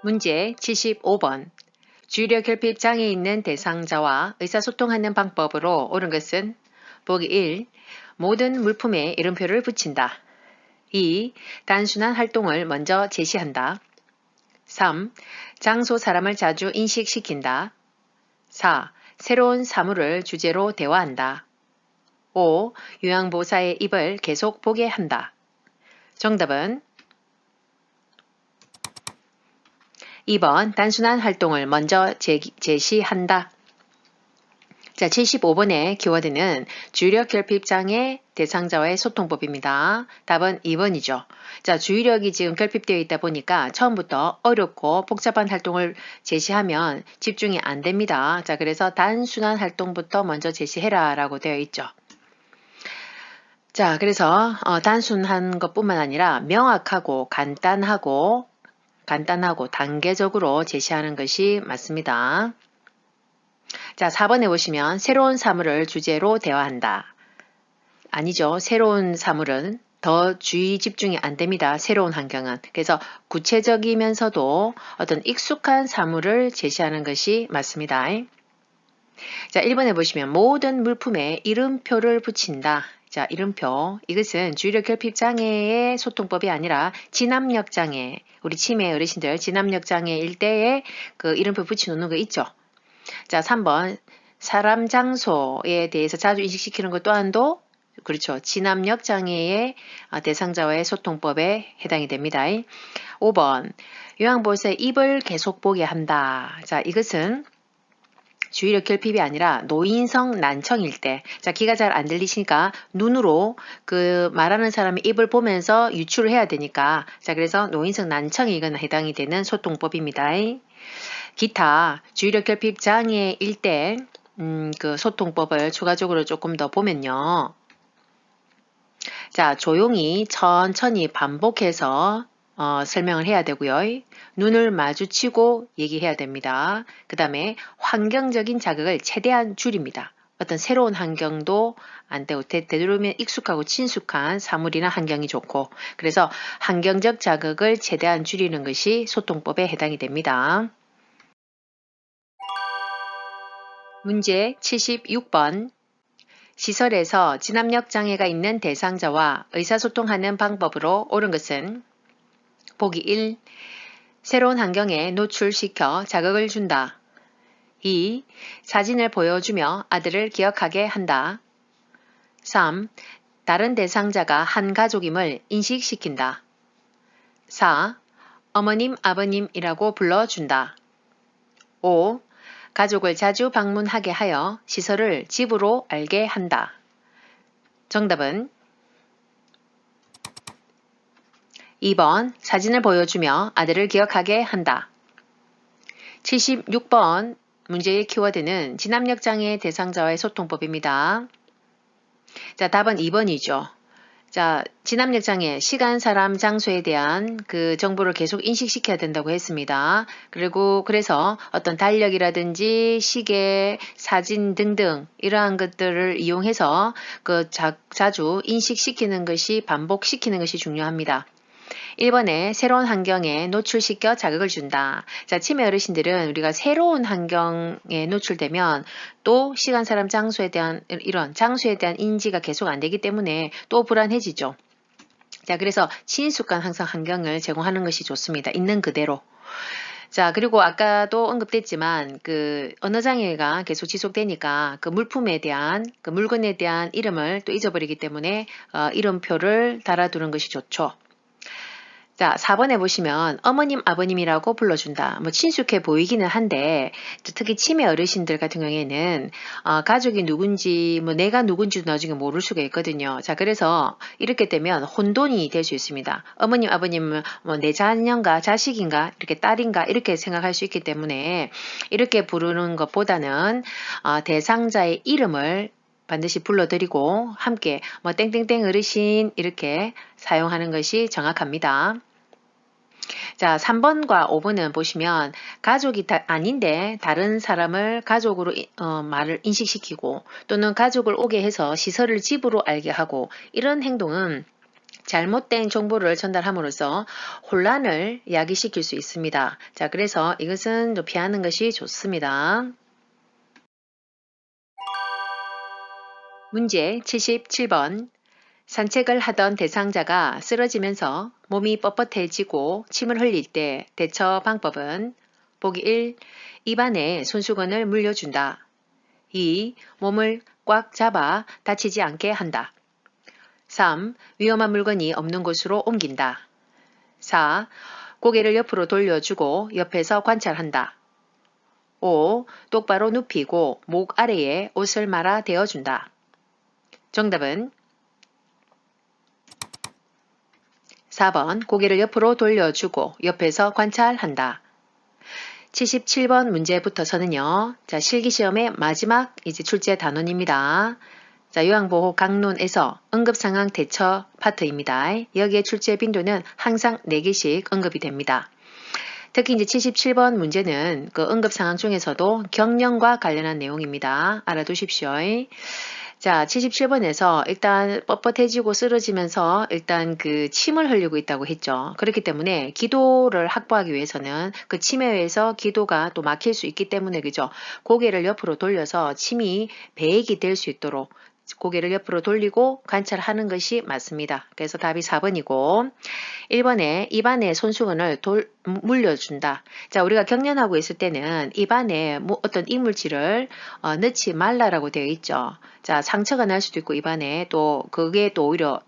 문제 75번. 주의력 결핍 장애 있는 대상자와 의사소통하는 방법으로 옳은 것은 보기 1. 모든 물품에 이름표를 붙인다. 2. 단순한 활동을 먼저 제시한다. 3. 장소 사람을 자주 인식시킨다. 4. 새로운 사물을 주제로 대화한다. 5. 요양보호사의 입을 계속 보게 한다. 정답은 2번 단순한 활동을 먼저 제시한다. 75번의 키워드는 주의력 결핍 장애 대상자와의 소통법입니다. 답은 2번이죠. 주의력이 지금 결핍되어 있다 보니까 처음부터 어렵고 복잡한 활동을 제시하면 집중이 안 됩니다. 그래서 단순한 활동부터 먼저 제시해라 라고 되어 있죠. 그래서 단순한 것뿐만 아니라 명확하고 간단하고 단계적으로 제시하는 것이 맞습니다. 4번에 보시면 새로운 사물을 주제로 대화한다. 아니죠. 새로운 사물은 더 주의 집중이 안 됩니다. 새로운 환경은. 그래서 구체적이면서도 어떤 익숙한 사물을 제시하는 것이 맞습니다. 1번에 보시면 모든 물품에 이름표를 붙인다. 이름표. 이것은 주의력 결핍 장애의 소통법이 아니라 진압력 장애. 우리 치매 어르신들 진압력 장애일 때에 그 이름표 붙여놓는 거 있죠. 3번. 사람 장소에 대해서 자주 인식시키는 것 또한도 그렇죠. 진압력 장애의 대상자와의 소통법에 해당이 됩니다. 5번. 요양보호사의 입을 계속 보게 한다. 이것은 주의력 결핍이 아니라 노인성 난청일 때, 귀가 잘 안 들리시니까 눈으로 그 말하는 사람의 입을 보면서 유추를 해야 되니까, 그래서 노인성 난청에 이건 해당이 되는 소통법입니다. 기타 주의력 결핍 장애일 때 그 소통법을 추가적으로 조금 더 보면요. 조용히 천천히 반복해서 설명을 해야 되고요. 눈을 마주치고 얘기해야 됩니다. 그 다음에 환경적인 자극을 최대한 줄입니다. 어떤 새로운 환경도 안 되고 되도록이면 익숙하고 친숙한 사물이나 환경이 좋고 그래서 환경적 자극을 최대한 줄이는 것이 소통법에 해당이 됩니다. 문제 76번. 시설에서 진압력 장애가 있는 대상자와 의사소통하는 방법으로 옳은 것은 보기 1. 새로운 환경에 노출시켜 자극을 준다. 2. 사진을 보여주며 아들을 기억하게 한다. 3. 다른 대상자가 한 가족임을 인식시킨다. 4. 어머님, 아버님이라고 불러준다. 5. 가족을 자주 방문하게 하여 시설을 집으로 알게 한다. 정답은 2번 사진을 보여주며 아들을 기억하게 한다. 76번 문제의 키워드는 진압력 장애 대상자와의 소통법입니다. 자, 답은 2번이죠. 자, 진압력 장애, 시간, 사람, 장소에 대한 그 정보를 계속 인식시켜야 된다고 했습니다. 그리고 그래서 어떤 달력이라든지 시계, 사진 등등 이러한 것들을 이용해서 그 자주 인식시키는 것이 반복시키는 것이 중요합니다. 1번에 새로운 환경에 노출시켜 자극을 준다. 자, 치매 어르신들은 우리가 새로운 환경에 노출되면 또 시간, 사람, 장소에 대한 이런 장소에 대한 인지가 계속 안 되기 때문에 또 불안해지죠. 자, 그래서 친숙한 항상 환경을 제공하는 것이 좋습니다. 있는 그대로. 자, 그리고 아까도 언급됐지만 그 언어장애가 계속 지속되니까 그 물품에 대한 그 물건에 대한 이름을 또 잊어버리기 때문에 이름표를 달아두는 것이 좋죠. 자, 4번에 보시면 어머님, 아버님이라고 불러준다. 뭐 친숙해 보이기는 한데 특히 치매 어르신들 같은 경우에는 가족이 누군지 뭐 내가 누군지도 나중에 모를 수가 있거든요. 자, 그래서 이렇게 되면 혼돈이 될 수 있습니다. 어머님, 아버님은 뭐 내 자녀인가 자식인가 이렇게 딸인가 이렇게 생각할 수 있기 때문에 이렇게 부르는 것보다는 대상자의 이름을 반드시 불러드리고 함께 뭐 땡땡땡 어르신 이렇게 사용하는 것이 정확합니다. 자, 3번과 5번은 보시면 가족이 아닌데 다른 사람을 가족으로 말을 인식시키고 또는 가족을 오게 해서 시설을 집으로 알게 하고 이런 행동은 잘못된 정보를 전달함으로써 혼란을 야기시킬 수 있습니다. 자, 그래서 이것은 좀 피하는 것이 좋습니다. 문제 77번. 산책을 하던 대상자가 쓰러지면서 몸이 뻣뻣해지고 침을 흘릴 때 대처 방법은 보기 1. 입안에 손수건을 물려준다. 2. 몸을 꽉 잡아 다치지 않게 한다. 3. 위험한 물건이 없는 곳으로 옮긴다. 4. 고개를 옆으로 돌려주고 옆에서 관찰한다. 5. 똑바로 눕히고 목 아래에 옷을 말아 대어준다. 정답은 4번 고개를 옆으로 돌려주고 옆에서 관찰한다. 77번 문제부터서는요. 자, 실기시험의 마지막 이제 출제 단원입니다. 자, 요양보호 강론에서 응급상황 대처 파트입니다. 여기에 출제 빈도는 항상 4개씩 언급이 됩니다. 특히 이제 77번 문제는 그 응급상황 중에서도 경련과 관련한 내용입니다. 알아두십시오. 자, 77번에서 일단 뻣뻣해지고 쓰러지면서 일단 그 침을 흘리고 있다고 했죠. 그렇기 때문에 기도를 확보하기 위해서는 그 침에 의해서 기도가 또 막힐 수 있기 때문에 그죠. 고개를 옆으로 돌려서 침이 배액이 될 수 있도록 고개를 옆으로 돌리고 관찰하는 것이 맞습니다. 그래서 답이 4번이고 1번에 입안에 손수건을 물려준다. 자, 우리가 경련하고 있을 때는 입안에 뭐 어떤 이물질을 넣지 말라라고 되어 있죠. 자, 상처가 날 수도 있고 입안에 또 그게 또 오히려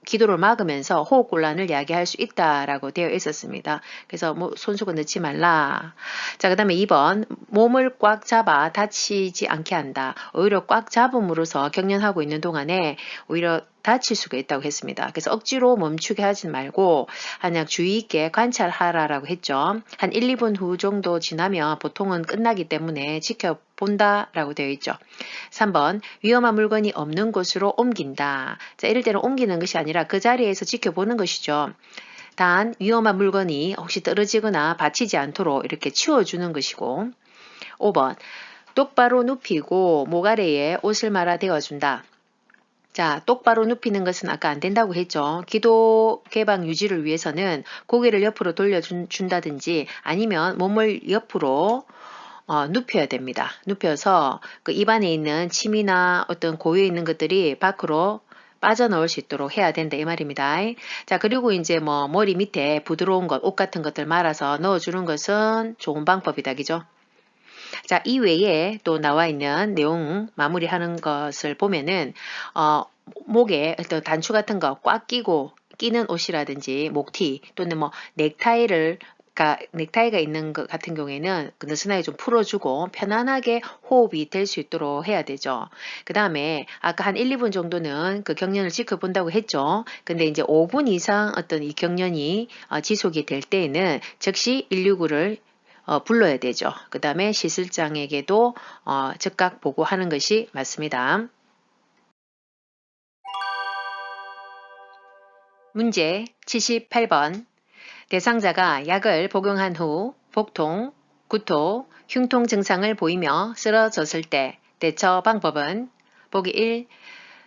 기도를 막으면서 호흡곤란을 야기할 수 있다라고 되어 있었습니다. 그래서 뭐 손수건 넣지 말라. 자, 그 다음에 2번 몸을 꽉 잡아 다치지 않게 한다. 오히려 꽉 잡음으로써 경련하고 있는 동안에 오히려 다칠 수가 있다고 했습니다. 그래서 억지로 멈추게 하지 말고 그냥 주의 있게 관찰하라라고 했죠. 한 1, 2분 후 정도 지나면 보통은 끝나기 때문에 지켜본다라고 되어 있죠. 3번 위험한 물건이 없는 곳으로 옮긴다. 자, 이럴 때는 옮기는 것이 아니라 그 자리에서 지켜보는 것이죠. 단 위험한 물건이 혹시 떨어지거나 받치지 않도록 이렇게 치워주는 것이고 5번 똑바로 눕히고 목 아래에 옷을 말아 대어준다. 자, 똑바로 눕히는 것은 아까 안 된다고 했죠. 기도 개방 유지를 위해서는 고개를 옆으로 돌려준다든지 아니면 몸을 옆으로 눕혀야 됩니다. 눕혀서 그 입안에 있는 침이나 어떤 고유에 있는 것들이 밖으로 빠져나올 수 있도록 해야 된다 이 말입니다. 자, 그리고 이제 뭐 머리 밑에 부드러운 것, 옷 같은 것들 말아서 넣어주는 것은 좋은 방법이다. 그죠? 자, 이외에 또 나와 있는 내용 마무리하는 것을 보면은 목에 어떤 단추 같은 거 꽉 끼고 끼는 옷이라든지 목티 또는 뭐 넥타이가 있는 것 같은 경우에는 느슨하게 좀 풀어주고 편안하게 호흡이 될 수 있도록 해야 되죠. 그 다음에 아까 한 1, 2분 정도는 그 경련을 지켜본다고 했죠. 근데 이제 5분 이상 어떤 이 경련이 지속이 될 때에는 즉시 119를 불러야 되죠. 그 다음에 시술장에게도 즉각 보고하는 것이 맞습니다. 문제 78번. 대상자가 약을 복용한 후 복통, 구토, 흉통 증상을 보이며 쓰러졌을 때 대처 방법은 보기 1.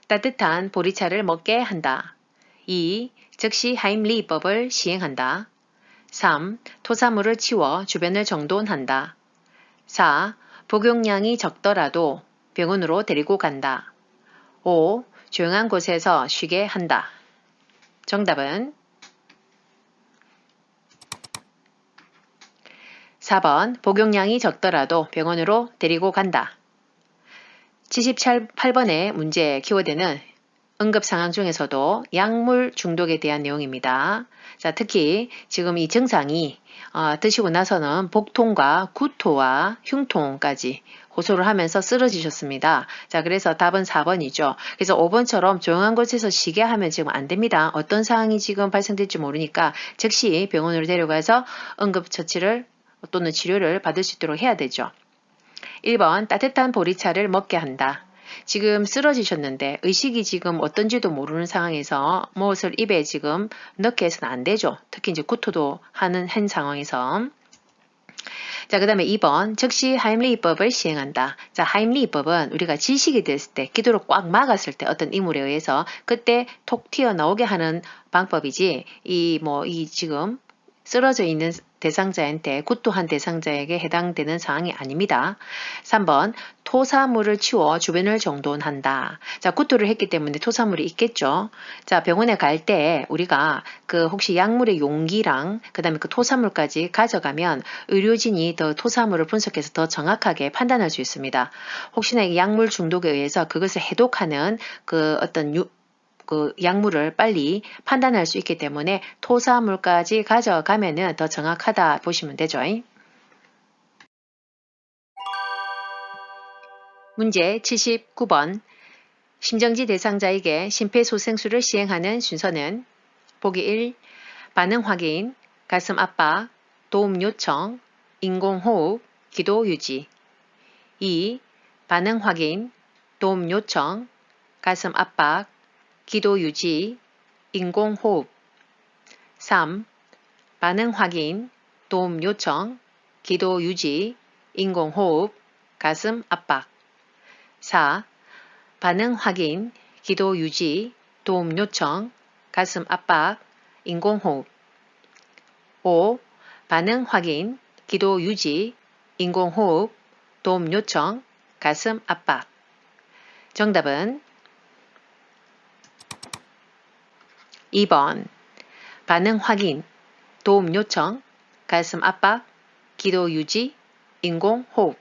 따뜻한 보리차를 먹게 한다. 2. 즉시 하임리히법을 시행한다. 3. 토사물을 치워 주변을 정돈한다. 4. 복용량이 적더라도 병원으로 데리고 간다. 5. 조용한 곳에서 쉬게 한다. 정답은 4번 복용량이 적더라도 병원으로 데리고 간다. 78번의 문제 키워드는 응급 상황 중에서도 약물 중독에 대한 내용입니다. 자, 특히 지금 이 증상이 드시고 나서는 복통과 구토와 흉통까지 호소를 하면서 쓰러지셨습니다. 자, 그래서 답은 4번이죠. 그래서 5번처럼 조용한 곳에서 쉬게 하면 지금 안 됩니다. 어떤 상황이 지금 발생될지 모르니까 즉시 병원으로 데려가서 응급처치를 또는 치료를 받을 수 있도록 해야 되죠. 1번 따뜻한 보리차를 먹게 한다. 지금 쓰러지셨는데 의식이 지금 어떤지도 모르는 상황에서 무엇을 입에 지금 넣게 해서는 안 되죠. 특히 이제 구토도 한 상황에서. 자, 그 다음에 2번 즉시 하임리히법을 시행한다. 자, 하임리히법은 우리가 질식이 됐을 때 기도를 꽉 막았을 때 어떤 인물에 의해서 그때 톡 튀어나오게 하는 방법이지 이 지금 쓰러져 있는 대상자한테 구토한 대상자에게 해당되는 사항이 아닙니다. 3번 토사물을 치워 주변을 정돈한다. 자, 구토를 했기 때문에 토사물이 있겠죠. 자, 병원에 갈 때 우리가 그 혹시 약물의 용기랑 그다음에 그 토사물까지 가져가면 의료진이 더 토사물을 분석해서 더 정확하게 판단할 수 있습니다. 혹시나 이 약물 중독에 의해서 그것을 해독하는 그 어떤 그 약물을 빨리 판단할 수 있기 때문에 토사물까지 가져가면 더 정확하다 보시면 되죠. 문제 79번. 심정지 대상자에게 심폐소생술을 시행하는 순서는 보기 1. 반응 확인, 가슴 압박, 도움 요청, 인공호흡, 기도 유지. 2. 반응 확인, 도움 요청, 가슴 압박, 기도 유지, 인공호흡. 3. 반응 확인, 도움 요청, 기도 유지, 인공호흡, 가슴 압박. 4. 반응 확인, 기도 유지, 도움 요청, 가슴 압박, 인공호흡. 5. 반응 확인, 기도 유지, 인공호흡, 도움 요청, 가슴 압박. 정답은 2번. 반응 확인, 도움 요청, 가슴 압박, 기도 유지, 인공호흡.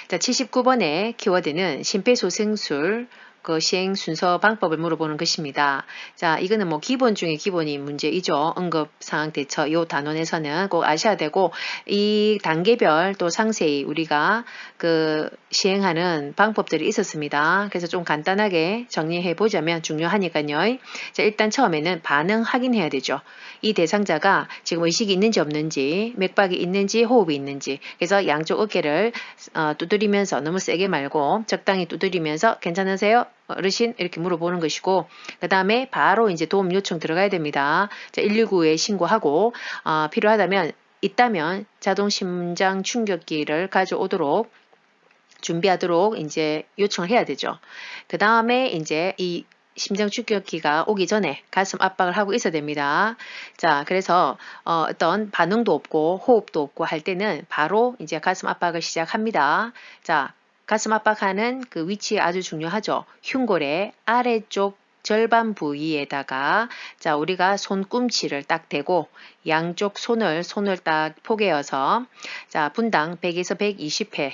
자, 79번의 키워드는 심폐소생술 그 시행 순서 방법을 물어보는 것입니다. 자, 이거는 뭐 기본 중에 기본인 문제이죠. 응급 상황 대처 이 단원에서는 꼭 아셔야 되고 이 단계별 또 상세히 우리가 그 시행하는 방법들이 있었습니다. 그래서 좀 간단하게 정리해 보자면 중요하니까요. 자, 일단 처음에는 반응 확인해야 되죠. 이 대상자가 지금 의식이 있는지 없는지, 맥박이 있는지, 호흡이 있는지. 그래서 양쪽 어깨를 두드리면서 너무 세게 말고 적당히 두드리면서 괜찮으세요? 어르신? 이렇게 물어보는 것이고 그 다음에 바로 이제 도움 요청 들어가야 됩니다. 자, 119에 신고하고 필요하다면 있다면 자동 심장 충격기를 가져오도록 준비하도록 이제 요청을 해야 되죠. 그 다음에 이제 이 심장 충격기가 오기 전에 가슴 압박을 하고 있어야 됩니다. 자, 그래서 어떤 반응도 없고 호흡도 없고 할 때는 바로 이제 가슴 압박을 시작합니다. 자, 가슴 압박하는 그 위치 아주 중요하죠. 흉골의 아래쪽 절반 부위에다가 자, 우리가 손꿈치를 딱 대고 양쪽 손을 딱 포개어서 자, 분당 100에서 120회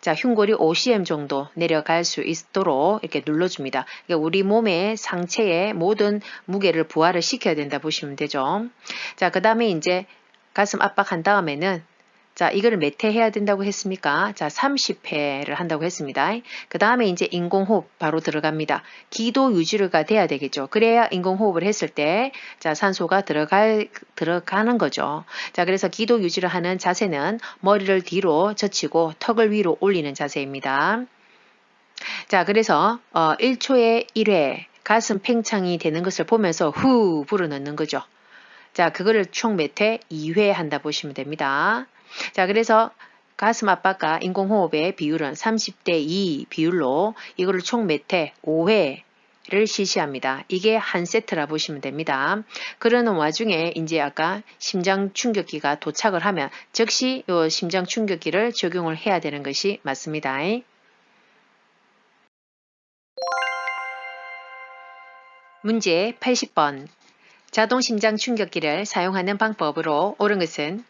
자, 흉골이 5cm 정도 내려갈 수 있도록 이렇게 눌러줍니다. 그러니까 우리 몸의 상체의 모든 무게를 부하를 시켜야 된다 보시면 되죠. 자, 그 다음에 이제 가슴 압박한 다음에는 자, 이거를 몇 회 해야 된다고 했습니까? 자, 30회를 한다고 했습니다. 그 다음에 이제 인공호흡 바로 들어갑니다. 기도 유지가 돼야 되겠죠. 그래야 인공호흡을 했을 때, 자, 산소가 들어가는 거죠. 자, 그래서 기도 유지를 하는 자세는 머리를 뒤로 젖히고 턱을 위로 올리는 자세입니다. 자, 그래서 1초에 1회 가슴 팽창이 되는 것을 보면서 후 불어넣는 거죠. 자, 그거를 총 몇 회? 2회 한다 보시면 됩니다. 자, 그래서 가슴 압박과 인공호흡의 비율은 30대 2 비율로 이거를 총 몇 회? 5회를 실시합니다. 이게 한 세트라 보시면 됩니다. 그러는 와중에 이제 아까 심장 충격기가 도착을 하면 즉시 이 심장 충격기를 적용을 해야 되는 것이 맞습니다. 문제 80번. 자동 심장 충격기를 사용하는 방법으로 옳은 것은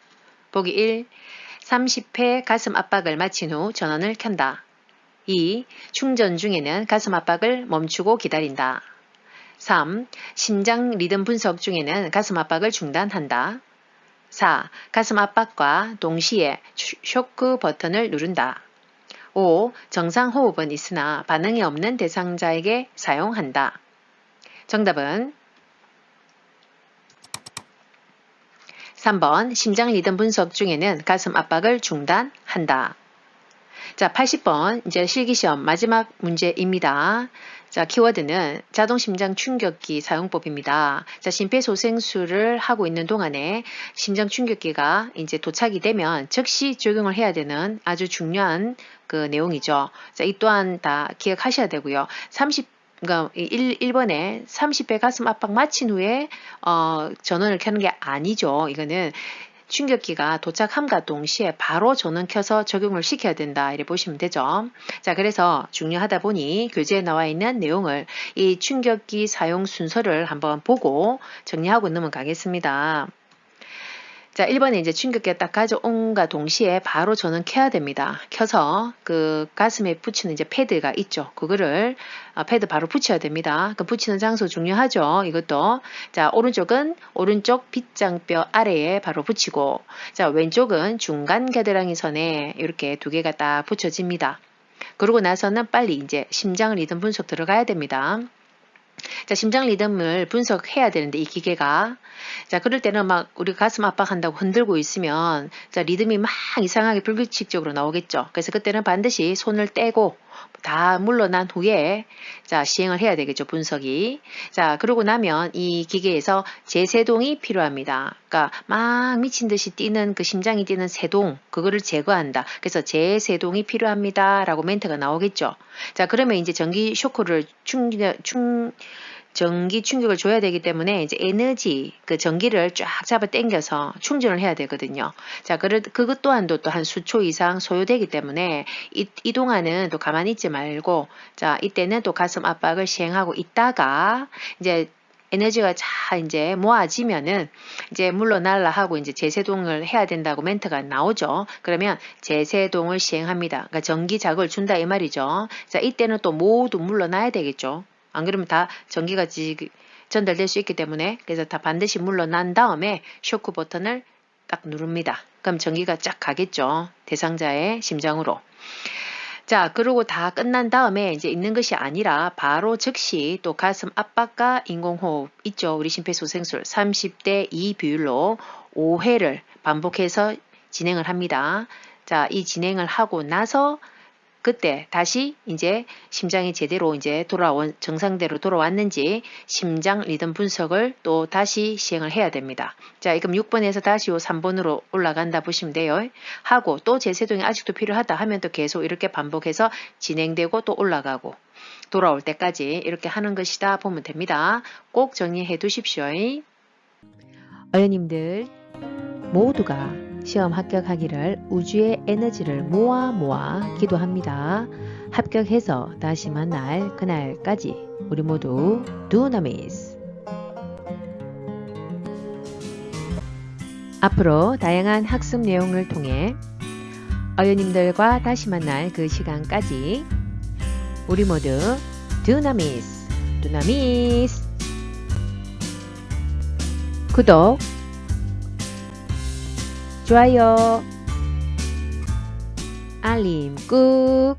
보기 1. 30회 가슴 압박을 마친 후 전원을 켠다. 2. 충전 중에는 가슴 압박을 멈추고 기다린다. 3. 심장 리듬 분석 중에는 가슴 압박을 중단한다. 4. 가슴 압박과 동시에 쇼크 버튼을 누른다. 5. 정상 호흡은 있으나 반응이 없는 대상자에게 사용한다. 정답은 3번 심장 리듬 분석 중에는 가슴 압박을 중단한다. 자, 80번 이제 실기시험 마지막 문제입니다. 자, 키워드는 자동 심장 충격기 사용법입니다. 자, 심폐소생술을 하고 있는 동안에 심장 충격기가 이제 도착이 되면 즉시 적용을 해야 되는 아주 중요한 그 내용이죠. 자, 이 또한 다 기억하셔야 되고요. 1번에 30회 가슴 압박 마친 후에 전원을 켜는 게 아니죠. 이거는 충격기가 도착함과 동시에 바로 전원 켜서 적용을 시켜야 된다. 이렇게 보시면 되죠. 자, 그래서 중요하다 보니 교재에 나와 있는 내용을 이 충격기 사용 순서를 한번 보고 정리하고 넘어가겠습니다. 자, 1번에 이제 충격기가 딱 가져온과 동시에 바로 전원 켜야 됩니다. 켜서 그 가슴에 붙이는 이제 패드가 있죠. 그거를 패드 바로 붙여야 됩니다. 그 붙이는 장소 중요하죠. 이것도. 자, 오른쪽은 오른쪽 빗장뼈 아래에 바로 붙이고, 자, 왼쪽은 중간 겨드랑이 선에 이렇게 두 개가 딱 붙여집니다. 그러고 나서는 빨리 이제 심장 리듬 분석 들어가야 됩니다. 자, 심장 리듬을 분석해야 되는데 이 기계가 자, 그럴 때는 막 우리 가슴 압박한다고 흔들고 있으면 자, 리듬이 막 이상하게 불규칙적으로 나오겠죠. 그래서 그때는 반드시 손을 떼고 다 물러난 후에 자, 시행을 해야 되겠죠. 분석이. 자, 그러고 나면 이 기계에서 재세동이 필요합니다. 그러니까 막 미친 듯이 뛰는 그 심장이 뛰는 세동 그거를 제거한다. 그래서 재세동이 필요합니다. 라고 멘트가 나오겠죠. 자, 그러면 이제 전기 쇼크를 전기 충격을 줘야 되기 때문에 이제 에너지 그 전기를 쫙 잡아 당겨서 충전을 해야 되거든요. 자, 그것 또한도 또 한 수초 이상 소요되기 때문에 이 동안은 또 가만히 있지 말고 자, 이때는 또 가슴 압박을 시행하고 있다가 이제 에너지가 잘 이제 모아지면은 이제 물러날라 하고 이제 재세동을 해야 된다고 멘트가 나오죠. 그러면 재세동을 시행합니다. 그러니까 전기 자극을 준다 이 말이죠. 자, 이때는 또 모두 물러나야 되겠죠. 안 그러면 다 전기가 전달될 수 있기 때문에 그래서 다 반드시 물러난 다음에 쇼크 버튼을 딱 누릅니다. 그럼 전기가 쫙 가겠죠. 대상자의 심장으로. 자, 그러고 다 끝난 다음에 이제 있는 것이 아니라 바로 즉시 또 가슴 압박과 인공호흡 있죠. 우리 심폐소생술 30대 2 비율로 5회를 반복해서 진행을 합니다. 자, 이 진행을 하고 나서 그때 다시 이제 심장이 제대로 이제 정상대로 돌아왔는지 심장 리듬 분석을 또 다시 시행을 해야 됩니다. 자, 그럼 6번에서 다시 요 3번으로 올라간다 보시면 돼요. 하고 또 제세동이 아직도 필요하다 하면 또 계속 이렇게 반복해서 진행되고 또 올라가고 돌아올 때까지 이렇게 하는 것이다 보면 됩니다. 꼭 정리해 두십시오. 어연님들 모두가 시험 합격하기를 우주의 에너지를 모아 기도합니다. 합격해서 다시 만날 그날까지 우리 모두 두나미스. 앞으로 다양한 학습 내용을 통해 어연님들과 다시 만날 그 시간까지 우리 모두 두나미스. 구독, 좋아요, 알림 꾹